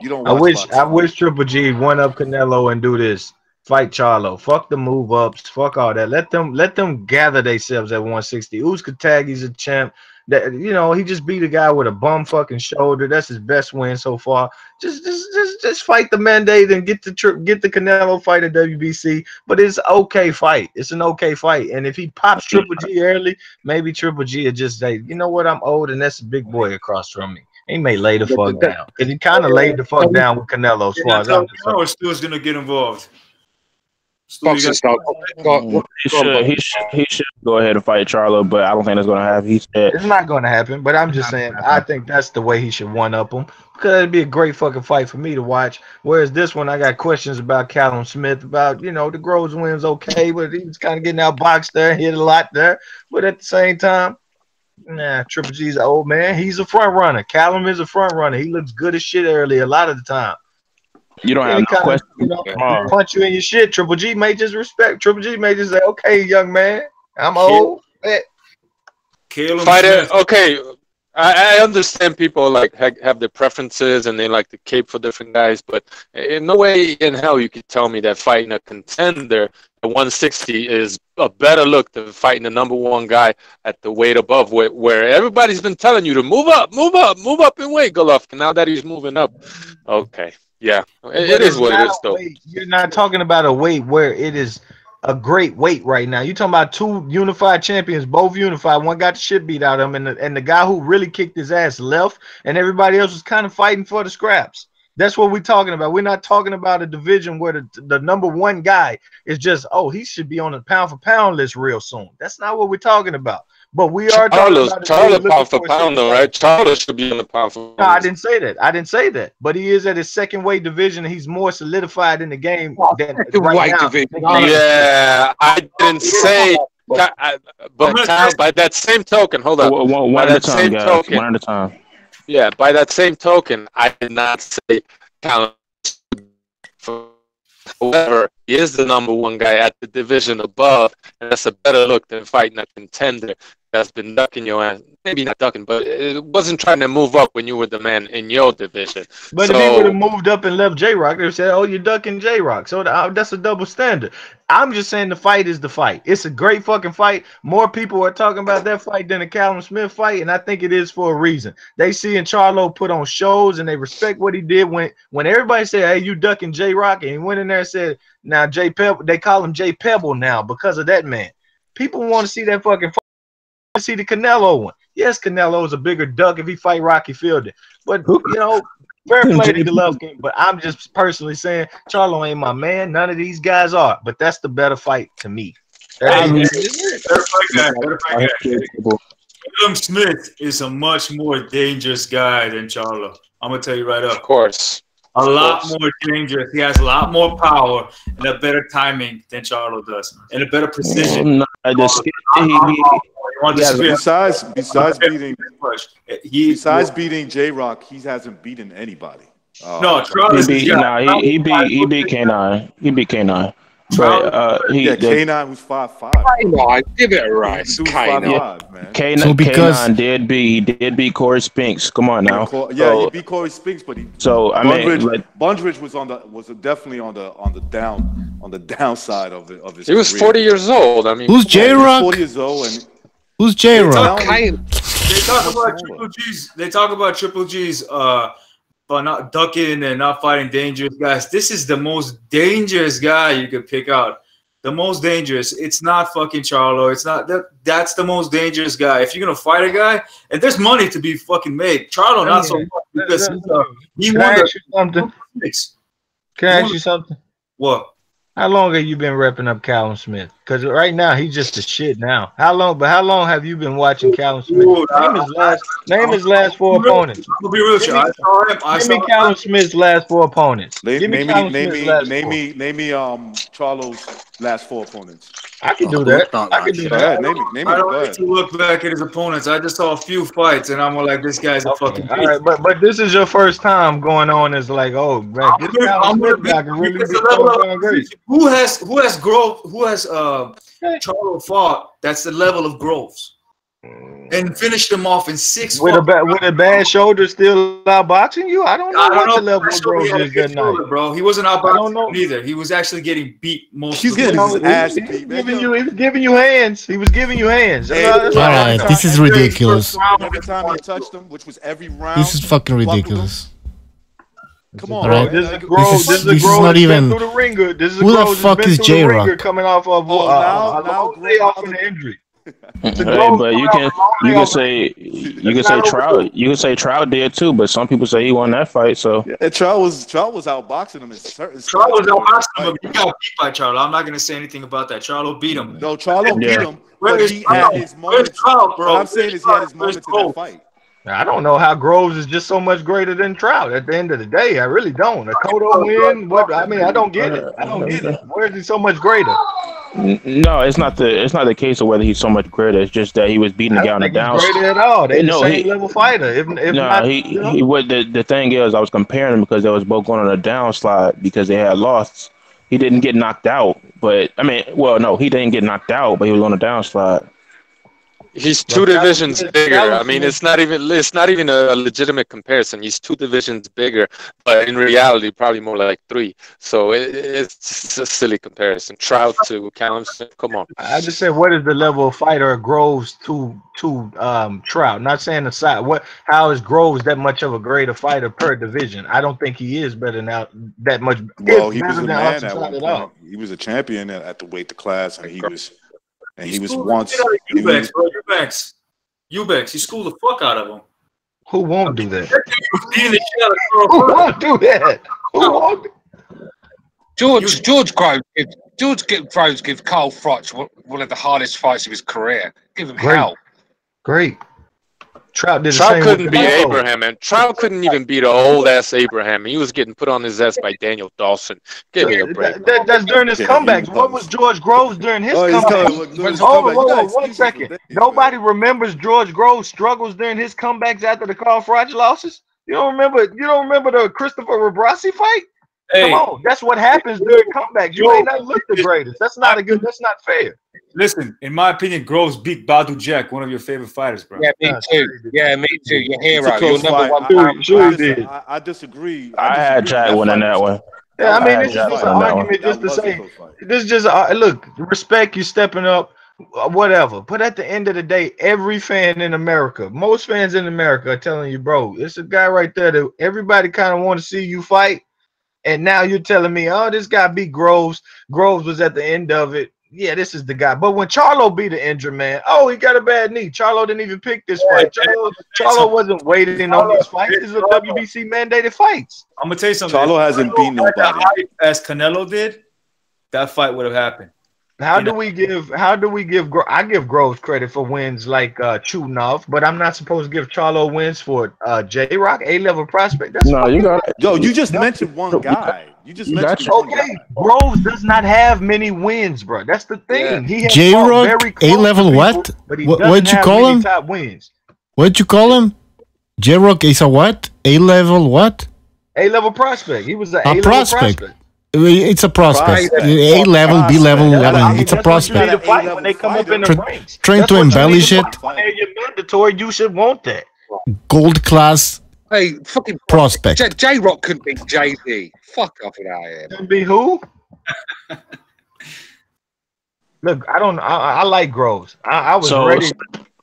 I wish Triple G one up Canelo and do this. Fight Charlo. Fuck the move ups. Fuck all that. Let them gather themselves at 160. Usyk tag. He's a champ. That, you know, he just beat a guy with a bum fucking shoulder. That's his best win so far. Just fight the mandate and get the Canelo fight at WBC. But it's okay fight. It's an okay fight. And if he pops Triple G early, maybe Triple G will just say, you know what, I'm old and that's a big boy across from me. He may lay the fuck down. Because he kind of laid the fuck down with Canelo as far as I'm concerned. Stu's gonna get involved. He should go ahead and fight Charlo, but I don't think that's going to happen. He said it's not going to happen, but I'm just saying I think that's the way he should one up him, because it'd be a great fucking fight for me to watch. Whereas this one, I got questions about Callum Smith, about, you know, the Groves win's okay, but he was kind of getting outboxed there, hit a lot there, but at the same time, nah, Triple G's an old man. He's a front runner. Callum is a front runner. He looks good as shit early a lot of the time. You don't have no question. You know, punch you in your shit. Triple G may just respect. Triple G may just say, "Okay, young man, I'm old." Fighter, okay. I understand people like have their preferences and they like to cape for different guys, but in no way in hell you could tell me that fighting a contender at 160 is a better look than fighting the #1 guy at the weight above, where everybody's been telling you to move up in weight, Golovkin. Now that he's moving up, okay. Yeah, it is what it is, though. You're not talking about a weight where it is a great weight right now. You're talking about two unified champions, both unified. One got the shit beat out of him, and the guy who really kicked his ass left, and everybody else was kind of fighting for the scraps. That's what we're talking about. We're not talking about a division where the #1 guy is just, oh, he should be on the pound for pound list real soon. That's not what we're talking about. But we are talking about Charlo pound for pound, though, right? Charlo should be on the pound for pound. No, I didn't say that. I didn't say that. But he is at his second weight division. He's more solidified in the game than right now. Yeah, I didn't say. But by that same token, hold on. One at a time, guys. One at a time. Yeah, by that same token, I did not say Callum. However, he is the #1 guy at the division above, and that's a better look than fighting a contender that's been ducking your ass. Maybe not ducking, but it wasn't trying to move up when you were the man in your division. But if he would have moved up and left J-Rock, they would say, oh, you're ducking J-Rock. So that's a double standard. I'm just saying the fight is the fight. It's a great fucking fight. More people are talking about that fight than the Callum Smith fight, and I think it is for a reason. They see Charlo put on shows, and they respect what he did. When everybody said, hey, you ducking J-Rock, and he went in there and said, now J Pebble, they call him J Pebble now because of that man. People want to see that fucking fight. See the Canelo one. Yes, Canelo is a bigger duck if he fight Rocky Fielding. But, you know, fair play to Golovkin. But I'm just personally saying Charlo ain't my man. None of these guys are. But that's the better fight to me. Callum Smith is a much more dangerous guy than Charlo. I'm going to tell you right up. Of course. A lot more dangerous. He has a lot more power and a better timing than Charlo does, and a better precision. Besides beating J-Rock, he hasn't beaten anybody. He beat K9. He beat K9. But K9 was 5'5". Give it a rest. K9, man. K9 did beat Corey Spinks. Come on now. He beat Corey Spinks, but Bundridge was definitely on the downside of his. He was 40 years old. I mean, who's J-Rock? 40 years old, and who's J-Rock? They talk about Triple G's but not ducking and not fighting dangerous guys. This is the most dangerous guy you could pick out. The most dangerous. It's not fucking Charlo. It's not that. That's the most dangerous guy. If you're gonna fight a guy, and there's money to be fucking made. Charlo not so much because he won something. Can I ask you something? What? How long have you been repping up Callum Smith? Because right now he's just the shit now. How long have you been watching Callum Smith? Name his last 4 opponents. I'll be real with you. Give me Callum Smith's last 4 opponents. Name me Charlo's last 4 opponents. I can do that. I can do that. Name it. I don't need to look back at his opponents. I just saw a few fights, and I'm like, this guy's a fucking. All right, but this is your first time going on as like, oh, man, this Callum Smith guy can really be so great. Who has Charlo fought? That's the level of Groves, and finished him off in 6 with a bad shoulder still outboxing you. I don't know what the level of Groves is that night, bro. He wasn't outboxing either. He was actually getting beat most. He's getting his ass beat. He was giving you hands. He was giving you hands. All right, this is ridiculous. Every time he touched him, which was every round. This is fucking ridiculous. Come on, right. This is not even. Through the ringer. This is who the fuck is J-Rock? Coming off of now off an injury. But you can say Trout did too, but some people say he won that fight. So Trout was outboxing him in certain. Trout was outboxing him. He got beat by Charlo. I'm not gonna say anything about that. Charlo beat him. No, Charlo beat him. But he had his moments. What I'm saying is he had his moments in that fight. I don't know how Groves is just so much greater than Trout. At the end of the day, I really don't. A Cotto win? What? I mean, I don't get it. Where is he so much greater? No, it's not the case of whether he's so much greater. It's just that he was beating the guy on the down. Greater at all? They're the same level fighter. The thing is, I was comparing them because they was both going on a downslide because they had lost. He didn't get knocked out, but I mean, well, no, he didn't get knocked out, but he was on a downslide. He's 2 divisions bigger. I mean, it's not even a legitimate comparison. He's 2 divisions bigger, but in reality, probably more like 3. So it's just a silly comparison. Trout to Callum Smith. Come on. I just said, what is the level of fighter of Groves to Trout? Not saying the side. How is Groves that much of a greater fighter per division? I don't think he is better now. That much. Well, he was a man at one point. He was a champion at the weight class, and he was. And he was once. Eubanks. He schooled the fuck out of him. Who won't do that? Who won't do that? Who won't? George Groves give Carl Froch one of the hardest fights of his career. Give him hell. Great. Trout couldn't beat Abraham, and Trout couldn't even beat an old ass Abraham. He was getting put on his ass by Daniel Dawson. Give me a break. That's during his comebacks. What was George Groves during his comeback? Whoa, 1 second. Nobody remembers George Groves' struggles during his comebacks after the Carl Froch losses. You don't remember the Christopher Rabrasi fight? Hey, come on, that's what happens during comebacks. You may not look the greatest. That's not fair. Listen, in my opinion, Groves beat Badu Jack, one of your favorite fighters, bro. Yeah, me too. Your hero. You're number one. I disagree. I had Jack winning that one. Yeah, I mean, this is just an argument just to say. This is just look, respect you stepping up, whatever. But at the end of the day, every fan in America, most fans in America are telling you, bro, it's a guy right there that everybody kind of want to see you fight. And now you're telling me, oh, this guy beat Groves. Groves was at the end of it. Yeah, this is the guy. But when Charlo beat the injured man, oh, he got a bad knee. Charlo didn't even pick this fight. Charlo wasn't waiting on these fights. These are WBC mandated fights. I'm gonna tell you something. Charlo hasn't beaten nobody. As Canelo did, that fight would have happened. I give Groves credit for wins like Chudinov, but I'm not supposed to give Charlo wins for J-Rock, A-level prospect. You just mentioned one guy. You just mentioned okay. Groves does not have many wins, bro. That's the thing. Yeah. He has J-Rock, A-level what? What'd you call him? Top wins. What'd you call him? J-Rock is a what? A-level what? A-level prospect. He was an A-level prospect. It's a prospect. A level, B level. I mean, it's a prospect. To fight when they come up in the ranks. Trying to embellish it. When you're mandatory, you should want that. Gold class. Hey, fucking prospect. J-Rock couldn't beat JD. Fuck off with that here. Couldn't be who? Look, I like Groves. I was ready.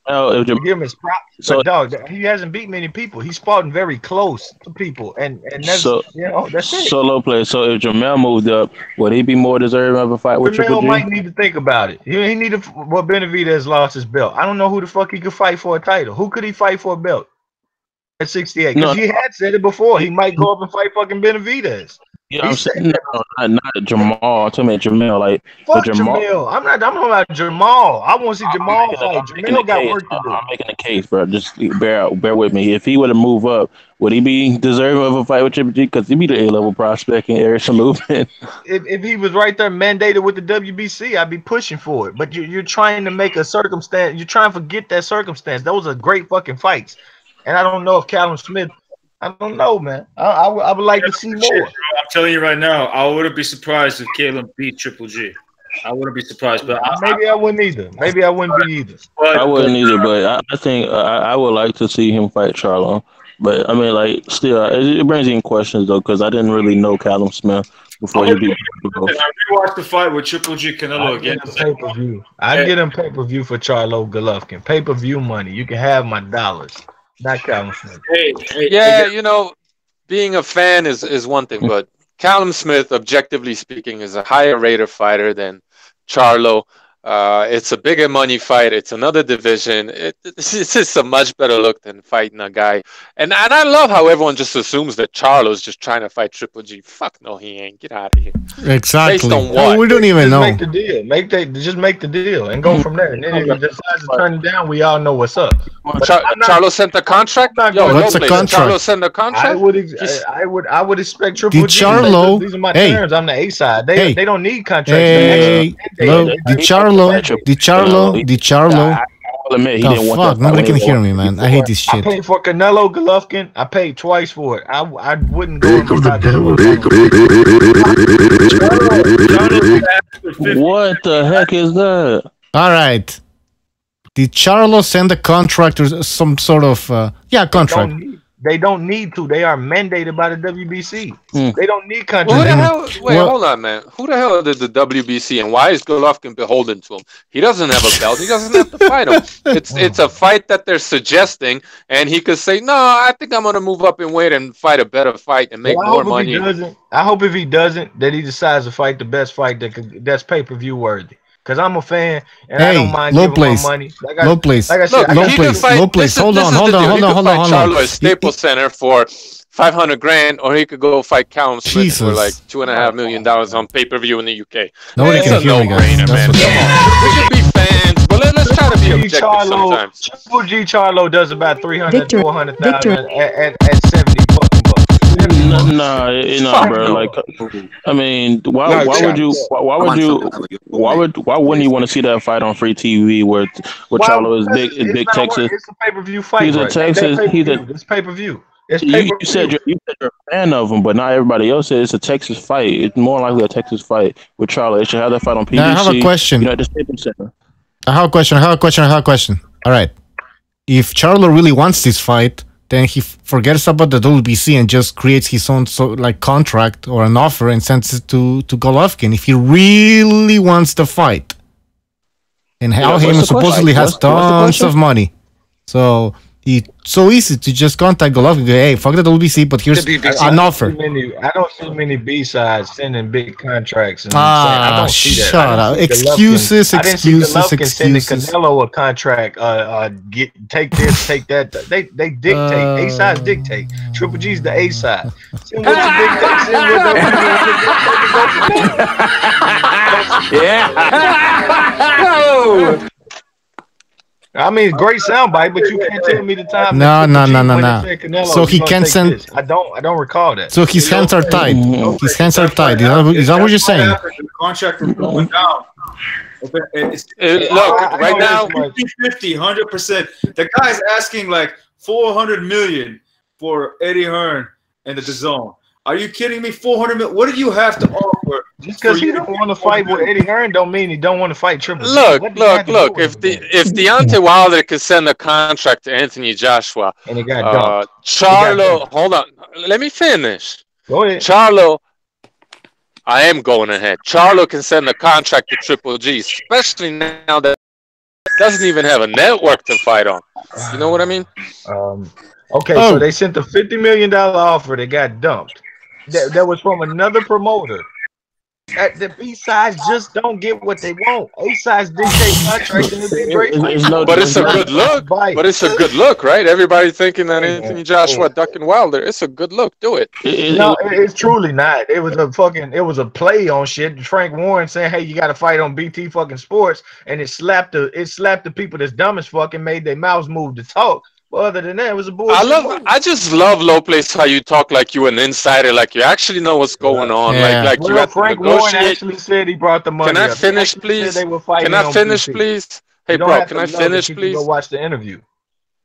To give him his props. But dog, he hasn't beat many people. He's fought very close to people, and that's that's it. Solo play. So if Jamel moved up, would he be more deserving of a fight with Triple G? Jamel might need to think about it. He need to. Well, Benavidez lost his belt. I don't know who the fuck he could fight for a title. Who could he fight for a belt at 68? Because he had said it before. He might go up and fight fucking Benavidez. Yeah, I'm saying not Jamal. I'm talking about Jamel. Like fuck Jamal. I'm talking about Jamal. I want to see Jamal fight. Jamal got work to do. I'm making a case, bro. Just bear with me. If he were to move up, would he be deserving of a fight with Triple G? Because he'd be the A-level prospect in Eric Salubin. If he was right there mandated with the WBC, I'd be pushing for it. But you're trying to make a circumstance. You're trying to forget that circumstance. Those are great fucking fights. And I don't know if Callum Smith. I don't know, man. I would like to see more. I'm telling you right now, I wouldn't be surprised if Caleb beat Triple G. I wouldn't be surprised, but maybe I wouldn't either. Maybe I wouldn't be either. I wouldn't either, but I think I would like to see him fight Charlo. But I mean, like, still, it brings in questions though, because I didn't really know Callum Smith before he beat. I rewatched the fight with Triple G Canelo again. Pay-per-view. I get him pay-per-view for Charlo Golovkin. Pay-per-view money. You can have my dollars. Not Callum Smith. You know, being a fan is one thing, but Callum Smith, objectively speaking, is a higher rated fighter than Charlo. It's a bigger money fight. It's another division. It's just a much better look than fighting a guy. And I love how everyone just assumes that Charlo's just trying to fight Triple G. Fuck no, he ain't. Get out of here. Exactly. Based on what? We don't even know. Make the deal. Just make the deal and go from there. And then if he decides to turn it down, we all know what's up. Charlo sent the contract. What's the contract? Charlo sent the contract. I would expect Triple G. Charlo, these are my terms. I'm the A side. They don't need contracts. Did Charlo? I'll admit, he didn't want that. Nobody can hear me, man. I hate this shit. I paid for Canelo Golovkin. I paid twice for it. I wouldn't go. What the heck is that? All right. Did Charlo send a contract or some sort of contract? They don't need to. They are mandated by the WBC. They don't need contracts. Well, who the hell? Wait, hold on, man. Who the hell did the WBC and why is Golovkin beholden to him? He doesn't have a belt. He doesn't have to fight him. It's a fight that they're suggesting, and he could say, "No, I think I'm going to move up in weight and fight a better fight and make more money." I hope if he doesn't, that he decides to fight the best fight that's pay-per-view worthy. Because I'm a fan, and I don't mind giving my money. Low place. Like I said, low place. Hold on. Charlo at Staples Center for $500,000, or he could go fight Callum Smith for like $2.5 million on pay-per-view in the UK. Nobody can hear me, guys. Man. Come on. We should be fans, but let's try to be objective sometimes. Triple G Charlo does about $300,000 to $400,000 at 70 bucks. No, bro. Like, I mean, why wouldn't you want to see that fight on free TV where Charlo is big Texas? It's a pay-per-view fight. He's a Texas. It's pay-per-view. You said you're a fan of him, but not everybody else said it's a Texas fight. It's more likely a Texas fight with Charlo. They should have that fight on PBC. Now, I have a question. At the Staples Center. I have a question. All right. If Charlo really wants this fight, then he forgets about the WBC and just creates his own contract or an offer and sends it to Golovkin if he really wants the fight. And Hal Heyman supposedly has tons of money. So it's so easy to just contact Golovkin and go, hey, fuck the WBC, but here's an offer. I don't see many B-sides sending big contracts. I don't see that. Shut up. Excuses. I didn't see Golovkin sending Canelo a contract. Take this, take that. They dictate. A-sides dictate. Triple G's the A-side. Send what you dictate. Send what I mean, great soundbite, but you can't tell me the time. No. So he can't send. I don't recall that. So his hands are tied. His hands are tied. Is that what you're saying? The contract was going down. Look, right now, 50, 100%. The guy's asking like $400 million for Eddie Hearn and the DAZN. Are you kidding me? 400 million. What do you have to offer? Just because he don't want to fight with Eddie Hearn don't mean he don't want to fight Triple G. Look. If Deontay Wilder could send a contract to Anthony Joshua, and he got dumped. Charlo, hold on, let me finish. Go ahead. Charlo, I am going ahead. Charlo can send a contract to Triple G, especially now that doesn't even have a network to fight on. You know what I mean? Okay, so they sent a $50 million offer that got dumped. That was from another promoter. The B sides just don't get what they want. A sides dictate contract and it's great. But it's a good look. But it's a good look, right? Everybody's thinking that Anthony Joshua ducking Wilder. It's a good look. Do it. No, it's truly not. It was a play on shit. Frank Warren saying, "Hey, you got to fight on BT fucking Sports," and it slapped the people that's dumb as fuck and made their mouths move to talk. Well, other than that, it was a bullshit. I just love Lopez how you talk like you an insider, like you actually know what's going on. Yeah. Like you have Frank to negotiate. Warren actually said he brought the money. Can I finish, please? Can I finish, please? Hey, bro, can I finish, please? Go watch the interview.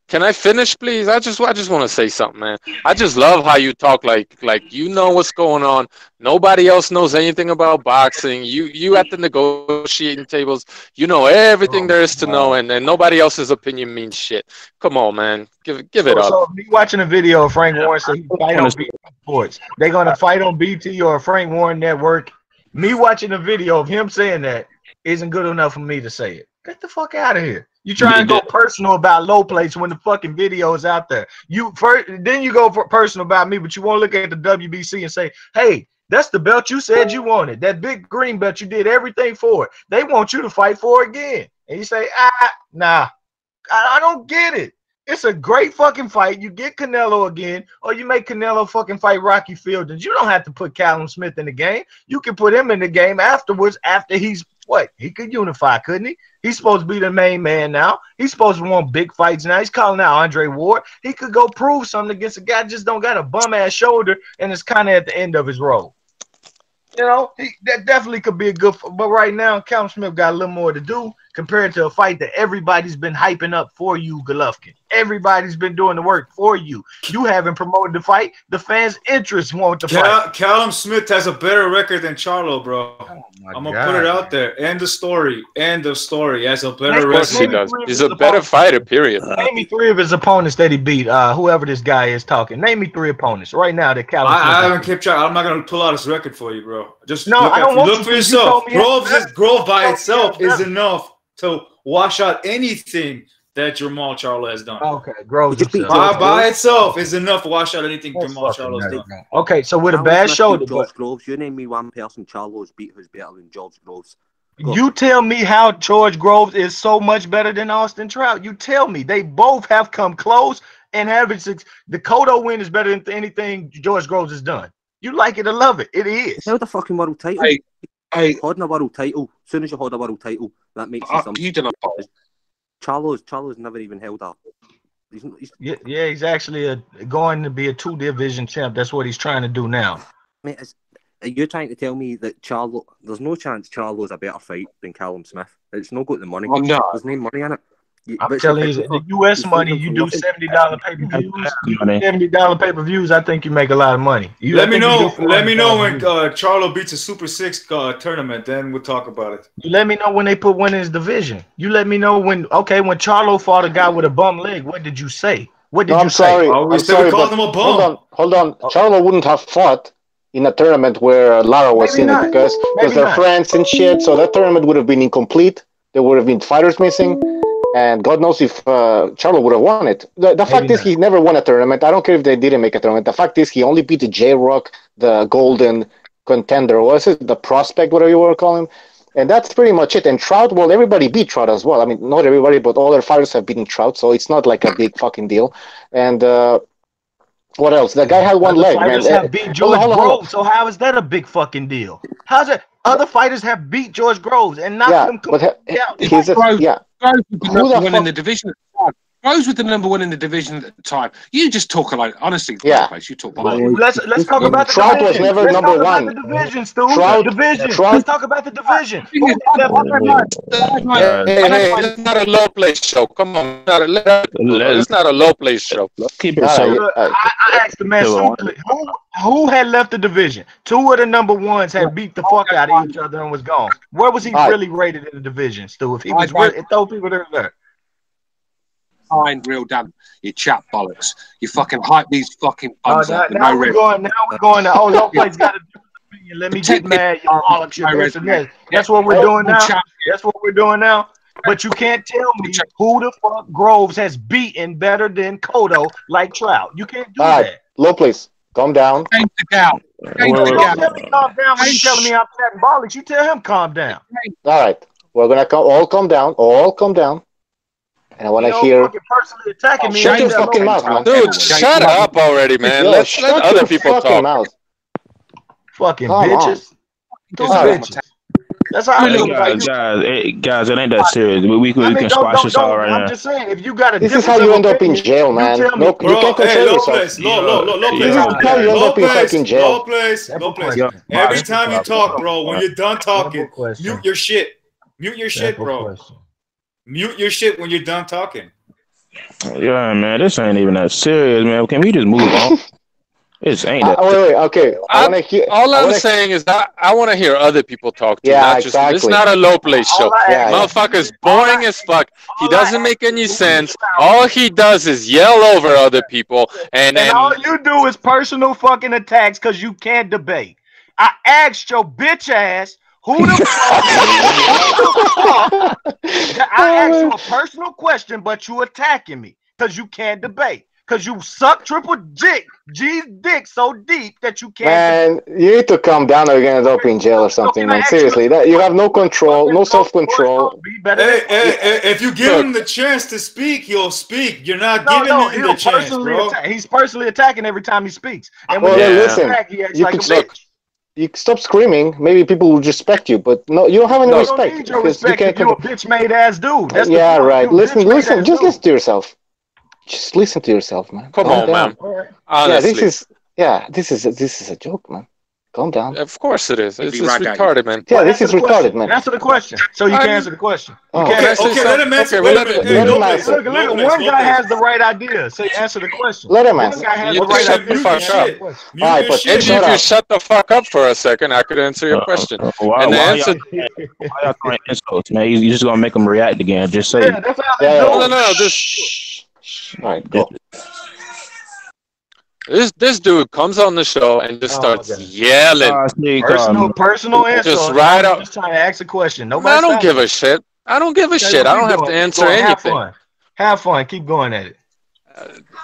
Can I finish, please? I just want to say something, man. I just love how you talk like you know what's going on. Nobody else knows anything about boxing. You at the negotiating tables, you know everything there is to know, and nobody else's opinion means shit. Come on, man. Give it up. So me watching a video of Frank Warren say he fight on BT Sports. They're gonna fight on BT or Frank Warren Network. Me watching a video of him saying that isn't good enough for me to say it. Get the fuck out of here. You try and go personal about low plates when the fucking video is out there. Then you go personal about me, but you won't look at the WBC and say, hey, that's the belt you said you wanted. That big green belt, you did everything for it. They want you to fight for it again. And you say, nah, I don't get it. It's a great fucking fight. You get Canelo again, or you make Canelo fucking fight Rocky Fielding. You don't have to put Callum Smith in the game. You can put him in the game afterwards after he's what? He could unify, couldn't he? He's supposed to be the main man now. He's supposed to want big fights now. He's calling out Andre Ward. He could go prove something against a guy just don't got a bum-ass shoulder and it's kind of at the end of his road. You know, that definitely could be a good fight. But right now, Callum Smith got a little more to do compared to a fight that everybody's been hyping up for you, Golovkin. Everybody's been doing the work for you. You haven't promoted the fight. The fans' interest want the fight. Callum Smith has a better record than Charlo, bro. I'm going to put it out there. End of story. End of story. He has a better record. He does. He's a better fighter, period. Name me 3 of his opponents that he beat. Whoever this guy is talking. Name me 3 opponents right now that Callum Smith I haven't kept track. I'm not going to pull out his record for you, bro. Just no, I don't want look you for yourself. Grove by itself is enough to wash out anything that Jamal Charlo has done. Okay, Grove by itself is enough to wash out anything Jamal Charlo has done. Okay, so with a bad shoulder, George Groves, you name me one person Charlo's beat who's better than George Groves. You tell me how George Groves is so much better than Austin Trout. You tell me. They both have come close and have it. The Cotto win is better than anything George Groves has done. You like it or love it. It is. It's held a fucking world title. Holding a world title. As soon as you hold a world title, that makes you something. You didn't. Charlo's never even held up. Yeah, he's actually going to be a 2-division champ. That's what he's trying to do now. Mate, are you trying to tell me that Charlo? There's no chance Charlo's a better fight than Callum Smith. It's no good the money. Oh, no. There's no money in it. I'm telling you, the U.S. money, you do $70 pay-per-views. $70 pay-per-views, I think you make a lot of money. Let me know when Charlo beats a Super 6 tournament, then we'll talk about it. You let me know when they put one in his division. You let me know when Charlo fought a guy with a bum leg, what did you say? What did you say? I'm sorry, but hold on. Charlo wouldn't have fought in a tournament where Lara was in it because they're friends and shit, so that tournament would have been incomplete. There would have been fighters missing. And God knows if Charlo would have won it. The fact is he never won a tournament. I don't care if they didn't make a tournament. The fact is he only beat the J-Rock, the golden contender. Was it the prospect, whatever you want to call him? And that's pretty much it. And Trout, well, everybody beat Trout as well. I mean, not everybody, but all their fighters have beaten Trout, so it's not like a big fucking deal. And what else? The guy had one leg, man. Fighters have beat George Groves, so how is that a big fucking deal? How's it? Other fighters have beat George Groves and knocked him completely out. Groves winning the division. Groves was the #1 in the division at the time. You just talk like honestly. Yeah. You talk. Let's talk about the Trout division. was never Let's number talk about one. the division, Stu. Trout. Let's talk about the division. Hey, it's not a low place show. Come on, it's not a low place show. Let's keep it so. I asked the man who had left the division. 2 of the #1s had beat the fuck out of each other and was gone. Where was he really rated in the division, Stu? If he was really, throw people there. Fine, real damn, you chat bollocks. You fucking hype these fucking bums up. Now we're going to low place got a different opinion. Let me get mad, you bollocks. That's what we're doing now. That's what we're doing now. But you can't tell me who the fuck Groves has beaten better than Cotto like Trout. You can't do that. Low place. Calm down. Don't tell me calm down when you telling me I'm chatting bollocks. You tell him calm down. All right. We're going to all calm down. All calm down. And I want to hear. Personally attacking me. Shut your fucking mouth, man. Dude, shut up already, man. Let other people talk. Mouth. Fucking bitches. Those bitches. That's how I feel about you. Guys, it ain't that serious. We can squash this all right now. I'm just saying, if you got a this is how you end up in jail, man. No, you can't control yourself. This is how you end up in fucking jail. Low place. Every time you talk, bro, when you're done talking, mute your shit. Mute your shit, bro. Mute your shit when you're done talking. Yeah, man, this ain't even that serious, man. Can we just move on? It ain't that. Wait, okay. All I'm saying is that I want to hear other people talk to. Yeah, not just, It's not a low place show. Motherfucker's boring as fuck. He doesn't make any sense. All he does is yell over other people, and all you do is personal fucking attacks because you can't debate. I asked your bitch ass. Who the fuck? I asked you a personal question, but you attacking me because you can't debate. Because you suck Triple G's dick so deep that you can't. Man, you need to calm down or you're gonna end up in jail or something, man. Seriously, you have no control, no self-control. Hey, if you give him the chance to speak, he'll speak. You're not giving him the chance, bro. He's personally attacking every time he speaks. And when listen, he acts like a bitch. You stop screaming, maybe people will respect you, but no, you don't have any respect. You don't need your respect if you're a bitch-made ass dude. That's right. Listen, just listen to yourself. Just listen to yourself, man. Come on, man. Honestly. This is a joke, man. Calm down. Of course it is. It's just retarded, man. Yeah, this is retarded, man. Answer the question. So you can answer the question. Okay, let him answer. Let him answer. One guy has the right idea. So answer the question. Let him answer. One guy has the right idea. Maybe if you shut the fuck up for a second, I could answer your question. Why y'all throwing insults, man? You just gonna make them react again. Just say. No. Just. All right, go. This dude comes on the show and just starts yelling. Personal answer. Just right out. Just trying to ask a question. I don't give a shit. I don't give a shit. I don't have to answer anything. Have fun. Keep going at it.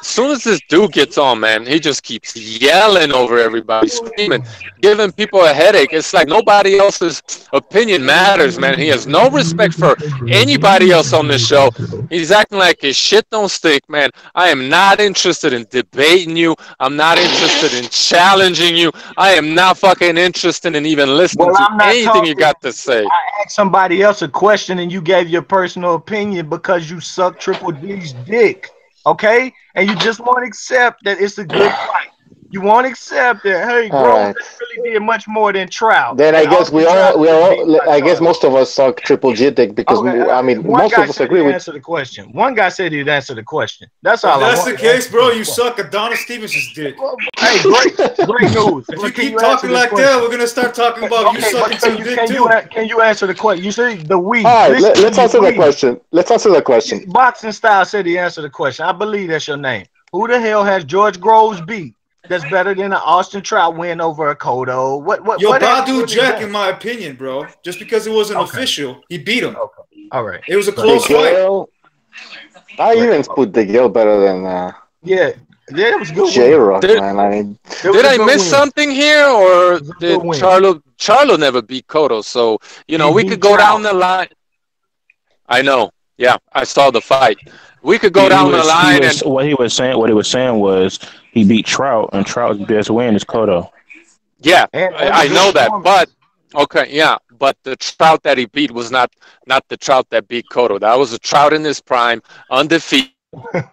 As soon as this dude gets on, man, he just keeps yelling over everybody, screaming, giving people a headache. It's like nobody else's opinion matters, man. He has no respect for anybody else on this show. He's acting like his shit don't stink, man. I am not interested in debating you. I'm not interested in challenging you. I am not fucking interested in even listening to anything you got to say. I asked somebody else a question and you gave your personal opinion because you suck Triple D's dick. Okay, and you just want to accept that it's a good fight. You want to accept that, hey, Groves really did much more than Trout. Then I guess I guess most of us suck Triple G dick because most of us agree with. Answer the question. One guy said he'd answer the question. That's all. If that's the case, bro, you suck Adonis Stevens' dick. Hey, great news. If you keep talking like that, we're gonna start talking about you sucking some dick too. Can you answer the question? You say the we. All right, let's answer the question. Let's answer the question. Boxing Style said he answered the question. I believe that's your name. Who the hell has George Groves beat? That's better than an Austin Trout win over a Cotto. What? Yo, Badu Jack, in my opinion, bro. Just because it wasn't official, he beat him. Okay. All right. It was a close fight. I even put the Gale better than. Yeah, it was good. J-Rock, man. Did I miss something here, or did Charlo never beat Cotto? So we could go down the line. I know. Yeah, I saw the fight. We could go down the line. What he was saying was he beat Trout, and Trout's best win is Cotto. Yeah, I know that, but but the Trout that he beat was not the Trout that beat Cotto. That was a Trout in his prime, undefeated.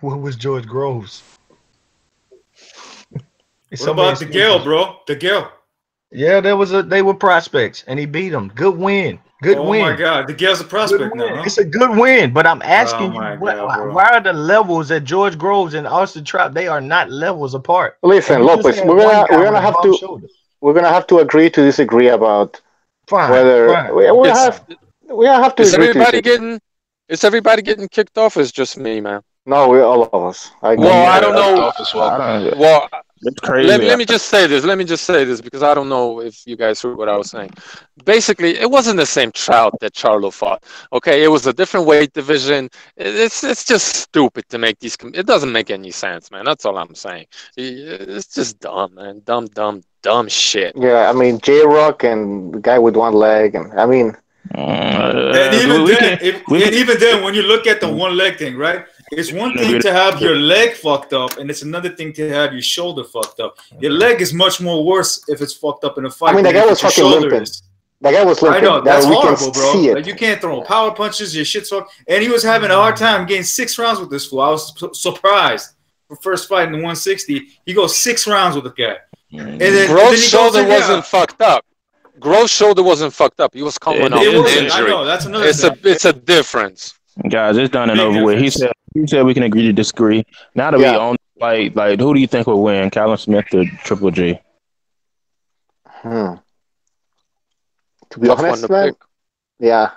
What was George Groves? What about the Gale, bro? The Gale. Yeah, they were prospects, and he beat them. Good win. Good win. Oh my God, the Gale's a prospect now. Huh? It's a good win, but I'm asking you, God, why are the levels at George Groves and Austin Trout? They are not levels apart. Listen, Lopez, we're gonna have to agree to disagree about whether we have to. Is everybody getting kicked off? Or is just me, man? No, all of us. I don't know. Well, it's crazy. Let me just say this because I don't know if you guys heard what I was saying. Basically, it wasn't the same Trout that Charlo fought. Okay, it was a different weight division. It's just stupid to make these. It doesn't make any sense, man. That's all I'm saying. It's just dumb, man. Dumb shit. Yeah, I mean J-Rock and the guy with one leg, and I mean. And even then, when you look at the one leg thing, right? It's one thing to have your leg fucked up, and it's another thing to have your shoulder fucked up. Your leg is much more worse if it's fucked up in a fight. I mean, that guy was fucking limping. That guy was limping. I know, that's horrible, bro. Like, you can't throw power punches, your shit's fucked. And he was having a hard time getting 6 rounds with this fool. I was surprised. For first fight in the 160, he goes 6 rounds with the guy. And then Gross' shoulder wasn't fucked up. Gross' shoulder wasn't fucked up. He was coming off an injury. I know, that's another it's a difference. Guys, it's done and over with. He said we can agree to disagree. Now that we own like who do you think will win, Callum Smith or Triple G? To be honest, man, yeah.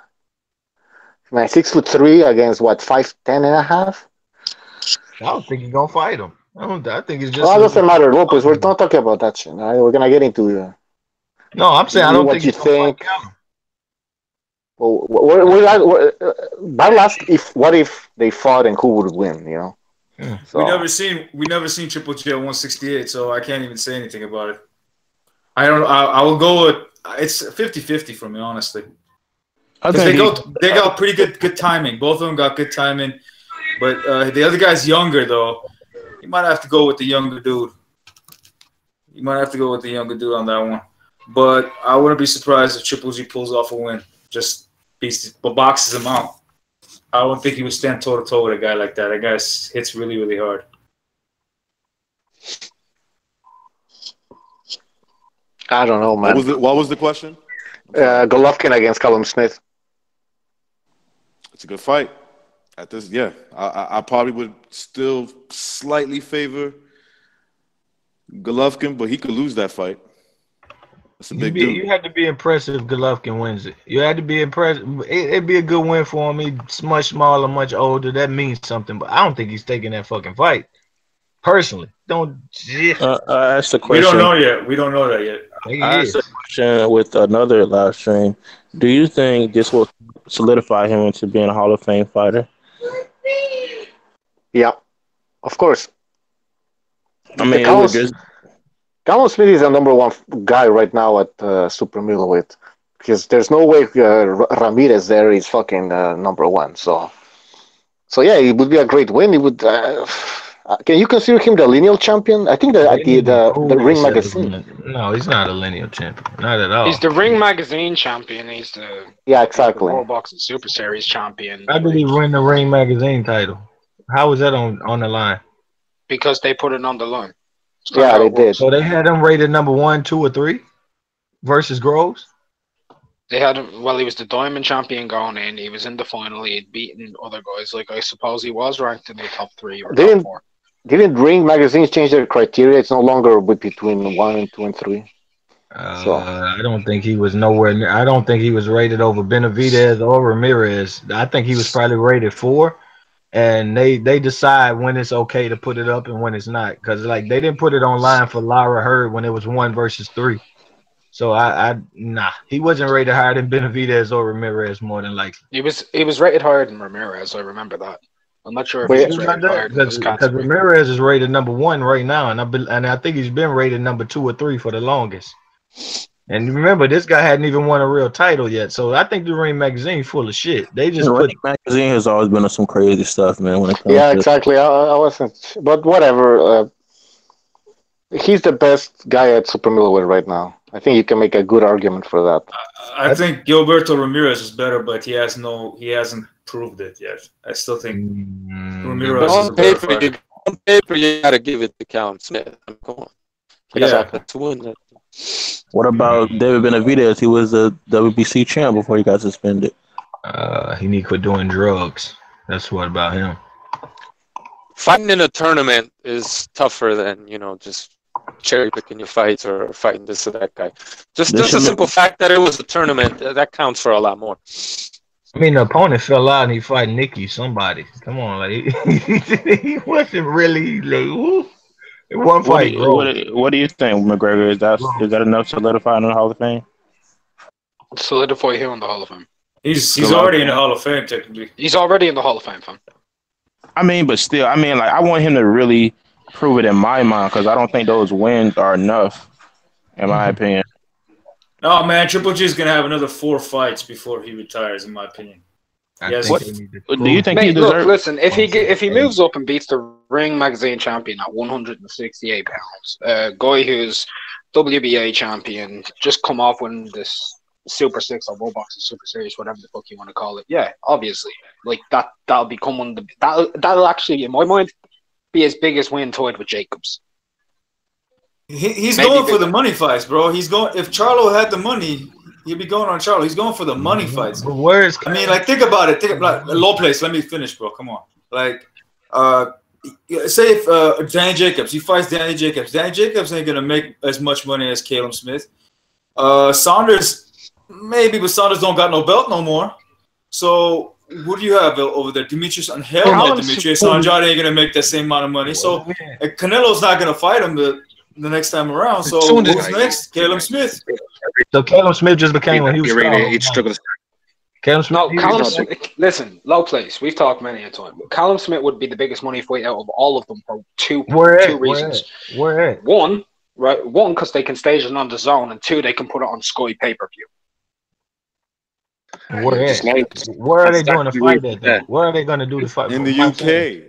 Man, 6'3" against what 5'10" and a half. I don't think he's gonna fight him. I think it's just. Well, it doesn't matter, Lopez. We're not talking about that shit. Right? We're gonna get into. No, I'm saying I don't think you think. Well, what if they fought and who would win? You know. So. We never seen Triple G at 168, so I can't even say anything about it. I will go with it's 50-50 for me, honestly. They got pretty good timing. Both of them got good timing, but the other guy's younger though. You might have to go with the younger dude. On that one. But I wouldn't be surprised if Triple G pulls off a win. Just boxes him out. I don't think he would stand toe to toe with a guy like that. That guy hits really, really hard. I don't know, man. What was the question? Golovkin against Callum Smith. It's a good fight. At this, I probably would still slightly favor Golovkin, but he could lose that fight. That's a big deal. You had to be impressed if Golovkin wins it. You had to be impressed. It'd be a good win for him. He's much smaller, much older. That means something, but I don't think he's taking that fucking fight. Personally, don't. I asked a question. We don't know yet. We don't know that yet. I asked a question with another live stream. Do you think this will solidify him into being a Hall of Fame fighter? Yeah, of course. I mean, Callum Smith is the #1 guy right now at super middleweight because there's no way Ramirez there is fucking #1. So yeah, it would be a great win. It would. Can you consider him the lineal champion? I think the Ring Magazine. No, he's not a lineal champion. Not at all. He's the Ring Magazine champion. He's the exactly. World Boxing Super Series champion. How did he win the Ring Magazine title? How was that on the line? Because they put it on the line. Yeah, they did. So they had him rated #1, 2, or 3 versus Groves? They had him, well, he was the Diamond champion going in. He was in the final. He had beaten other guys. Like, I suppose he was ranked in the top 3 or top 4. Didn't Ring magazines change their criteria? It's no longer between 1 and 2 and 3. I don't think he was nowhere near. I don't think he was rated over Benavidez or Ramirez. I think he was probably rated 4. And they decide when it's okay to put it up and when it's not, because like they didn't put it online for Lara Hurd when it was 1 versus 3. So he wasn't rated higher than Benavidez or Ramirez more than likely. He was rated higher than Ramirez. I remember that. I'm not sure if he was rated higher because Ramirez is rated #1 right now, and I think he's been rated #2 or 3 for the longest. And remember, this guy hadn't even won a real title yet, so I think the Ring Magazine full of shit. They just Ring Magazine has always been on some crazy stuff, man. When it comes exactly. I wasn't, but whatever. He's the best guy at super middleweight right now. I think you can make a good argument for that. I think Gilberto Ramirez is better, but he hasn't proved it yet. I still think Ramirez is a better fighter. On paper, you gotta give it to Callum Smith. Come on. To win that. What about David Benavidez? He was a WBC champ before he got suspended. He need to quit doing drugs. That's what about him. Fighting in a tournament is tougher than, just cherry picking your fights or fighting this or that guy. Just the simple fact that it was a tournament, that counts for a lot more. I mean, the opponent fell out and he fight Nicky, somebody. Come on, like he wasn't really like, ooh. One fight. What do you think, McGregor? Is that enough to solidify in the Hall of Fame? Solidify him in the Hall of Fame. He's already in the Hall of Fame, technically. He's already in the Hall of Fame, fam. I mean, but still, I want him to really prove it in my mind because I don't think those wins are enough, in my opinion. No, man, Triple G is gonna have another 4 fights before he retires, in my opinion. Yes. Do you think he deserves? Look, listen. If he moves up and beats the Ring Magazine champion at 168 pounds, guy who's WBA champion, just come off winning this Super 6 or World Boxing Super Series, whatever the fuck you want to call it. Yeah, obviously, like that'll become one of the that'll actually, in my mind, be his biggest win, tied with Jacobs. He's going for the money fights, bro. He's going. If Charlo had the money, he'd be going on Charlo. He's going for the money fights. But where's? I mean, like, think about it. Think about low place. Let me finish, bro. Come on. Like, say if Danny Jacobs, he fights Danny Jacobs. Danny Jacobs ain't gonna make as much money as Caleb Smith. Saunders, maybe, but Saunders don't got no belt no more. So what do you have over there? Demetrius, and hell no, Demetrius Andrade ain't gonna make that same amount of money. So Canelo's not gonna fight him the next time around. So who's next? Caleb Smith. So Caleb Smith just became when he was struggled. Caleb Smith. Listen, low place. We've talked many a time. Callum Smith would be the biggest money fight out of all of them for two reasons. One, because they can stage it on the zone, and 2, they can put it on Sky pay-per-view. Where are they doing the fight at, though? Where are they going to do the fight? In the UK.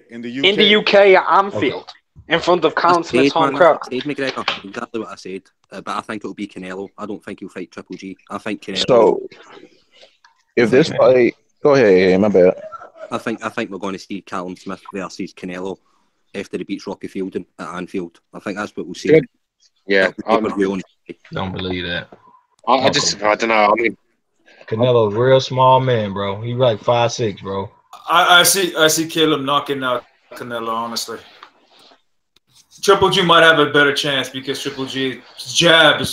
In the UK at Anfield. In front of Callum Smith's home crowd. McGregor, exactly what I said. But I think it'll be Canelo. I don't think he'll fight Triple G. I think Canelo. So, if this fight, go ahead, my bad. I think we're going to see Callum Smith versus Canelo after he beats Rocky Fielding at Anfield. I think that's what we'll see. Yeah, don't believe that. I don't know. I mean, Canelo's real small man, bro. He's like 5'6", bro. I see Caleb knocking out Canelo, honestly. Triple G might have a better chance because Triple G's jab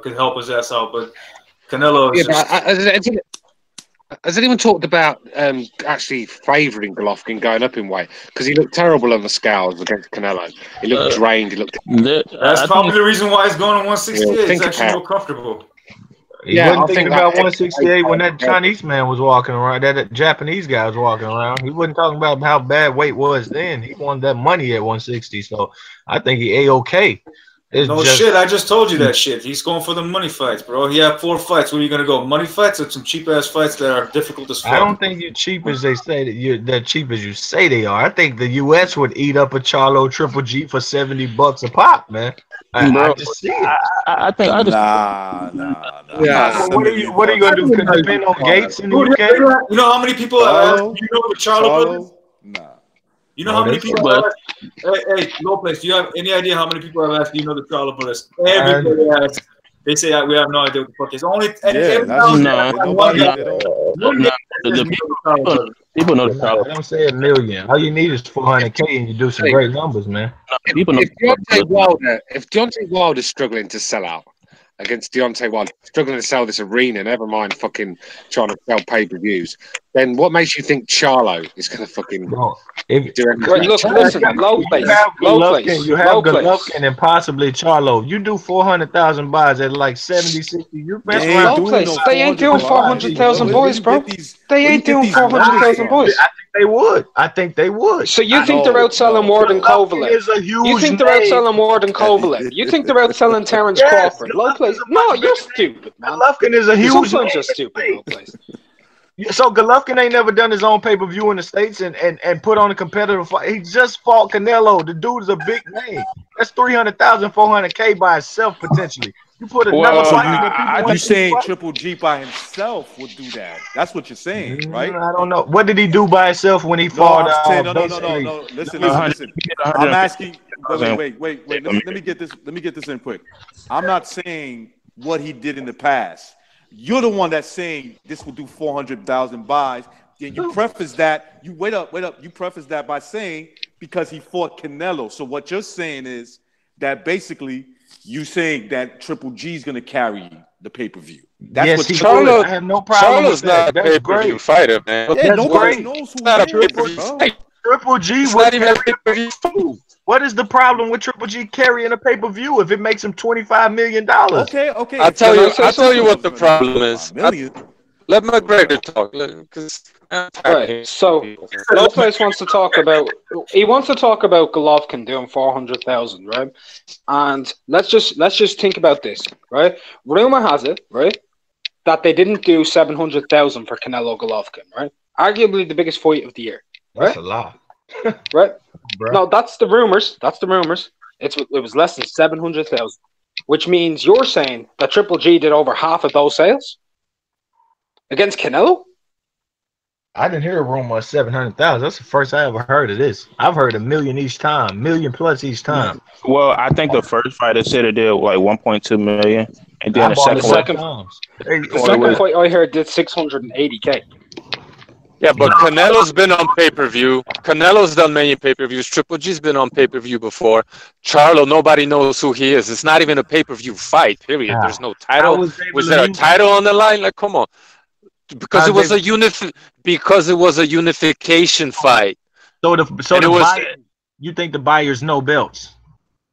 could help his ass out, but Canelo is has anyone talked about actually favouring Golovkin going up in weight? Because he looked terrible on the scales against Canelo. He looked drained. He looked. That's probably the reason why he's going on 168. He's actually more comfortable. He wasn't thinking about 168 when that Chinese man was walking around, that Japanese guy was walking around. He wasn't talking about how bad weight was then. He wanted that money at 160. So I think he A-okay. Shit, I just told you that shit. He's going for the money fights, bro. He had 4 fights. Where are you going to go? Money fights or some cheap-ass fights that are difficult to swallow? I don't think you're cheap as they say that you're that cheap as you say they are. I think the U.S. would eat up a Charlo Triple G for $70 a pop, man. I just see it. I think I just nah. Yeah. What are you gonna do? Could depend on Gates in the UK? You know how many people have asked, you know the Charlo brothers? Nah. You know how many people have asked, hey, Lopez, do you have any idea how many people have asked, do you know the Charlo brothers? Everybody asks. They say we have no idea what the fuck is. Only people know the Charlo. I don't say a million. All you need is 400K and you do some great numbers, man. People know. If Deontay Wilder is struggling to sell out against Deontay Wilder, struggling to sell this arena, never mind fucking trying to sell pay-per-views, then what makes you think Charlo is going to fucking do everything? Look, listen, low place. You have Golovkin and possibly Charlo. You do 400,000 buys at like 70, 60. You're best low place. They ain't doing 400,000 boys, bro. They ain't doing 400,000 boys. I think they would. So you think they're outselling more than Kovalev? You think they're outselling more than Kovalev? You think they're outselling Terence Crawford? Low place. No, you're stupid, man. Golovkin is a huge. Sometimes you're stupid, low place. So Golovkin ain't never done his own pay-per-view in the States and put on a competitive fight. He just fought Canelo. The dude is a big name. That's 300,000, 400K by itself potentially. You put another fight that people You're saying Triple G by himself would do that. That's what you're saying, right? I don't know. What did he do by himself when he fought? No. Listen. I'm asking. Wait. Let me get this in quick. I'm not saying what he did in the past. You're the one that's saying this will do 400,000 buys. Then you preface that. You wait up. You preface that by saying because he fought Canelo. So what you're saying is that basically you saying that Triple G is going to carry the pay-per-view. That's what Charlo. I have no problem with that. That's not a pay-per-view fighter, man. Yeah, nobody knows who not a pay-per-view fight. Triple G was not even a pay-per-view fight. What is the problem with Triple G carrying a pay-per-view if it makes him $25 million? Okay. I'll tell you what the problem is. Let McGregor talk. Right. So Lopez wants to talk about. He wants to talk about Golovkin doing 400,000, right? And let's just think about this, right? Rumor has it, right, that they didn't do 700,000 for Canelo Golovkin, right? Arguably the biggest fight of the year. Right? That's a lot, right? Bro. No, that's the rumors. It was less than 700,000, which means you're saying that Triple G did over half of those sales against Canelo. I didn't hear a rumor of 700,000. That's the first I ever heard of this. I've heard $1 million each time, $1 million plus each time. Well, I think the first fight they said it did like 1.2 million, and then the second fight I heard did 680K. Yeah, but Canelo's been on pay-per-view. Canelo's done many pay-per-views. Triple G's been on pay-per-view before. Charlo, nobody knows who he is. It's not even a pay-per-view fight, period. There's no title. Was there a title on the line? Like, come on. Because it was a unification fight. You think the buyers know belts?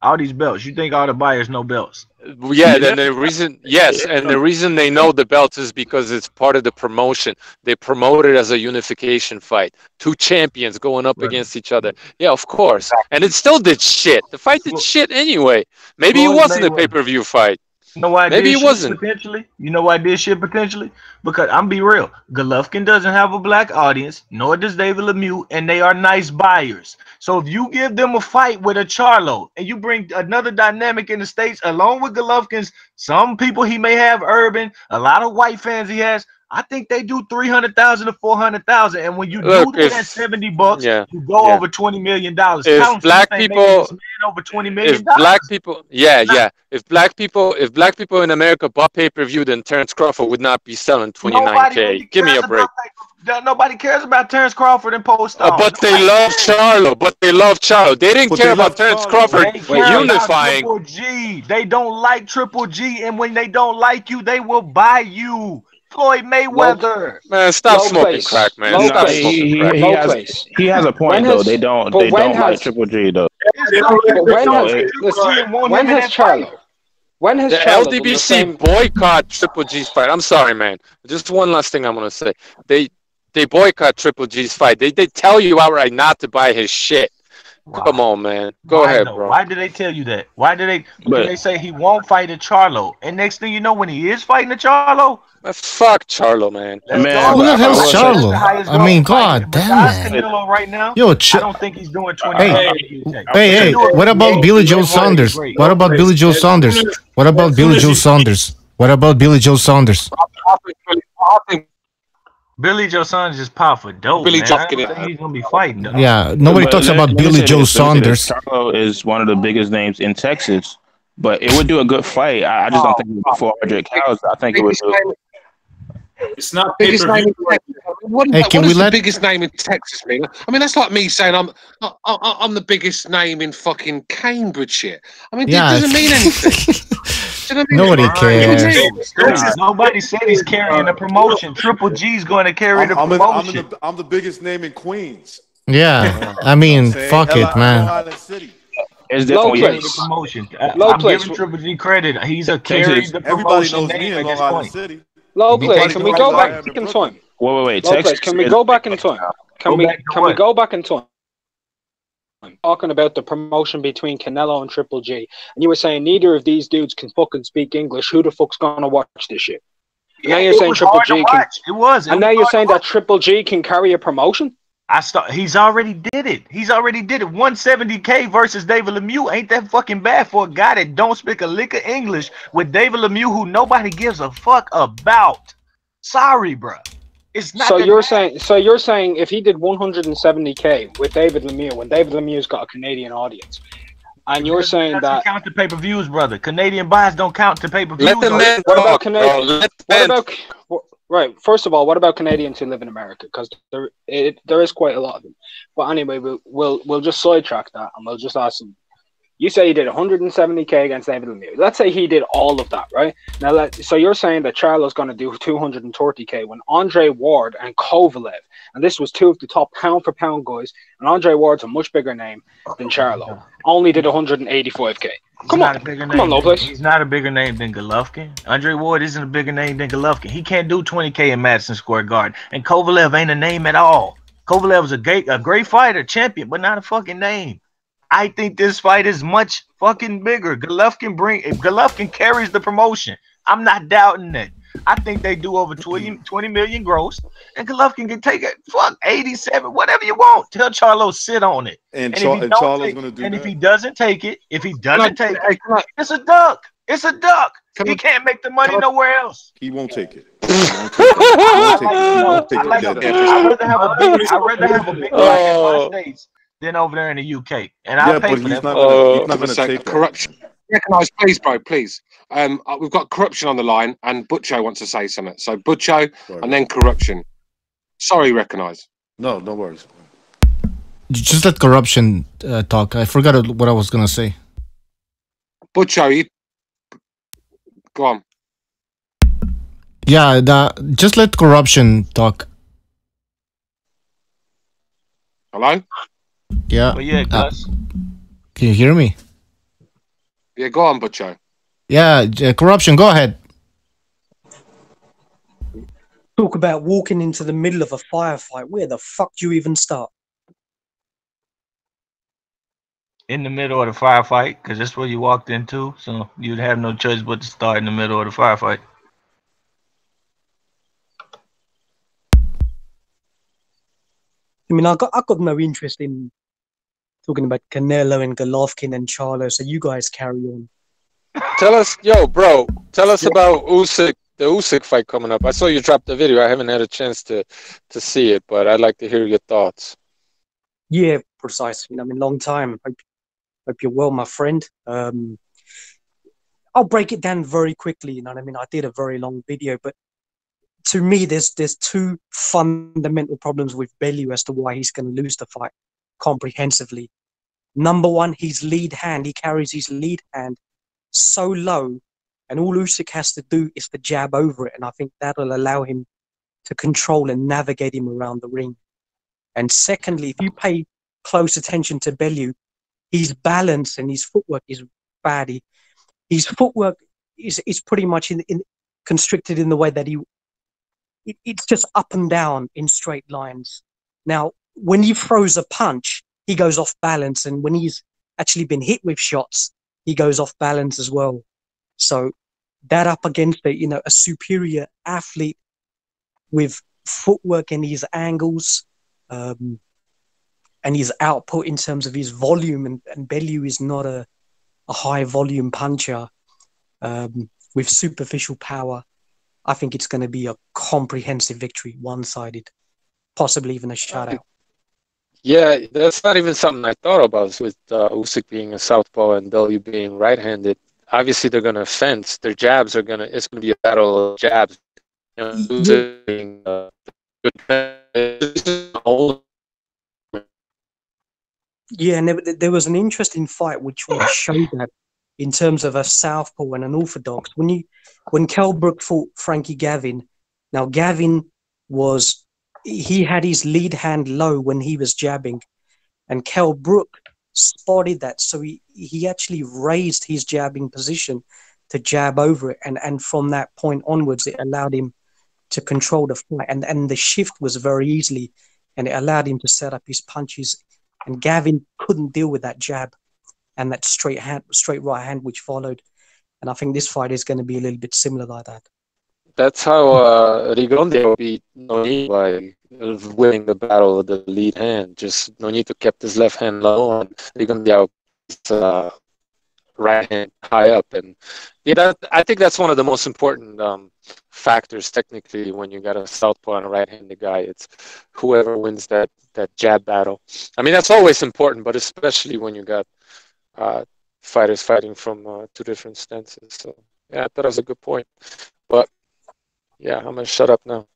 All these belts. You think all the buyers know belts? Yeah, then the reason they know the belts is because it's part of the promotion. They promote it as a unification fight. Two champions going up against each other. Yeah, of course. And it still did shit. The fight did shit anyway. Maybe it wasn't a pay-per-view fight. You know why maybe it wasn't. Potentially? You know why I did shit potentially? Because I'm be real. Golovkin doesn't have a black audience, nor does David Lemieux, and they are nice buyers. So if you give them a fight with a Charlo and you bring another dynamic in the States along with Golovkin's, some people he may have urban, a lot of white fans he has, I think they do 300,000 to 400,000, and when you do that at $70, you go over $20 million. If black people over $20 million, if black people, if black people in America bought pay-per-view, then Terrence Crawford would not be selling 29K. Give me a break. Nobody cares about Terrence Crawford and Post-on. But they love Charlo. They didn't care about Terrence Crawford unifying. Triple G. They don't like Triple G, and when they don't like you, they will buy you. Floyd Mayweather. Man, stop smoking crack, man. Stop smoking crack. He has a point though. They don't like Triple G though. When has Charlo? When has the LDBC boycott Triple G's fight? I'm sorry, man. Just one last thing I'm gonna say. They boycott Triple G's fight. They tell you outright not to buy his shit. Wow. Come on, man. Go ahead, bro. Why did they tell you that? Why did they say he won't fight a Charlo? And next thing you know, when he is fighting a Charlo, fuck Charlo, man. Who the hell's Charlo? I mean, god damn it. Right now, I don't think he's doing 20. Hey, what about Billy Joe Saunders? What about Billy Joe Saunders? What about Billy Joe Saunders? What about Billy Joe Saunders? Billy Joe Saunders is powerful dope. Billy Joe he's gonna be fighting. Though. Yeah, nobody talks about Billy Joe Saunders. Charlo is one of the biggest names in Texas, but it would do a good fight. I just don't think it would be 400 cows. I think it would do. It's not biggest name in Texas. What is the biggest name in Texas mean? I mean, that's like me saying I'm the biggest name in fucking Cambridgeshire. I mean, it doesn't mean anything. Nobody cares. Nobody said he's carrying a promotion. Triple G's going to carry the promotion. I'm the biggest name in Queens. Yeah, I mean, fuck it, man. It's low definitely place. Promotion. Low I'm place. giving Triple G credit. He's a carry the promotion name at this point. Low place. Can we go back in time? Wait. Low place. Can we go back in time? Can we go back in time? Talking about the promotion between Canelo and Triple G, and you were saying neither of these dudes can fucking speak English. Who the fuck's gonna watch this shit? Yeah, now you're saying Triple G can. It was. And now you're saying that Triple G can carry a promotion. He's already did it. He's already did it. 170K versus David Lemieux ain't that fucking bad for a guy that don't speak a lick of English with David Lemieux, who nobody gives a fuck about. Sorry, bro. It's not. So you're saying if he did 170K with David Lemieux, when David Lemieux's got a Canadian audience, and you're saying that count to pay-per-views, brother. Canadian buys don't count to pay-per-views. Let the man what about Canadian? Right. First of all, what about Canadians who live in America? Because there is quite a lot of them. But anyway, we'll just sidetrack that and we'll just ask him. You say he did 170K against David Lemieux. Let's say he did all of that, right? Now, so you're saying that Charlo's going to do 230K when Andre Ward and Kovalev, and this was two of the top pound-for-pound guys, and Andre Ward's a much bigger name than Charlo, only did 185K. Come on, Lopez. He's not a bigger name than Golovkin. Andre Ward isn't a bigger name than Golovkin. He can't do 20K in Madison Square Garden, and Kovalev ain't a name at all. Kovalev is a great fighter, champion, but not a fucking name. I think this fight is much fucking bigger. If Golovkin carries the promotion, I'm not doubting that. I think they do over 20 million gross, and Golovkin can take it. Fuck 87, whatever you want. Tell Charlo sit on it. And Charlo's gonna do that. And if he doesn't take it, it's a duck. It's a duck. He can't make the money nowhere else. He won't take it. I'd rather have a big fight in my states than over there in the UK. And I'll pay for that. He's not gonna take corruption. Recognize, please, bro, please. We've got corruption on the line, and Butcho wants to say something. So Butcho, and then corruption. Sorry, recognize. No worries. Just let corruption talk. I forgot what I was gonna say. Butcho, go on. Yeah, just let corruption talk. Hello? Yeah. But yeah, Gus. Can you hear me? Yeah, go on, Butcho. Yeah, corruption, go ahead. Talk about walking into the middle of a firefight. Where the fuck do you even start? In the middle of the firefight, because that's where you walked into, so you'd have no choice but to start in the middle of the firefight. I mean, I got no interest in talking about Canelo and Golovkin and Charlo, so you guys carry on. Tell us about Usyk, the Usyk fight coming up. I saw you drop the video. I haven't had a chance to see it, but I'd like to hear your thoughts. Yeah, precisely. I mean, long time. Hope you're well, my friend. I'll break it down very quickly. You know what I mean? I did a very long video, but to me, there's two fundamental problems with Bellew as to why he's going to lose the fight comprehensively. Number one, his lead hand. He carries his lead hand so low, and all Usyk has to do is to jab over it, and I think that'll allow him to control and navigate him around the ring. And secondly, if you pay close attention to Bellew, his balance and his footwork is bad. His footwork is pretty much constricted in the way that it's just up and down in straight lines. Now, when he throws a punch, he goes off balance, and when he's actually been hit with shots, he goes off balance as well. So that up against a superior athlete with footwork and his angles and his output in terms of his volume, and Bellew is not a high volume puncher with superficial power. I think it's going to be a comprehensive victory, one-sided, possibly even a shutout. Yeah, that's not even something I thought about with Usyk being a southpaw and Bellew being right-handed. Obviously, they're going to fence. Their jabs it's going to be a battle of jabs. Usyk being Yeah, and there was an interesting fight which would show that in terms of a southpaw and an orthodox. When Kell Brook fought Frankie Gavin, now Gavin he had his lead hand low when he was jabbing, and Kell Brook spotted that, so he actually raised his jabbing position to jab over it, and from that point onwards, it allowed him to control the fight, and the shift was very easily, and it allowed him to set up his punches, and Gavin couldn't deal with that jab and that straight right hand which followed, and I think this fight is going to be a little bit similar like that. That's how Rigondeaux beat Noni by of winning the battle with the lead hand. Just no need to keep his left hand low, and you're gonna be out right hand high up. And yeah, I think that's one of the most important factors technically when you got a southpaw and a right-handed guy. It's whoever wins that jab battle. I mean, that's always important, but especially when you got fighters fighting from two different stances. So yeah, I thought it was a good point. But yeah, I'm gonna shut up now.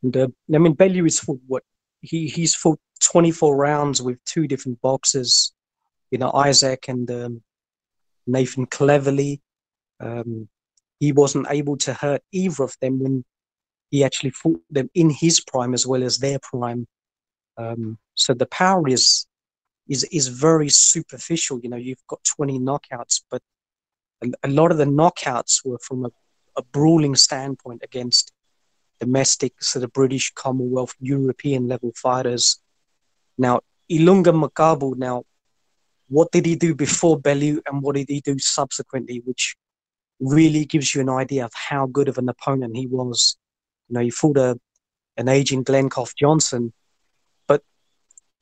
And, I mean, Bellew has fought he's fought 24 rounds with two different boxers, Isaac and Nathan Cleverly. He wasn't able to hurt either of them when he actually fought them in his prime as well as their prime. So the power is very superficial. You've got 20 knockouts, but a lot of the knockouts were from a brawling standpoint against domestic, sort of British, Commonwealth, European level fighters. Now, Ilunga Makabu, what did he do before Bellew and what did he do subsequently, which really gives you an idea of how good of an opponent he was. He fought an aging Glencoff Johnson, but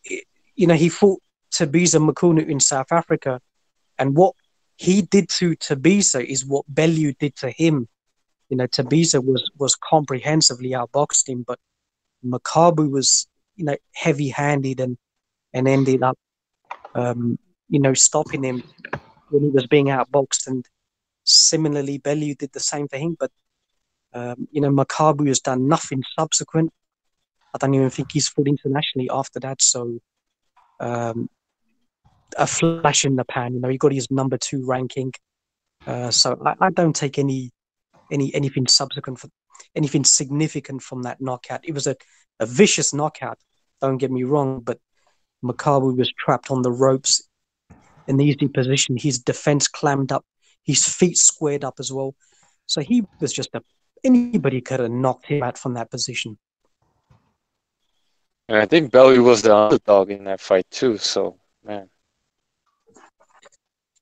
he fought Tabisa Makunu in South Africa, and what he did to Tabisa is what Bellew did to him. Tabisa was comprehensively outboxed him, but Makabu was heavy-handed and ended up stopping him when he was being outboxed. And similarly, Bellew did the same to him, but Makabu has done nothing subsequent. I don't even think he's fought internationally after that. So a flash in the pan. He got his number 2 ranking. So I don't take anything subsequent, anything significant from that knockout. It was a vicious knockout. Don't get me wrong, but Makabu was trapped on the ropes in the easy position. His defense clammed up, his feet squared up as well. So he was just anybody could have knocked him out from that position. And I think Bellew was the underdog in that fight too. So man,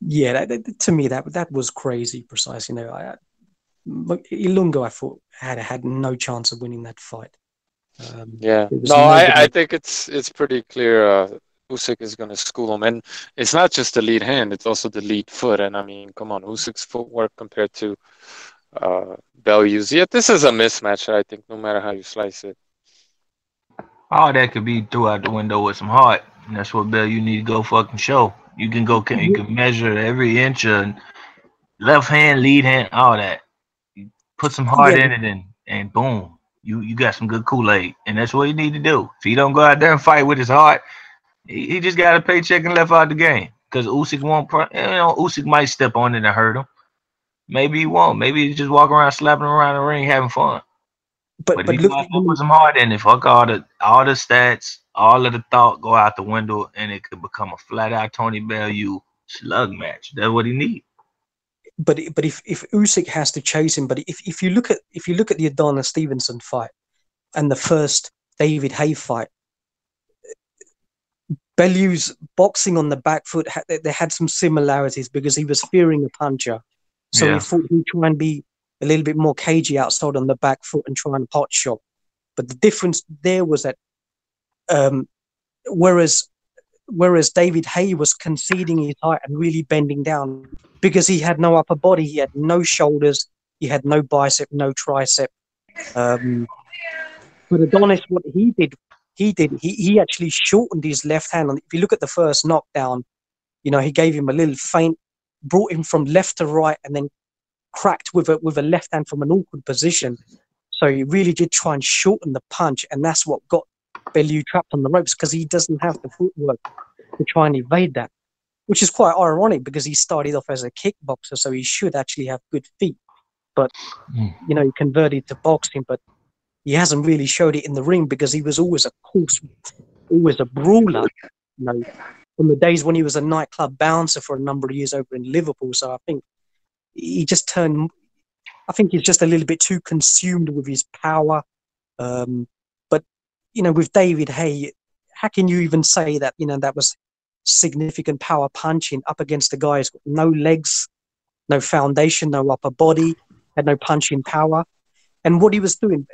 yeah, to me that was crazy. Precise, Ilunga, I thought had no chance of winning that fight. I think it's pretty clear. Usyk is going to school him, and it's not just the lead hand; it's also the lead foot. And I mean, come on, Usyk's footwork compared to Bellew's. Yeah, this is a mismatch. I think, no matter how you slice it, all that could be threw out the window with some heart, and that's what Bellew need to go fucking show. You can measure every inch of left hand, lead hand, all that. You put some heart in it, and boom. You got some good Kool-Aid, and that's what you need to do. If he don't go out there and fight with his heart, he just got a paycheck and left out the game. Because Usyk won't, Usyk might step on it and hurt him. Maybe he won't. Maybe he just walk around slapping around the ring having fun. But if he put some heart in it, fuck all the stats, all of the thought go out the window, and it could become a flat out Tony Bellew slug match. That's what he needs. But if Usyk has to chase him, but if you look at the Adonis Stevenson fight and the first David Haye fight, Bellew's boxing on the back foot they had some similarities because he was fearing a puncher, so he thought he'd try and be a little bit more cagey outside on the back foot and try and pot shot. But the difference there was that whereas David Haye was conceding his height and really bending down because he had no upper body, he had no shoulders, he had no bicep, no tricep. But Adonis, what he did, he actually shortened his left hand. If you look at the first knockdown, he gave him a little feint, brought him from left to right, and then cracked with a left hand from an awkward position. So he really did try and shorten the punch, and that's what got Bellew trapped on the ropes because he doesn't have the footwork to try and evade that, which is quite ironic because he started off as a kickboxer, so he should actually have good feet. But he converted to boxing, but he hasn't really showed it in the ring because he was always a brawler. From the days when he was a nightclub bouncer for a number of years over in Liverpool. So I think he just turned. I think he's just a little bit too consumed with his power. But with David Haye, how can you even say that that was significant power punching up against a guy who's got no legs, no foundation, no upper body, had no punching power? And what he was doing,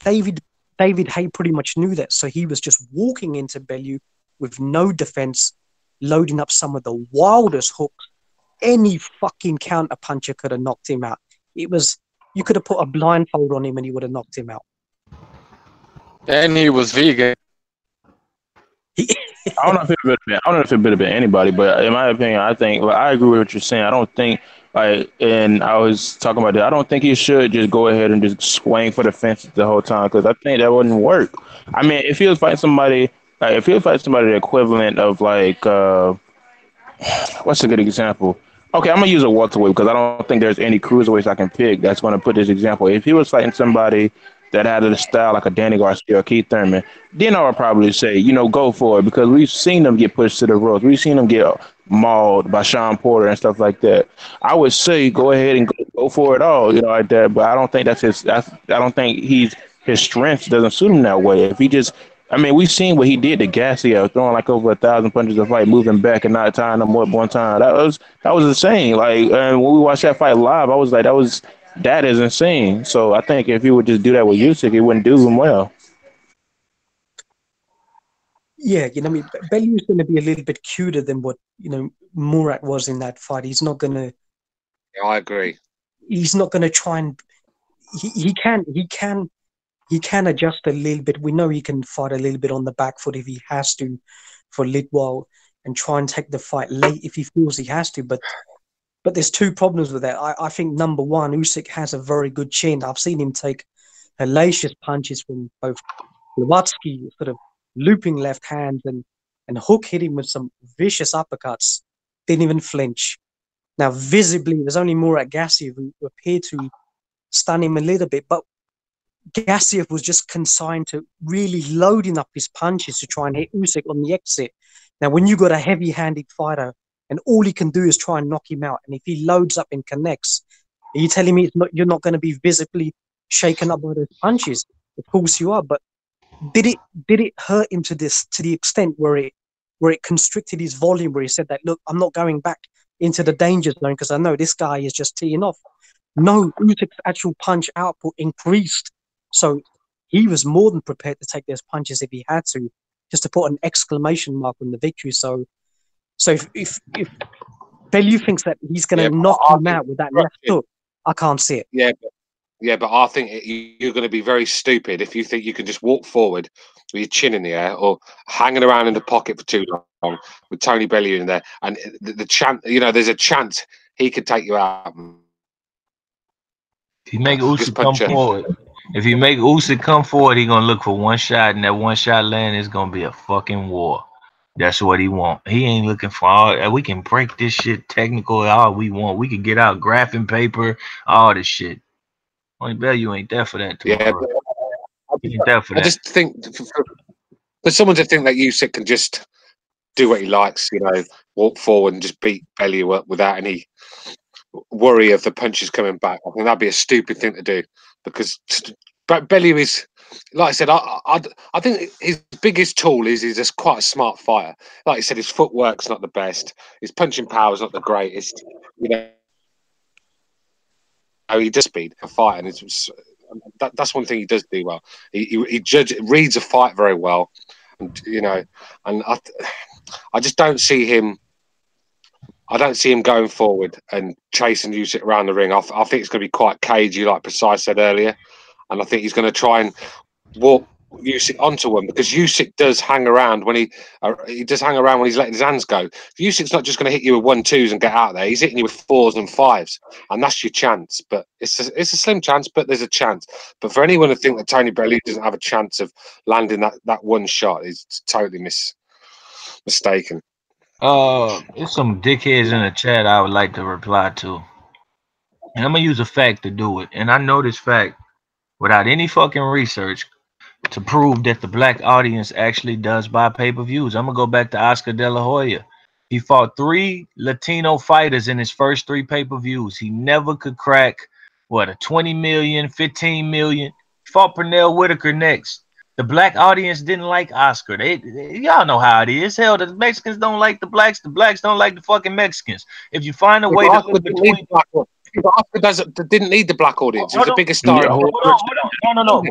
David David Haye pretty much knew that, so he was just walking into Bellew with no defense, loading up some of the wildest hooks. Any fucking counter puncher could have knocked him out. It was, you could have put a blindfold on him and he would have knocked him out. And he was vegan. I don't know if it would have been anybody, but in my opinion, I think I agree with what you're saying. I don't think and I was talking about that. I don't think he should just go ahead and just swing for the fences the whole time, because I think that wouldn't work. I mean, if he was fighting somebody, the equivalent of what's a good example? Okay, I'm gonna use a welterweight because I don't think there's any cruiserweights I can pick that's gonna put this example. If he was fighting somebody that had a style like a Danny Garcia or Keith Thurman, then I would probably say, go for it, because we've seen them get pushed to the ropes. We've seen them get mauled by Sean Porter and stuff like that. I would say go ahead and go for it all, like that. But I don't think I don't think his strength doesn't suit him that way. If he just, we've seen what he did to Garcia, throwing like over 1,000 punches a fight, moving back and not tying them up one time. That was insane. Like, when we watched that fight live, I was like, that is insane. So I think if he would just do that with Usyk, it wouldn't do him well. Yeah, Bellew's going to be a little bit cuter than what Murat was in that fight. He's not going to. Yeah, I agree. He's not going to try and. He can adjust a little bit. We know he can fight a little bit on the back foot if he has to, for a little while, and try and take the fight late if he feels he has to. But there's two problems with that. I think number one, Usyk has a very good chin. I've seen him take hellacious punches from both Lewandowski, sort of looping left hand, and Hook hit him with some vicious uppercuts. Didn't even flinch. Now, visibly, there's only Murat Gassiev who appeared to stun him a little bit, but Gassiev was just consigned to really loading up his punches to try and hit Usyk on the exit. Now, when you got a heavy-handed fighter and all he can do is try and knock him out, and if he loads up and connects, are you telling me you're not going to be visibly shaken up by those punches? Of course you are, but did it hurt him to the extent where it constricted his volume, where he said that, look, I'm not going back into the danger zone because I know this guy is just teeing off? No, Usyk's actual punch output increased. So he was more than prepared to take those punches if he had to, just to put an exclamation mark on the victory. So if Bellew thinks that he's going to knock him out with that left hook, I can't see it. Yeah, but I think you're going to be very stupid if you think you can just walk forward with your chin in the air or hanging around in the pocket for too long with Tony Bellew in there, and the chance, there's a chance he could take you out. If you make Usyk come forward. If you make Usyk come forward, he's gonna look for one shot, and that one shot land is gonna be a fucking war. That's what he want. He ain't looking for all. We can break this shit technical all we want. We can get out graphing paper, all this shit. Only Bellew ain't there for that tomorrow. Yeah, he ain't there for that. I just think for someone to think that Usyk can just do what he likes, walk forward and just beat Bellew up without any worry of the punches coming back, I think that'd be a stupid thing to do, because Bellew is, like I said, I think his biggest tool is he's just quite a smart fighter. Like I said, his footwork's not the best, his punching power's not the greatest. He does speed for fighting. That's one thing he does do well. He reads a fight very well, and and I just don't see him. I don't see him going forward and chasing Usyk around the ring. I think it's going to be quite cagey, like Precise said earlier. And I think he's going to try and walk Usyk onto him, because Usyk does hang around when he does hang around when he's letting his hands go. Usyk's not just going to hit you with 1-2s and get out there. He's hitting you with 4s and 5s, and that's your chance. But it's a slim chance, but there's a chance. But for anyone to think that Tony Bellew doesn't have a chance of landing that one shot is totally mistaken. There's some dickheads in the chat I would like to reply to. And I'm going to use a fact to do it. And I know this fact without any fucking research to prove that the black audience actually does buy pay-per-views. I'm going to go back to Oscar De La Hoya. He fought 3 Latino fighters in his first 3 pay-per-views. He never could crack, a 20 million, 15 million. He fought Pernell Whitaker next. The black audience didn't like Oscar. Y'all know how it is. Hell, the Mexicans don't like the blacks. The blacks don't like the fucking Mexicans. If you find a way to look between, Oscar didn't need the black audience. He was the biggest star. Yeah, hold on. No.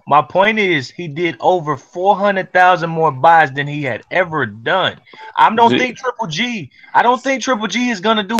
My point is, he did over 400,000 more buys than he had ever done. I don't think Triple G is gonna do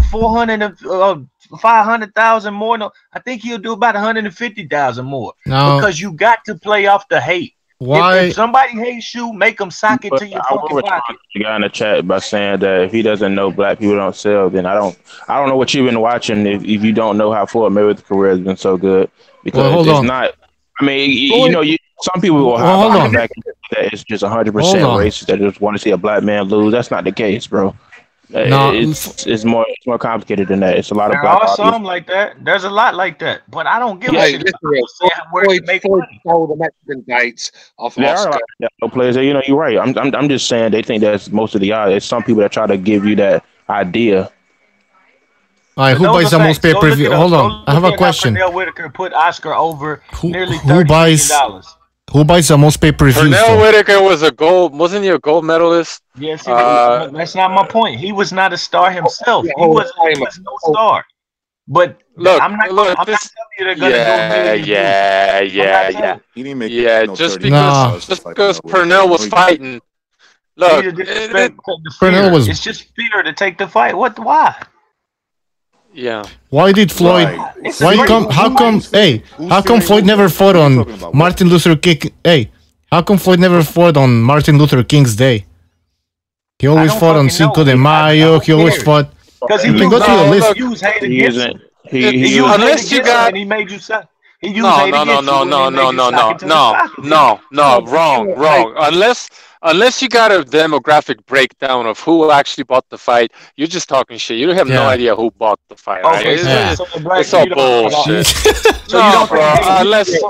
500,000 more. No, I think he'll do about 150,000 more. No. Because you got to play off the hate. Why? If somebody hates you, make them sock it to your fucking pocket. The guy in the chat by saying that if he doesn't know black people don't sell, then I don't know what you've been watching if you don't know how Floyd Mayweather's career has been so good, because it's not. I mean, some people will hop back that it's just 100% racist that just want to see a black man lose. That's not the case, bro. It's more complicated than that. It's a lot of black. There are some like that. There's a lot like that, but I don't give a shit. Floyd stole the Mexican dates off Oscar. No players. You're right. I'm just saying they think that's most of the odds. It's some people that try to give you that idea. All right, who buys the most pay-per-view? Hold on, I have a question. Pernell Whitaker put Oscar over nearly $30 million. Who buys the most pay-per-views? Pernell Whitaker was wasn't he a gold medalist? Yes, that's not my point. He was not a star himself. He was no star. But look, I'm not telling you they're gonna do just because Pernell was fighting. Look, Pernell was. It's just fear to take the fight. Why? Yeah. Why did Floyd? How come Floyd never fought on Martin Luther King? Hey, how come Floyd never fought on Martin Luther King's Day? He always fought on Cinco de Mayo. He always fought. Because he can go to your list. He isn't. Unless you got. And he made you say. No, wrong. Unless you got a demographic breakdown of who actually bought the fight, you're just talking shit. You have no idea who bought the fight. Right? It's all bullshit.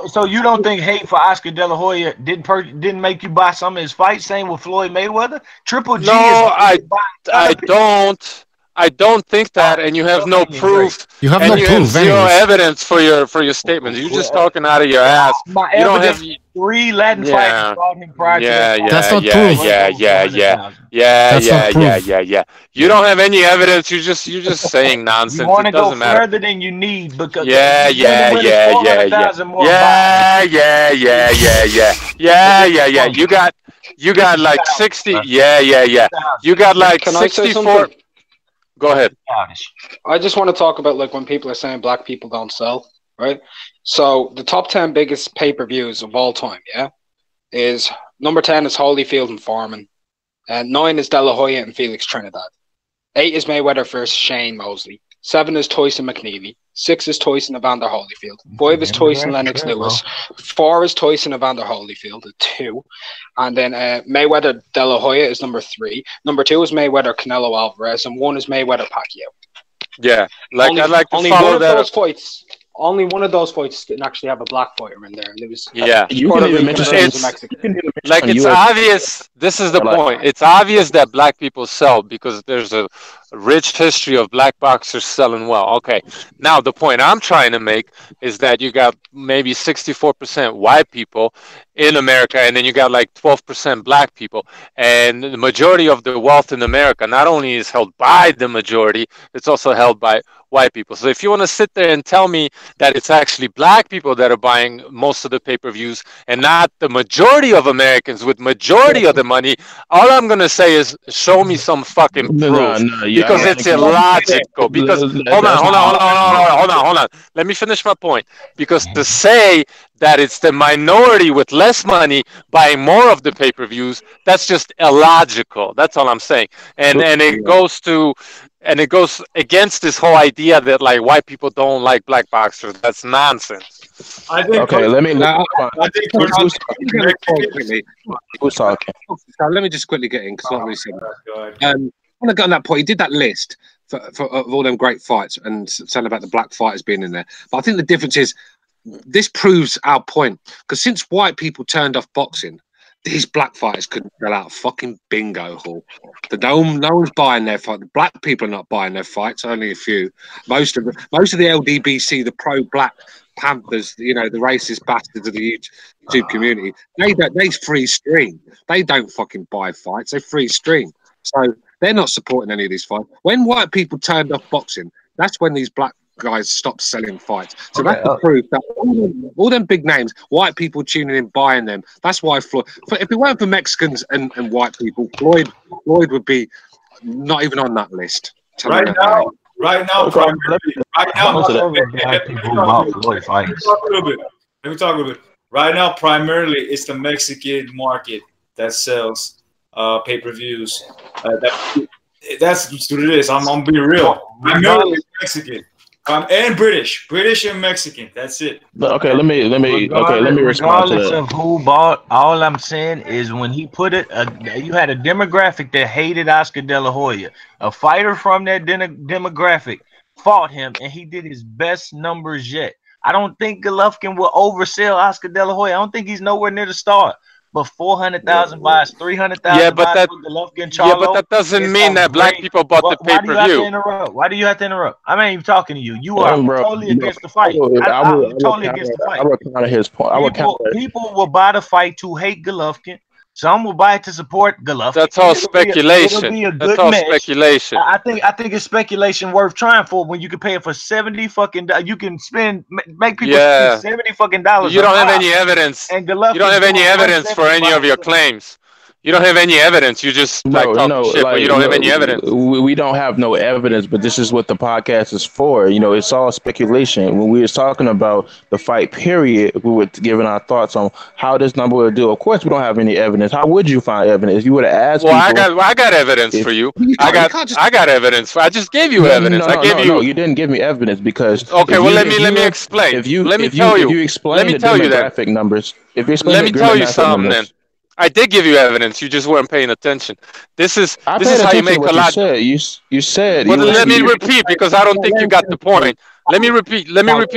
So you don't think hate for Oscar De La Hoya didn't make you buy some of his fights? Same with Floyd Mayweather. Triple G. No, I don't think that, and you have no proof. You have no proof. Zero evidence for your statements. You're just talking out of your ass. You don't have 3 Latin fighters fought him prior to That's not proof. Yeah. You don't have any evidence. You're just saying nonsense. You want to go further than you need because You got like 60. You got like 64. Go ahead. I just want to talk about like when people are saying black people don't sell, right? So the top 10 biggest pay-per-views of all time, is number 10 is Holyfield and Foreman, and 9 is De La Hoya and Felix Trinidad, 8 is Mayweather versus Shane Mosley, 7 is Tyson McNeely, 6 is Tyson Evander Holyfield, 5 is Tyson Lennox Lewis, 4 is Tyson Evander Holyfield, 2, and then Mayweather De La Hoya is number 3. Number 2 is Mayweather Canelo Alvarez, and 1 is Mayweather Pacquiao. Yeah, I'd like to only follow one of that. Those fights. Only one of those fights didn't actually have a black fighter in there, and it was You can even mention it's obvious. This is the point. It's obvious that black people sell because there's a rich history of black boxers selling well. Okay, now the point I'm trying to make is that you got maybe 64% white people in America, and then you got like 12% black people, and the majority of the wealth in America not only is held by the majority, it's also held by white people. So if you want to sit there and tell me that it's actually black people that are buying most of the pay-per-views and not the majority of Americans with majority of the money, all I'm going to say is show me some fucking proof. Because it's illogical. Because hold on. Let me finish my point. Because to say that it's the minority with less money buying more of the pay-per-views, that's just illogical. That's all I'm saying. And it goes against this whole idea that like white people don't like black boxers. That's nonsense. Okay, let me. Who's talking? Let me just quickly get in because I'm not really saying that. When I got on that point, he did that list of all them great fights and saying about the black fighters being in there. But I think the difference is this proves our point because since white people turned off boxing, these black fighters couldn't sell out a fucking bingo hall. No one's buying their fight. The black people are not buying their fights. Only a few. Most of the LDBC, the pro-black Panthers, the racist bastards of the YouTube community, they free stream. They don't fucking buy fights. They free stream. So They're not supporting any of these fights. When white people turned off boxing, that's when these black guys stopped selling fights. So that's the proof that all them big names, white people tuning in, buying them. That's why Floyd. If it weren't for Mexicans and white people, Floyd would be not even on that list. Right now, primarily. Right now, let me talk a little bit. Right now, primarily, it's the Mexican market that sells pay-per-views. That's what it is. I'm gonna be real. Primarily Mexican. And British and Mexican. That's it. Okay, let me respond to that. Regardless of who bought, all I'm saying is when he put it, you had a demographic that hated Oscar De La Hoya. A fighter from that demographic fought him, and he did his best numbers yet. I don't think Golovkin will oversell Oscar De La Hoya. I don't think he's nowhere near the star. But 400,000 buys, 300,000 buys for Golovkin, Charlo. Yeah, but that doesn't mean that black people bought the pay-per-view. Why do you have to interrupt? I'm not even talking to you. You are totally against the fight. I'm totally against the fight. I would counter his point. People will buy the fight to hate Golovkin. Some will buy it to support Golovkin. That's all speculation. That's all speculation. I think it's speculation worth trying for when you can pay it for $70 fucking. You can make people spend $70 fucking dollars. You don't have any evidence. And Golovkin, you don't have any evidence for any of your claims. You don't have any evidence. You just talk shit, but you don't have any evidence. We don't have no evidence, but this is what the podcast is for. You know, it's all speculation. When we was talking about the fight period, we were giving our thoughts on how this number would do. Of course, we don't have any evidence. How would you find evidence? You would have asked. Well, I got evidence for you. I got evidence. I just gave you evidence. No, you didn't give me evidence because. Okay, well, let me explain. If you let explain me tell you that. Demographic numbers, if you explain let me tell you something then. I did give you evidence. You just weren't paying attention. This is how you make a lot. You said. Well, let me repeat because I don't think you got the point. Let me repeat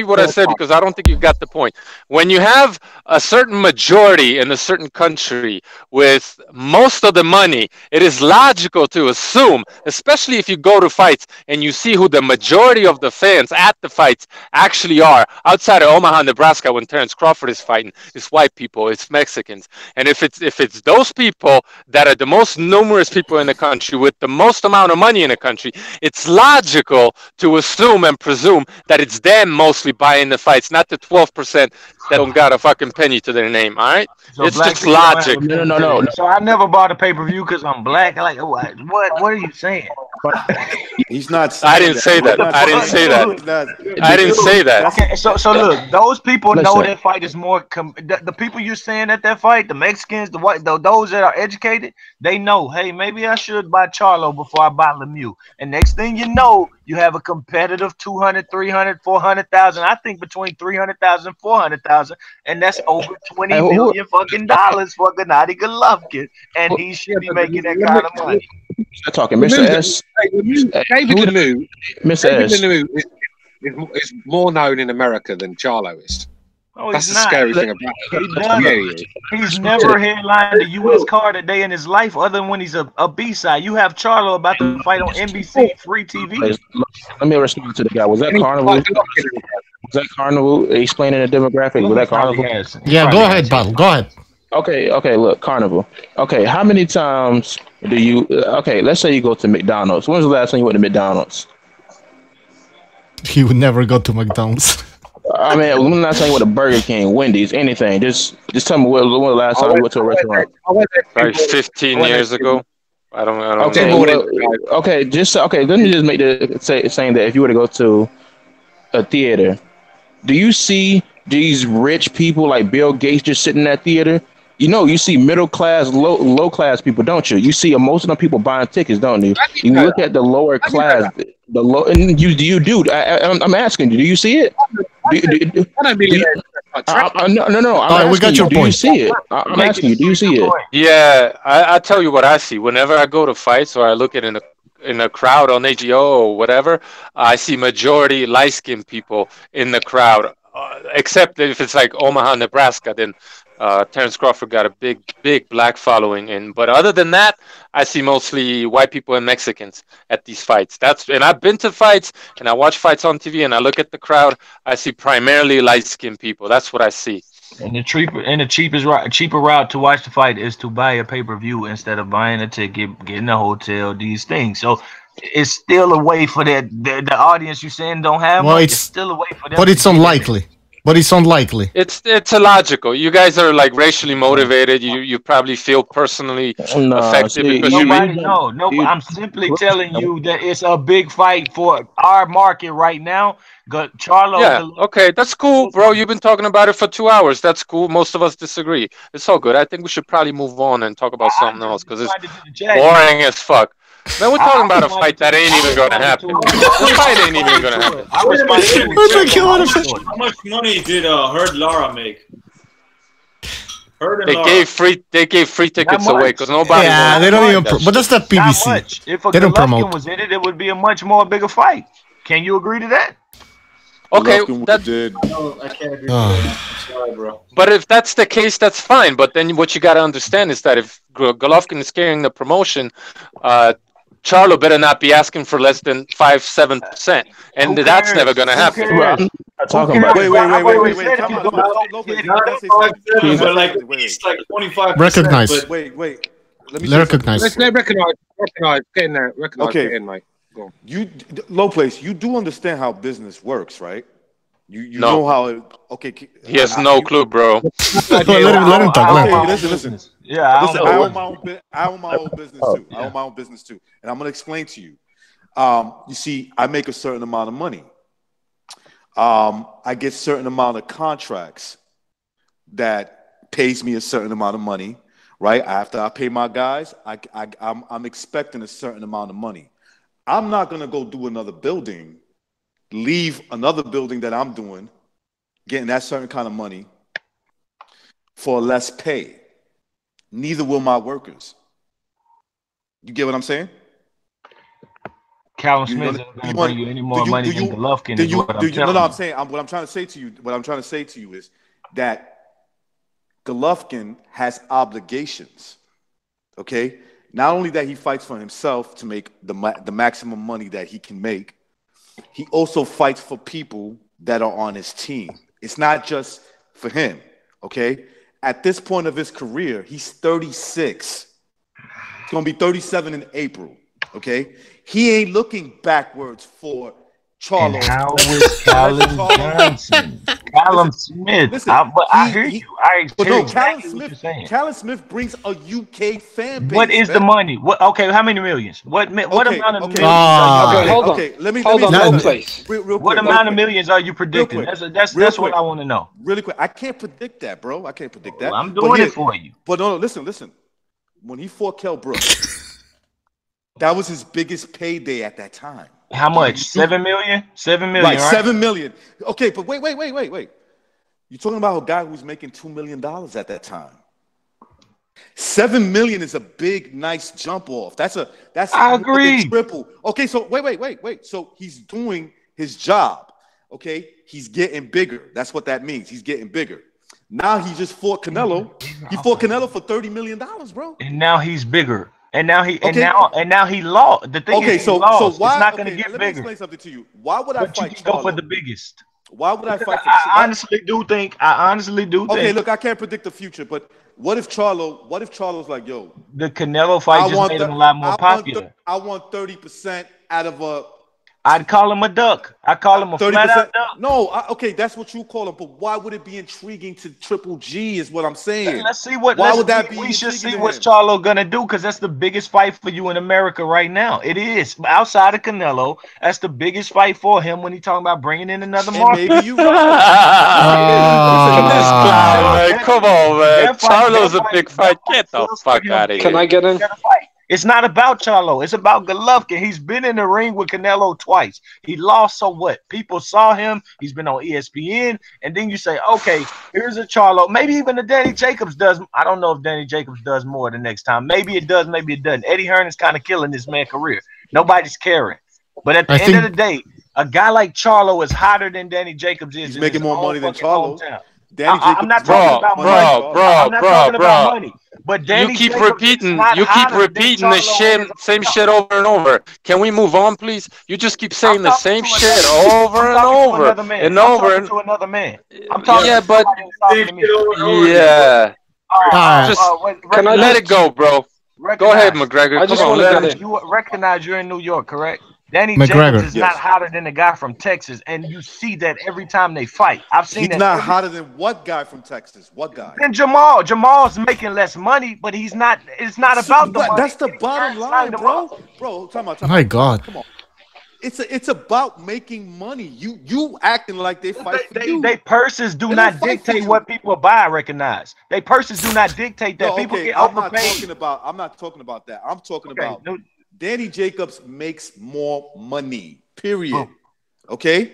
what I said because I don't think you got the point. When you have a certain majority in a certain country with most of the money, it is logical to assume, especially if you go to fights and you see who the majority of the fans at the fights actually are. Outside of Omaha, Nebraska, when Terrence Crawford is fighting, it's white people, it's Mexicans. And if it's those people that are the most numerous people in the country with the most amount of money in the country, it's logical to assume and presume that it's them mostly buying the fights, not the 12% that don't got a fucking penny to their name. All right, so it's just logic. No. So I never bought a pay-per-view because I'm black. Like, what are you saying? He's not. I didn't say that. I didn't say that. I didn't say that. Okay, so look, those people know that fight is more. The people you're saying at that fight, the Mexicans, the white, those that are educated, they know. Hey, maybe I should buy Charlo before I buy Lemieux. And next thing you know, you have a competitive 200, 300, 400,000. I think between 300,000, 400,000, and that's over $20 million fucking dollars for Gennady Golovkin, and he should be making that kind of money. I'm talking, Mr. S. David Lemieux. Mr. S. David Lemieux is more known in America than Charlo is. Oh, that's the scary thing about it. He's never headlined a U.S. card a day in his life, other than when he's a B-side. You have Charlo about to fight on NBC free TV. Let me respond to the guy. Was that Carnival? Was that Carnival explaining the demographic? Was that Carnival? Yeah, go ahead, Battle. Go ahead. Okay, look, Carnival. Okay, how many times do you... Okay, let's say you go to McDonald's. When was the last time you went to McDonald's? He would never go to McDonald's. I mean, when was the last time you went to Burger King, Wendy's, anything? Just tell me when was the last time you went to a restaurant? Like 15 years ago. I don't okay, know. Okay, let me just make saying that if you were to go to a theater, do you see these rich people like Bill Gates just sitting in that theater? You know, you see middle class, low class people, don't you? You see most of them people buying tickets, don't you? You look at the lower class, and you do. I'm asking you, do you see it? No. All right, we got your point. Do you see it? I'm asking you, do you see it? Yeah, I tell you what I see. Whenever I go to fights or I look at in a crowd on AGO or whatever, I see majority light-skinned people in the crowd. Except if it's like Omaha, Nebraska, then Terrence Crawford got a big black following. But other than that, I see mostly white people and Mexicans at these fights. And I've been to fights and I watch fights on TV and I look at the crowd. I see primarily light-skinned people. That's what I see. And the cheaper route to watch the fight is to buy a pay-per-view instead of buying a ticket, getting a hotel, these things. So it's still a way for the audience you saying don't have Well, much. it's Still a way for them. But it's unlikely. But it's unlikely. It's illogical. You guys are like racially motivated. You probably feel personally affected because I'm simply telling you that it's a big fight for our market right now. Charlo. Yeah, okay, that's cool, bro. You've been talking about it for 2 hours. That's cool. Most of us disagree. It's all good. I think we should probably move on and talk about something else because it's boring as fuck. Man, we're talking about a fight that ain't even gonna happen. This fight ain't even gonna happen. How much money did Herd Lara make? They gave free tickets away because nobody. Yeah, they don't even. But that's not PBC. If a they don't Golovkin promote. was in it, it would be a much more bigger fight. Can you agree to that? Okay, did. I can't agree with that. I'm sorry, bro. But if that's the case, that's fine. But then what you got to understand is that if Golovkin is carrying the promotion, Charlo better not be asking for less than 5-7%, and that's never gonna happen. Wait. Come on. But like it's like 25%. Recognize. Wait. Let me recognize. Let's recognize. Get in there. Recognize. Okay. Get in, mate. Go on. Low place. You do understand how business works, right? You know how it. Okay. He has no clue, bro. Let him talk. Okay, listen. Yeah, listen. I own my own business too. I own my own business too, and I'm gonna explain to you. You see, I make a certain amount of money. I get certain amount of contracts that pays me a certain amount of money, right? After I pay my guys, I'm expecting a certain amount of money. I'm not gonna go do another building, leave another building that I'm doing, getting that certain kind of money for less pay. Neither will my workers. You get what I'm saying? Callum Smith isn't going to bring you any more money than Golovkin. What I'm trying to say to you is that Golovkin has obligations. Okay, not only that he fights for himself to make the maximum money that he can make, he also fights for people that are on his team. It's not just for him. Okay, at this point of his career, he's 36. He's going to be 37 in April. Okay, he ain't looking backwards for Charlo. And how is Callum Johnson? Callum Smith. Listen, I hear you. I hear exactly what you're saying. Callum Smith brings a UK fan base. What is the money? Okay, how many millions? What amount of millions? Hold on. Let me place. What amount of millions are you predicting? That's what I want to know. Really quick. I can't predict that, bro. I can't predict that. Well, I'm doing it for you. But no, listen. When he fought Kell Brooks, that was his biggest payday at that time. How much? 7 million? 7 million. Right, 7 million. Okay, but wait. You're talking about a guy who's making $2 million at that time. 7 million is a big, nice jump off. I agree. Triple. Okay, so wait. So he's doing his job. Okay, he's getting bigger. That's what that means. He's getting bigger. Now he just fought Canelo. He fought Canelo for $30 million, bro. And now he's bigger. And now he lost. The thing is, he lost. So why? It's not going to get let bigger. Me explain something to you. Why would I fight Charlo? Go for the biggest. Why would I fight? I honestly do think. Okay, look, I can't predict the future, but what if Charlo's like, yo, the Canelo fight just made him a lot more popular. I want 30% out of a. I'd call him a duck. I call him a 30%. Flat out duck. No, okay, that's what you call him. But why would it be intriguing to Triple G? Is what I'm saying. Let's see what. Why would that be? We should see what Charlo gonna do because that's the biggest fight for you in America right now. It is outside of Canelo. That's the biggest fight for him when he's talking about bringing in another market. Maybe you. Come on, man. Charlo's a big fight. Get the fuck out of here. Can I get in? It's not about Charlo. It's about Golovkin. He's been in the ring with Canelo twice. He lost, so what? People saw him. He's been on ESPN. And then you say, okay, here's a Charlo. Maybe even the Danny Jacobs does. I don't know if Danny Jacobs does more the next time. Maybe it does. Maybe it doesn't. Eddie Hearn is kind of killing this man's career. Nobody's caring. But at the end of the day, a guy like Charlo is hotter than Danny Jacobs is. He's making more money than Charlo. I'm not talking about money. I'm not talking about money. But Danny you keep Jacobs repeating, the same shit over and over. Can we move on, please? You just keep saying the same shit over and over and over. I'm talking to another man. I'm talking to but to me. yeah. Can I let it go, bro? Go ahead, McGregor. I just Come on, let it. You recognize you're in New York, correct? Danny McGregor. Jacobs is not hotter than the guy from Texas, and you see that every time they fight. I've seen He's that. not hotter than what guy from Texas? What guy? Then Jamal. Jamal's making less money, but he's not. It's not about the money. That's the bottom line, bro. Bro, time out. My God. Come on. It's about making money. You acting like they fight for you. They purses do not dictate what people buy. Recognize. They purses do not dictate that people get overpaid. I'm not talking about that. I'm talking about Danny Jacobs makes more money. Period. Okay.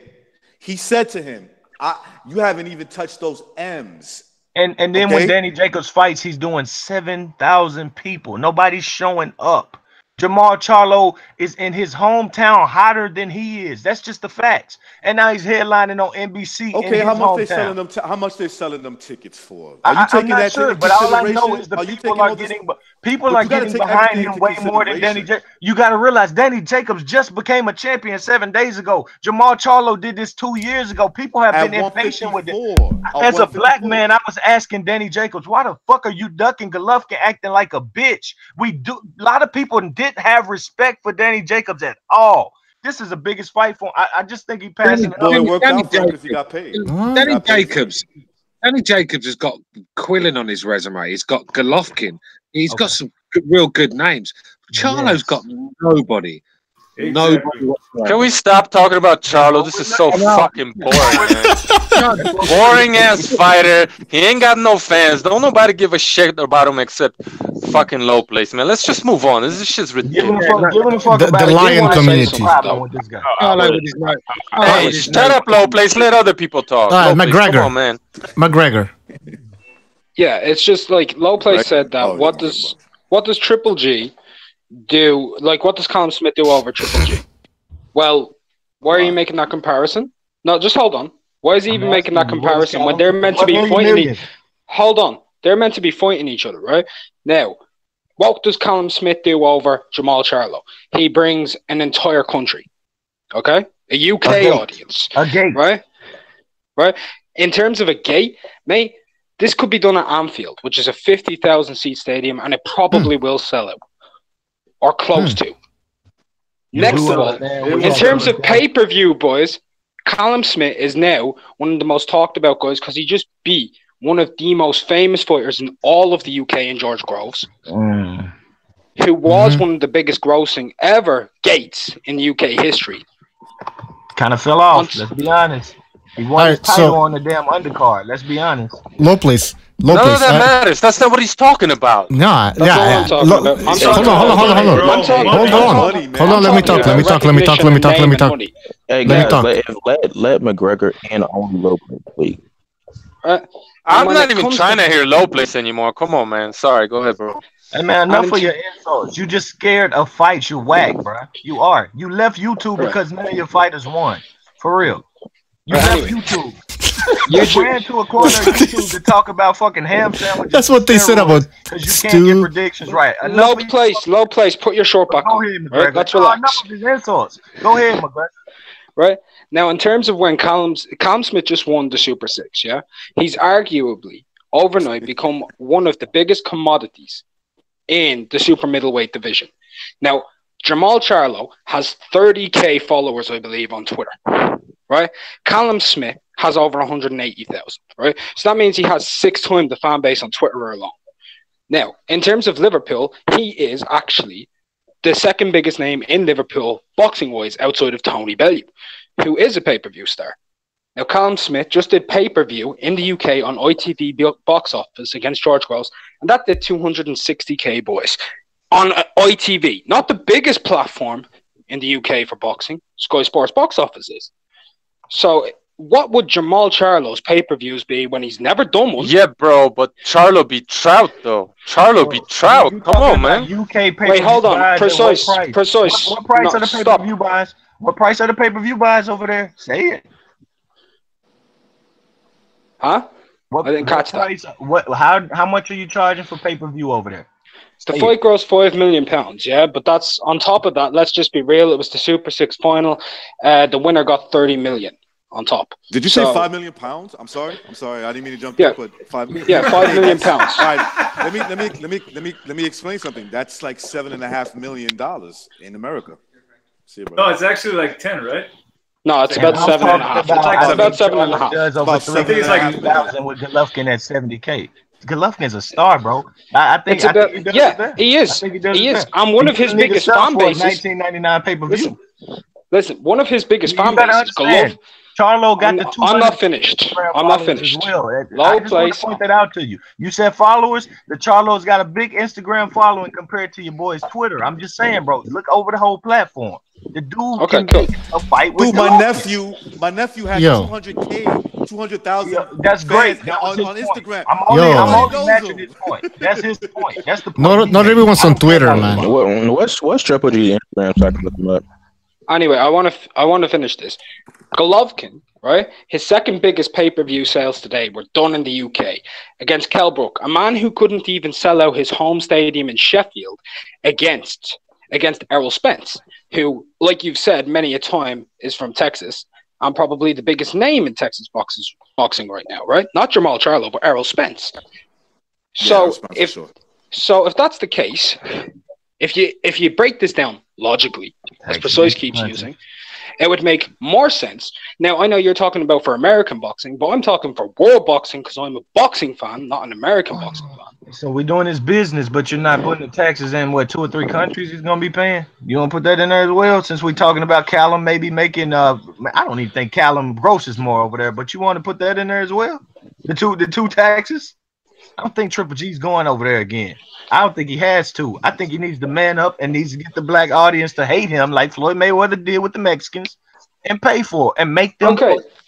He said to him, "You haven't even touched those M's." And then when Danny Jacobs fights, he's doing 7,000 people. Nobody's showing up. Jamal Charlo is in his hometown hotter than he is. That's just the facts. And now he's headlining on NBC. Okay, how much they selling them tickets for? Are you taking that into consideration? But all I know is people are getting behind him way more than Danny Jacobs. You got to realize Danny Jacobs just became a champion 7 days ago. Jamal Charlo did this 2 years ago. People have been impatient with it. As a black man, I was asking Danny Jacobs, why the fuck are you ducking Golovkin acting like a bitch? A lot of people didn't have respect for Danny Jacobs at all. This is the biggest fight for him. I just think he passed it. Danny Jacobs has got Quillen on his resume. He's got Golovkin. He's got some real good names. Charlo's got nobody. Nobody. Can we stop talking about Charlo? This is so fucking boring, man. Boring ass fighter. He ain't got no fans. Don't nobody give a shit about him except fucking low place, man. Let's just move on. This shit's ridiculous. The lion community. Hey, shut up, low place. Let other people talk. McGregor. Come on, man. McGregor. Yeah, it's just like low place said that. What does Triple G do? Like, what does Callum Smith do over Triple G? Well, why are you making that comparison? No, just hold on. Why is he even making that comparison when they're meant to be fighting? Hold on. They're meant to be fighting each other, right? Now, what does Callum Smith do over Jamal Charlo? He brings an entire country, okay? A UK audience. A gate. Right? In terms of a gate, mate, this could be done at Anfield, which is a 50,000 seat stadium, and it probably will sell out. Or close to. Next of all, in terms of pay-per-view, boys, Callum Smith is now one of the most talked about guys because he just beat one of the most famous fighters in all of the UK in George Groves, who was one of the biggest grossing ever gates in UK history. Kind of fell off, let's be honest. He won his title on the damn undercard, let's be honest. Low place. None of that matters. That's not what he's talking about. Nah, Hold on. Hold on, let me talk. Hey, guys, let McGregor in on low place, please. I'm not even trying to hear low place anymore. Come on, man. Sorry, go ahead, bro. Hey, man, enough of your insults. You just scared of fights. You're whack, bro. You are. You left YouTube because none of your fighters won. For real. You left YouTube. You ran to a corner of YouTube to talk about fucking ham sandwiches. That's what they said about because you can't get predictions right. Low place. Put your short back on. Right? Let's relax. Enough of these insults. Go ahead, McGregor. Right now, in terms of when Callum Smith just won the Super 6, yeah, he's arguably overnight become one of the biggest commodities in the super middleweight division. Now, Jamal Charlo has 30,000 followers, I believe, on Twitter. Right, Callum Smith has over 180,000. Right, so that means he has 6 times the fan base on Twitter alone. Now, in terms of Liverpool, he is actually the second biggest name in Liverpool, boxing-wise, outside of Tony Bellew, who is a pay-per-view star. Now, Callum Smith just did pay-per-view in the UK on ITV box office against George Groves, and that did 260,000, boys, on ITV. Not the biggest platform in the UK for boxing, Sky Sports box office is. So, what would Jamal Charlo's pay-per-views be when he's never done one? Yeah, bro, but Charlo beat Trout, though. Charlo beat Trout. Come on, man. UK pay-per-view. Wait, hold on. Precise. What price are the pay-per-view buys? What price are the pay-per-view buys over there? Say it. Huh? I didn't catch that. How much are you charging for pay-per-view over there? The fight grossed £5 million, yeah, but that's on top of that. Let's just be real. It was the Super 6 final. The winner got 30 million on top. Did you say £5 million? I'm sorry. I didn't mean to jump in, but £5 million. Yeah, £5 million. All right, let me explain something. That's like $7.5 million in America. No, it's actually like 10, right? No, it's about 7.5. It's about 7.5. Does over 3,000 with Golovkin at 70K. Golovkin's a star, bro. I think he is. He is. I'm one of his biggest fan bases. 1999 pay-per-view. Listen, one of his biggest fan bases. Charlo got the 200. I'm not finished. I'm not finished. I just want to point that out to you. You said followers. The Charlo's got a big Instagram following compared to your boy's Twitter. I'm just saying, bro. Look over the whole platform. The dude can make a fight with Golovkin. My nephew had 200K, 200,000. That's great. on Instagram. I'm only matching his point. That's his point. That's the point. Not everyone's on Twitter, man. What's Triple G Instagram so I can look him up? Anyway, I want to finish this. Golovkin, right? His second biggest pay-per-view sales today were done in the UK against Kell Brook, a man who couldn't even sell out his home stadium in Sheffield against Errol Spence, who, like you've said many a time, is from Texas and probably the biggest name in Texas boxing right now, right? Not Jamal Charlo, but Errol Spence. So if that's the case, if you break this down logically, as Precise keeps using, it would make more sense. Now, I know you're talking about for American boxing, but I'm talking for world boxing because I'm a boxing fan, not an American boxing fan. So we're doing this business, but you're not putting the taxes in what 2 or 3 countries he's gonna be paying. You want to put that in there as well? Since we're talking about Callum maybe making I don't even think Callum grosses more over there, but you want to put that in there as well? The two taxes? I don't think Triple G's going over there again. I don't think he has to. I think he needs to man up and needs to get the black audience to hate him like Floyd Mayweather did with the Mexicans and pay for it and make them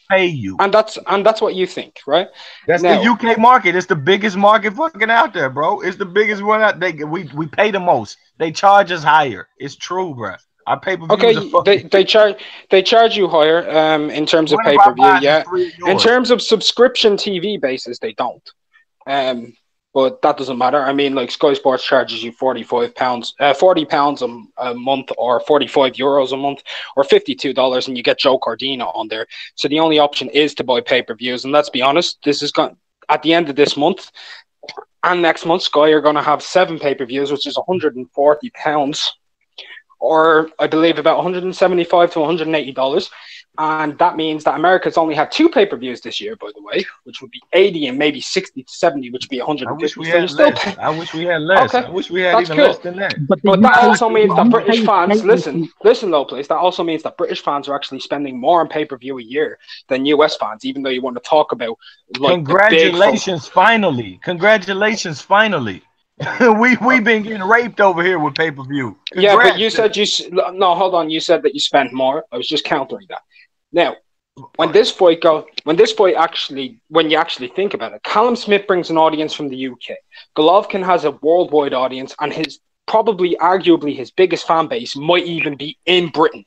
pay you. And that's what you think, right? That's the UK market. It's the biggest market fucking out there, bro. It's the biggest one out there. We pay the most. They charge us higher. It's true, bro. Our pay-per-view they charge you higher in terms of pay-per-view, yeah. In terms of subscription TV basis, they don't. But that doesn't matter. I mean, like Sky Sports charges you £40 a month, or €45 a month, or $52, and you get Joe Cardina on there. So the only option is to buy pay-per-views. And let's be honest, this is going at the end of this month and next month, Sky are going to have 7 pay-per-views, which is £140, or I believe about $175 to $180. And that means that America's only had 2 pay-per-views this year, by the way, which would be 80 and maybe 60 to 70, which would be 150. I wish we had less. I wish we had less. Okay. I wish we had even less than that. But that also means that British fans, listen though, please, that also means that British fans are actually spending more on pay-per-view a year than US fans, even though you want to talk about like Congratulations, finally. Congratulations, finally. We've been getting raped over here with pay-per-view. Yeah, but you said no, hold on. You said that you spent more. I was just countering that. Now, when you actually think about it, Callum Smith brings an audience from the UK. Golovkin has a worldwide audience, and arguably his biggest fan base might even be in Britain,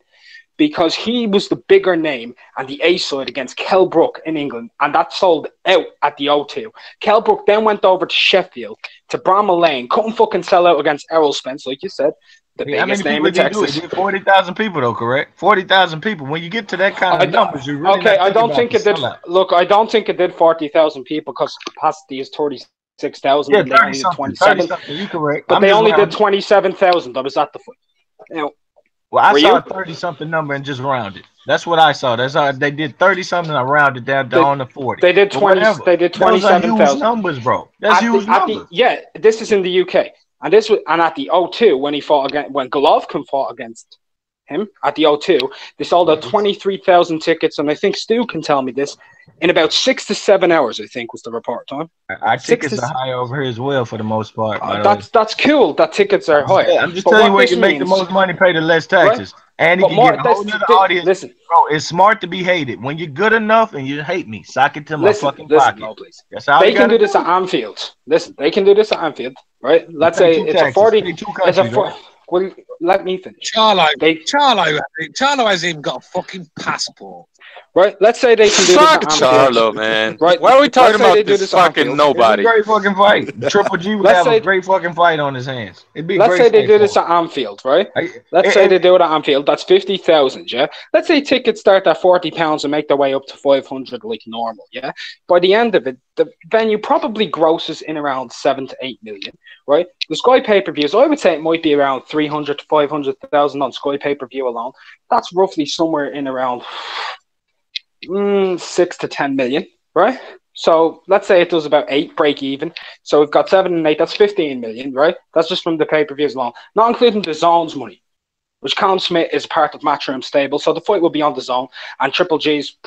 because he was the bigger name and the A-side against Kell Brook in England, and that sold out at the O2. Kell Brook then went over to Sheffield, to Bramall Lane, couldn't fucking sell out against Errol Spence, like you said. The biggest name in Texas. 40,000 people though, correct? 40,000 people. When you get to that kind of numbers, you really I don't think it did. Look, I don't think it did 40,000 people because capacity is 36,000. Yeah, and they only did 27. You correct? But they only did 27,000. I was at the foot. Now, well, I saw a 30-something number and just rounded. That's what I saw. That's how they did 30-something. I rounded down to 40. They did 20. They did 27,000. Those are huge numbers, bro. That's huge numbers. Yeah, this is in the UK. And at the O2 when Golovkin fought against him at the O2, they sold out 23,000 tickets, and I think Stu can tell me this, in about 6 to 7 hours. I think was the report time. Our tickets are high over here as well for the most part. That's cool. That tickets are high. Yeah, I'm just telling you where you can make the most money, pay the less taxes, right? And you can get a whole other audience. Listen, bro, it's smart to be hated. When you're good enough and you hate me, sock it to my fucking pocket. No, please. They can do this at Anfield. Listen, they can do this at Anfield, right? Let's say it's a 40. It's a 40. Well, let me finish. Charlo hasn't even got a fucking passport. Right? Let's say they can do Fuck this. Charlo, man. Right? Why are we talking about this fucking nobody? It's a great fucking fight. Triple G would have a great fucking fight on his hands. It'd be a Let's great say they fight do for this him. at Anfield, right? Let's say they do it at Anfield. That's 50,000, yeah? Let's say tickets start at £40 and make their way up to 500 like normal, yeah? By the end of it, the venue probably grosses in around 7 to 8 million, right? The Sky pay-per-views, I would say it might be around 300 to 500,000 on Sky pay-per-view alone. That's roughly somewhere in around 6 to 10 million, right? So let's say it does about 8, break even. So we've got 7 and 8, that's 15 million, right? That's just from the pay-per-views alone, not including the Zone's money, which Callum Smith is part of Matchroom Stable. So the fight will be on the Zone, and Triple G's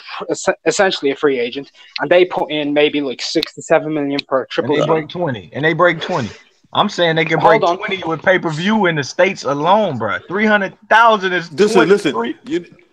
essentially a free agent, and they put in maybe like 6 to 7 million for Triple G. And they break 20. I'm saying they can break 20 with pay-per-view in the States alone, bro. 300,000 is listen.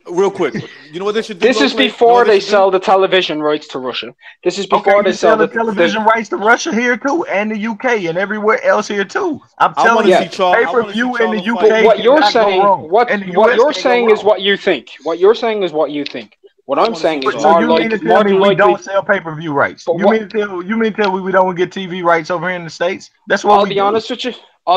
Real quick, you know what they should do? This is before they sell the television rights to Russia. This is before they sell the television rights to Russia here too, and the UK, and everywhere else here too. I'm telling you, pay-per-view in the UK. What you're saying, what you're saying is what you think. What you're saying is what you think. What I'm saying is more likely. We don't sell pay-per-view rights. You mean to tell me we don't get TV rights over here in the States? That's what I'll be honest with you. I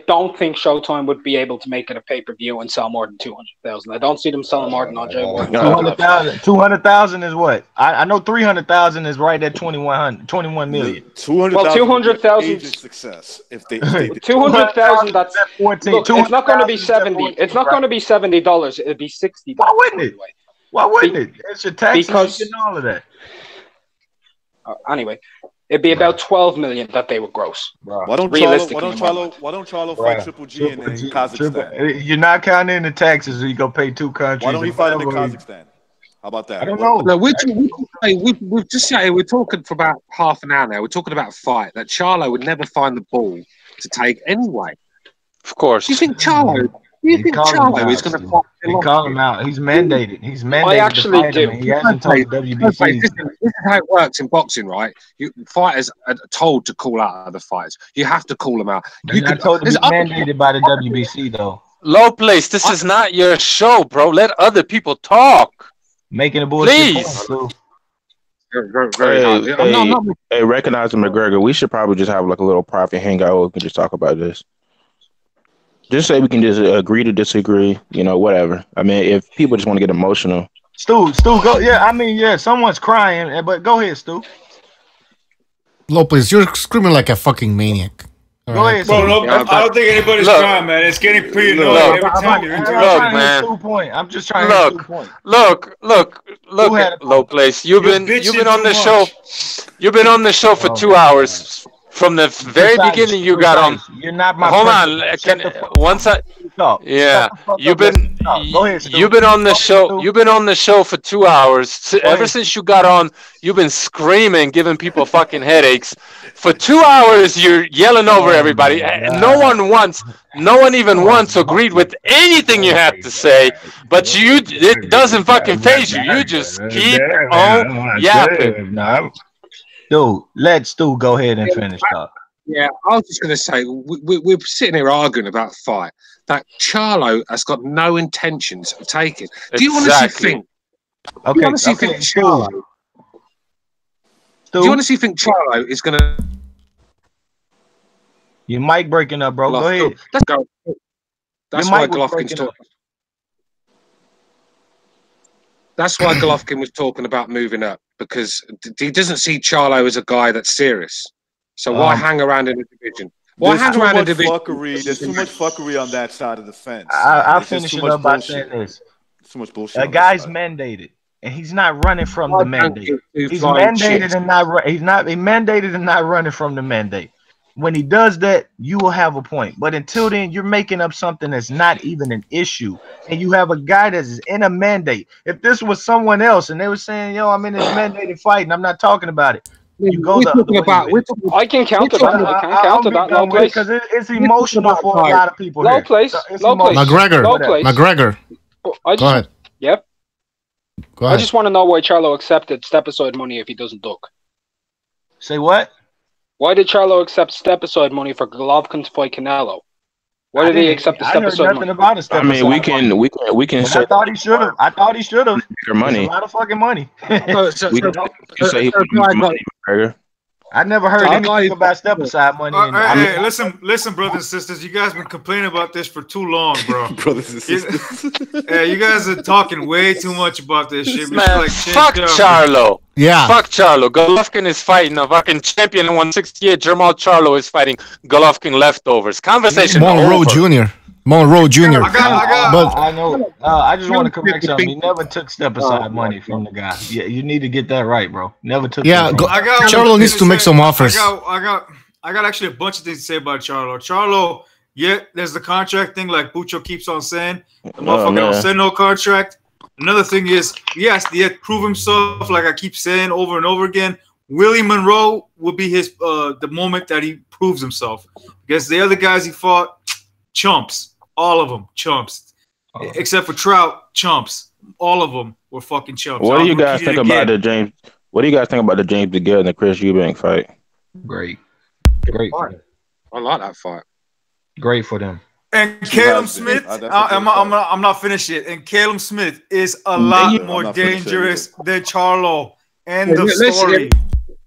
don't think Showtime would be able to make it a pay-per-view and sell more than 200,000. I don't see them selling more than 200,000 is what? I know 300,000 is right at 21 million. 200,000 success. If 200,000, that's 14. Look, it's not going to be 70. It's not going to be $70. It'd be $60. Why wouldn't it? Why wouldn't it? It's your taxes and all of that. Anyway. It'd be about 12 million that they would gross. Why don't Charlo fight Triple G in Kazakhstan? You're not counting in the taxes, so you go pay 2 countries. Why don't he fight in Kazakhstan? How about that? I don't know. No, we've just said we're talking for about half an hour now. We're talking about a fight that Charlo would never find the ball to take anyway. Of course. Do you think Charlo? Do you think Charlo is going to fight? They call him out. He's mandated. He's mandated. I actually do. He hasn't told WBC. This is how it works in boxing, right? Fighters are told to call out other fighters. You have to call them out. You're not told to be mandated by the WBC, though. Low place. This is not your show, bro. Let other people talk. Making a bullshit. Please. Hey, recognizing McGregor, we should probably just have like a little private hangout where we can just talk about this. Just say we can just agree to disagree, whatever. I mean, if people just want to get emotional. Stu, go. Yeah, I mean, yeah, someone's crying, but go ahead, Stu. Lopez, you're screaming like a fucking maniac. Go ahead, Stu. I don't think anybody's crying, man. It's getting pretty annoying every time you're interrupting. I'm just trying to get point. Look at Low Place. You've been on the show. You've been on the show for 2 hours. From the very beginning, you got on. You're not my. Hold on. You've been on the show. You've been on the show for 2 hours. Ever since you got on, you've been screaming, giving people fucking headaches. For 2 hours, you're yelling over everybody. No one even once agreed with anything you had to say. But it doesn't fucking faze you. You just keep on yapping. Dude, let Stu go ahead and finish talk. Yeah, I was just going to say, we're sitting here arguing about a fight that Charlo has got no intentions of taking. Do you honestly think? Do you honestly think Charlo? Do you honestly think Charlo is going to? Your mic breaking up, bro. Go ahead. Let's go. That's why Golovkin's talking. That's why Golovkin was talking about moving up, because he doesn't see Charlo as a guy that's serious. So why hang around in a division? Why hang around in a division? There's too much fuckery on that side of the fence. I'll finish it up by saying this. Too much bullshit. A guy's mandated, and he's not running from the mandate. He's mandated and not mandated and not running from the mandate. When he does that, you will have a point. But until then, you're making up something that's not even an issue. And you have a guy that is in a mandate. If this was someone else and they were saying, yo, I'm in this mandated fight and I'm not talking about it. You go I can counter that. I can counter that. Low place. Because it's emotional for a lot of people. Low place. Low place. McGregor. Go ahead. Yep. Go ahead. I just want to know why Charlo accepted step-aside money if he doesn't duck. Say what? Why did Charlo accept step-aside money for Golovkin to fight Canelo? Why did he accept the step aside? Nothing about a step. I mean, we can say. I thought he should have. I thought he should have. Bigger money. A lot of fucking money. We can say he money, McGregor. I never heard anything about step aside money. Hey, listen, brothers and sisters. You guys been complaining about this for too long, bro. Brothers and sisters. Hey, you guys are talking way too much about this shit. Man, fuck Charlo. Yeah. Fuck Charlo. Golovkin is fighting a fucking champion in 168. Jermall Charlo is fighting Golovkin leftovers. Conversation Monroe Jr. Monroe Jr. I know. I just want to correct something. He never took step aside money from the guy. Yeah, you need to get that right, bro. Never took. Yeah, Charlo needs to make some offers. I got actually a bunch of things to say about Charlo. Charlo, yeah, there's the contract thing, like Bucho keeps on saying. The motherfucker don't send no contract. Another thing is, yes, he had to prove himself, like I keep saying over and over again. Willie Monroe will be his the moment that he proves himself. Because the other guys he fought, chumps. All of them chumps, except for Trout, chumps. All of them were fucking chumps. What do you guys think about the James? What do you guys think about the James DeGale and the Chris Eubank fight? Great fight. I like that fight. Great for them. And Caleb Smith, I'm not finished yet. And Caleb Smith is a lot more dangerous than Charlo. End of story.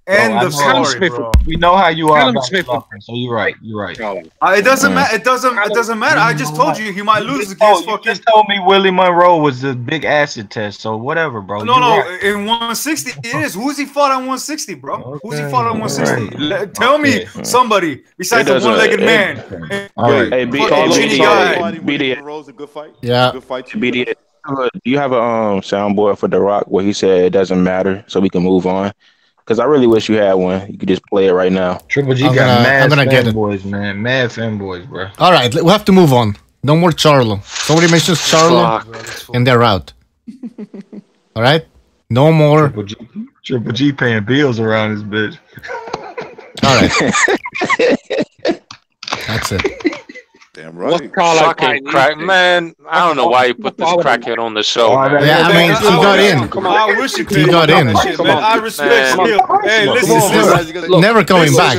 End of story, bro. We know how you are about Smith. So you're right. You're right. It doesn't matter. It doesn't matter. I just told you he might lose against fucking. You just told me Willie Monroe was a big acid test. So whatever, bro. No. In 160 it is. Who's he fought on 160, bro? Okay. Who's he fought on 160? Right. Tell me somebody besides the one-legged man. All right. Hey, BDA. Monroe's a good fight. Yeah. Good fight. BDA. Do you have a soundboard for The Rock where he said it doesn't matter, so we can move on? Because I really wish you had one. You could just play it right now. Triple G got mad fanboys, man. Mad fanboys, bro. All right, we have to move on. No more Charlo. Somebody mentions Charlo, and they're out. All right? No more. Triple G paying bills around this bitch. All right. That's it. Damn right. Fucking crack, man. I don't know why you put this crackhead on the show. Yeah, I mean, he got in. Come on, I wish he got in. I respect him. Hey, listen. Never coming back.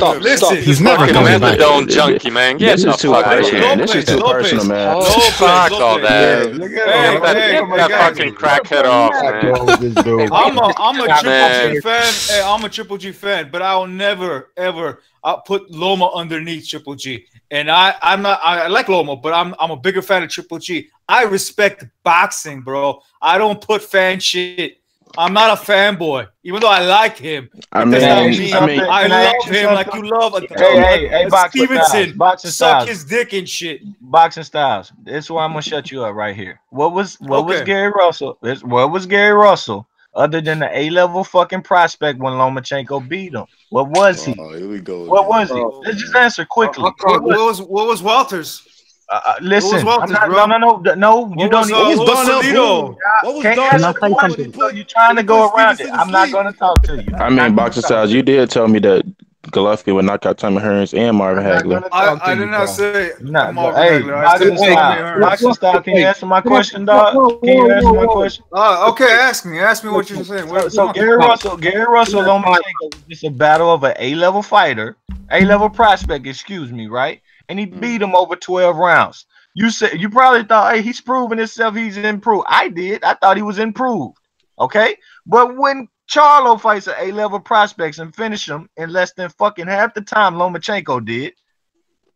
He's never coming back. Don't junkie, man. Get the fuck out of here. This is too personal, man. Fuck all that. Get that fucking crackhead off, man. I'm a Triple G fan. Hey, I'm a Triple G fan, but I'll never ever put Loma underneath Triple G. And I like Loma, but I'm a bigger fan of Triple G. I respect boxing, bro. I don't put fan shit. I'm not a fanboy, even though I like him. I love him like you love Stevenson. Suck his dick and shit. Boxing Styles. This is why I'm gonna shut you up right here. What was Gary Russell? What was Gary Russell? Other than the A-level fucking prospect when Lomachenko beat him. What was he? Here we go. What was he? Let's just answer quickly. What was Walters? What Listen, was Walters, no, you don't need What was Darnell? You're trying to go around it. I'm not going to talk to you. I mean, Boxing Styles, you did tell me that Golovkin would knock out Tommy Hearns and Marvin Hagler. I did not say Marvin Hagler. Boxing Styles, can you answer my question, dog? Can you answer my question? Okay, ask me what you're saying. So Gary Russell, Lomachenko is just a battle of an A-level fighter, A-level prospect, excuse me, right? And he beat him over 12 rounds. You probably thought, hey, he's proving himself, he's improved. I did. I thought he was improved. Okay? But when Charlo fights an A-level prospects and finish him in less than fucking half the time Lomachenko did,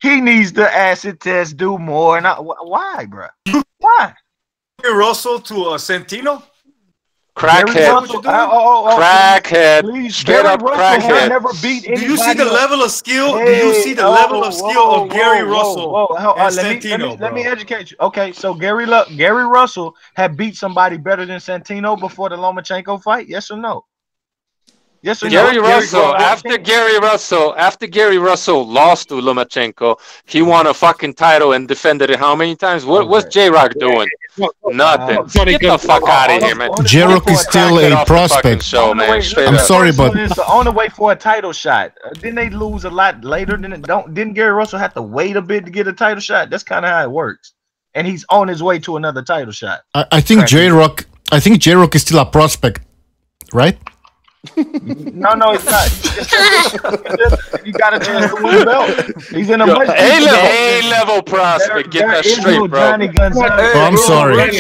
he needs the acid test, do more. And why, bro? Why? Russell to Santino? Crackhead. Crackhead. Please, straight up crackhead. Never beat anybody. Do you see the level of skill? Do you see the level of skill of Gary Russell and Santino? Let me educate you. Okay, so Gary Russell had beat somebody better than Santino before the Lomachenko fight? Yes or no? Yes or Gary Russell, after Gary Russell lost to Lomachenko, he won a fucking title and defended it how many times? What's J-Rock doing? Nothing. Get the fuck out of here, man. J-Rock is still a prospect. Show, man. I'm sorry, but it's on the way for a title shot. Didn't they lose a lot later than it? Didn't Gary Russell have to wait a bit to get a title shot? That's kind of how it works. And he's on his way to another title shot. I think J-Rock is still a prospect, right? No, it's not. You got a chance to win the belt. He's in a much A-level prospect. Get that straight, bro. I'm sorry. Weren't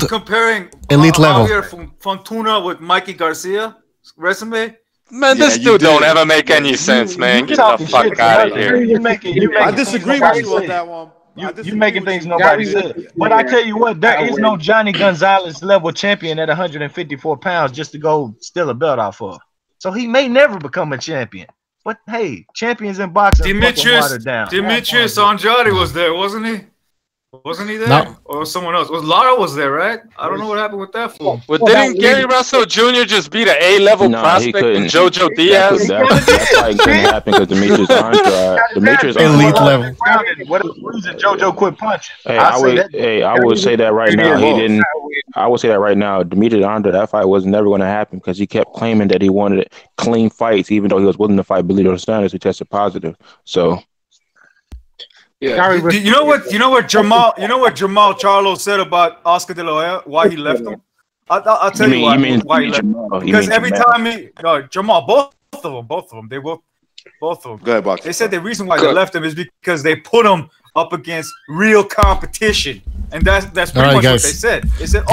you comparing elite level from Fontuna with Mikey Garcia resume? Man, this dude don't ever make any sense, man. Get the fuck out of here. I disagree with you on that one. You making things nobody said. But I tell you what, there is no Johnny Gonzalez level champion at 154 pounds just to go steal a belt off of. So he may never become a champion. But hey, champions in boxing Demetrius Andrade was there, wasn't he? Wasn't he there? No. Or someone else? Lara was there, right? I don't know what happened with that fool. Well, didn't Gary Russell Jr. just beat an A-level prospect in JoJo Diaz? That fight couldn't happen because Demetrius Andrade. Elite level. What if losing JoJo quit punching? I would say that right now. He didn't. I would say that right now. Demetrius Andrade, that fight was never going to happen because he kept claiming that he wanted clean fights, even though he was willing to fight Bellew standards who tested positive. So. Yeah. You know what Jamal Charlo said about Oscar De La Hoya, why he left him? I'll tell you why he left him. Because every time Jamal, both of them, they both of them. Go ahead, Box. They said the reason why they left him is because they put him up against real competition, and that's pretty much what they said. They said,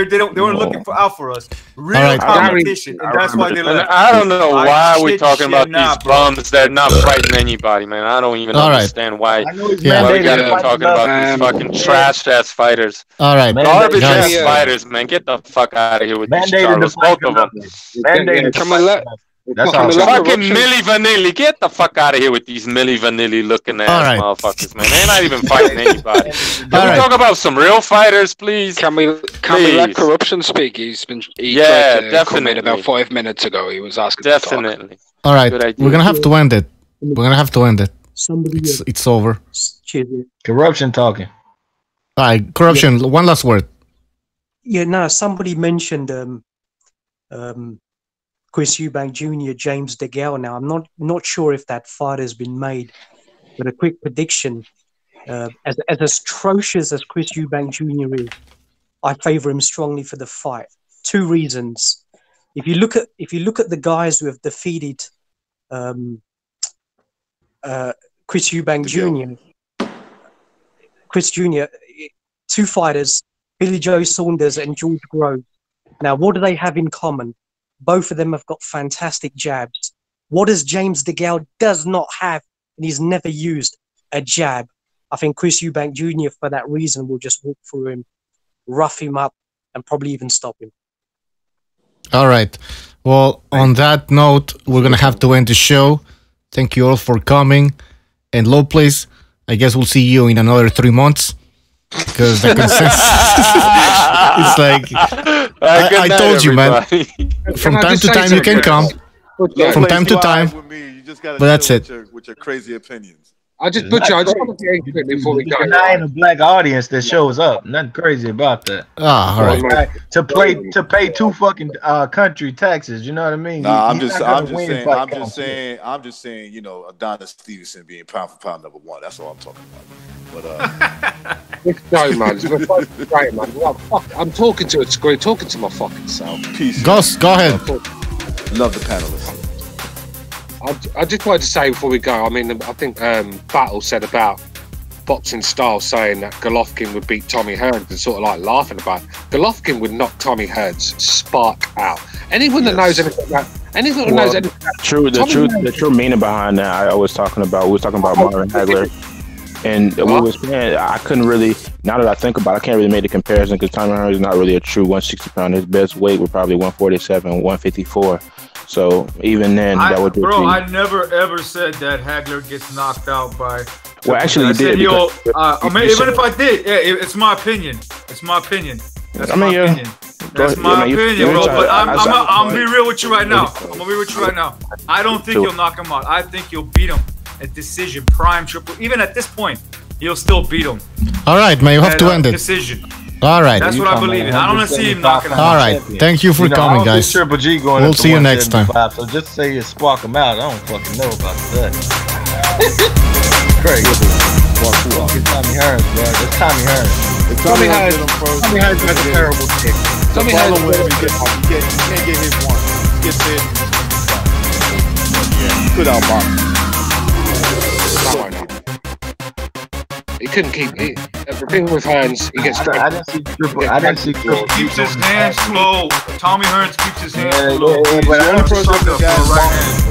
they weren't looking out for us. Real competition, and that's why they left. I don't know why we're talking about these bums that are not fighting anybody, man. I don't even understand why we gotta be talking about these fucking trash ass fighters. All right, garbage ass fighters, man. Get the fuck out of here with these Charlos, both of them. That's fucking Milli Vanilli. Get the fuck out of here with these Milli Vanilli looking ass motherfuckers, man. They're not even fighting anybody. Can we talk about some real fighters, please? Can we let Corruption speak? He tried to come in about 5 minutes ago. He was asking to talk. All right, we're gonna have to end it. It's over. Corruption talking. All right, Corruption. Yeah. One last word. Yeah, no. Somebody mentioned Chris Eubank Jr., James DeGale. Now, I'm not sure if that fight has been made, but a quick prediction: as atrocious as Chris Eubank Jr. is, I favor him strongly for the fight. 2 reasons. If you look at the guys who have defeated Chris Eubank Jr., Chris Jr., 2 fighters, Billy Joe Saunders and George Groves. Now, what do they have in common? Both of them have got fantastic jabs. What does James DeGale does not have, and he's never used? A jab. I think Chris Eubank Jr., for that reason, will just walk through him, rough him up, and probably even stop him. All right. Well, on that note, we're going to have to end the show. Thank you all for coming. And Low Place, I guess we'll see you in another 3 months. Because the consensus it's like I told you, man. From time to time you can come. From time to time. But that's it. With your crazy opinions. I just want to get in before we go. Denying a black audience that shows up. Nothing crazy about that. All right. To pay 2 fucking country taxes. You know what I mean? Nah, I'm just saying. You know, Adonis Stevenson being pound for pound #1. That's all I'm talking about. But no, man. Great, man. I'm talking to a screen, talking to my fucking self. Peace. Go ahead. Love the panelists. I just wanted to say before we go, I mean, I think Battle said about boxing style, saying that Golovkin would beat Tommy Hearns and sort of like laughing about it. Golovkin would knock Tommy Hearns spark out. Anyone that knows anything about the true meaning behind that, we was talking about Marvin Hagler. And we was saying, I couldn't really, now that I think about it, I can't really make the comparison because Tommy Hearns is not really a true 160 pounder. His best weight was probably 147, 154. So even then, that would be. Bro, I never ever said that Hagler gets knocked out by. Well, actually, you did. I mean, even if I did, it's my opinion. It's my opinion. That's my opinion. That's my opinion, bro. But I'm gonna be real with you right now. I don't think you'll knock him out. I think you'll beat him. A decision, prime, triple. Even at this point, you'll still beat him. All right, man. You have to end it. Decision. All right. That's what I believe in. I don't want to see him knocking him out. All right. Thank you for coming, guys. Triple G going we'll see you next time. So just say you spark him out. I don't fucking know about that. Crazy. Tommy Hearns, bro. It's Tommy Hearns. Tommy Hearns has a terrible kick. Tommy Hearns, you can't get his one. gets hit. Yeah, he could outbox. He couldn't keep it. Everything with hands, he gets I didn't see Triple. I didn't see Triple. Keeps his hands slow. Tommy Hearns keeps his hands slow. But the only person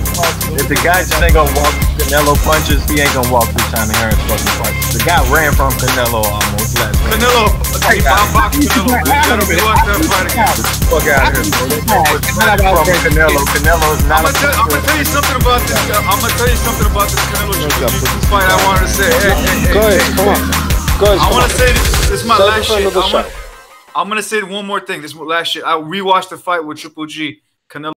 if the guy just ain't gonna walk Canelo punches, he ain't gonna walk through Tommy Hearns fucking punches. The guy ran from Canelo almost last night. Canelo, he boxed Canelo. Fuck out of here, bro. From Canelo. Canelo is not. I'm gonna tell you something about this. I'm gonna tell you something about this Canelo fight. I wanted to say. Go ahead, come on. I want to say this is my last shit. I'm gonna say one more thing. This is my last shit. I rewatched the fight with Triple G. Canelo.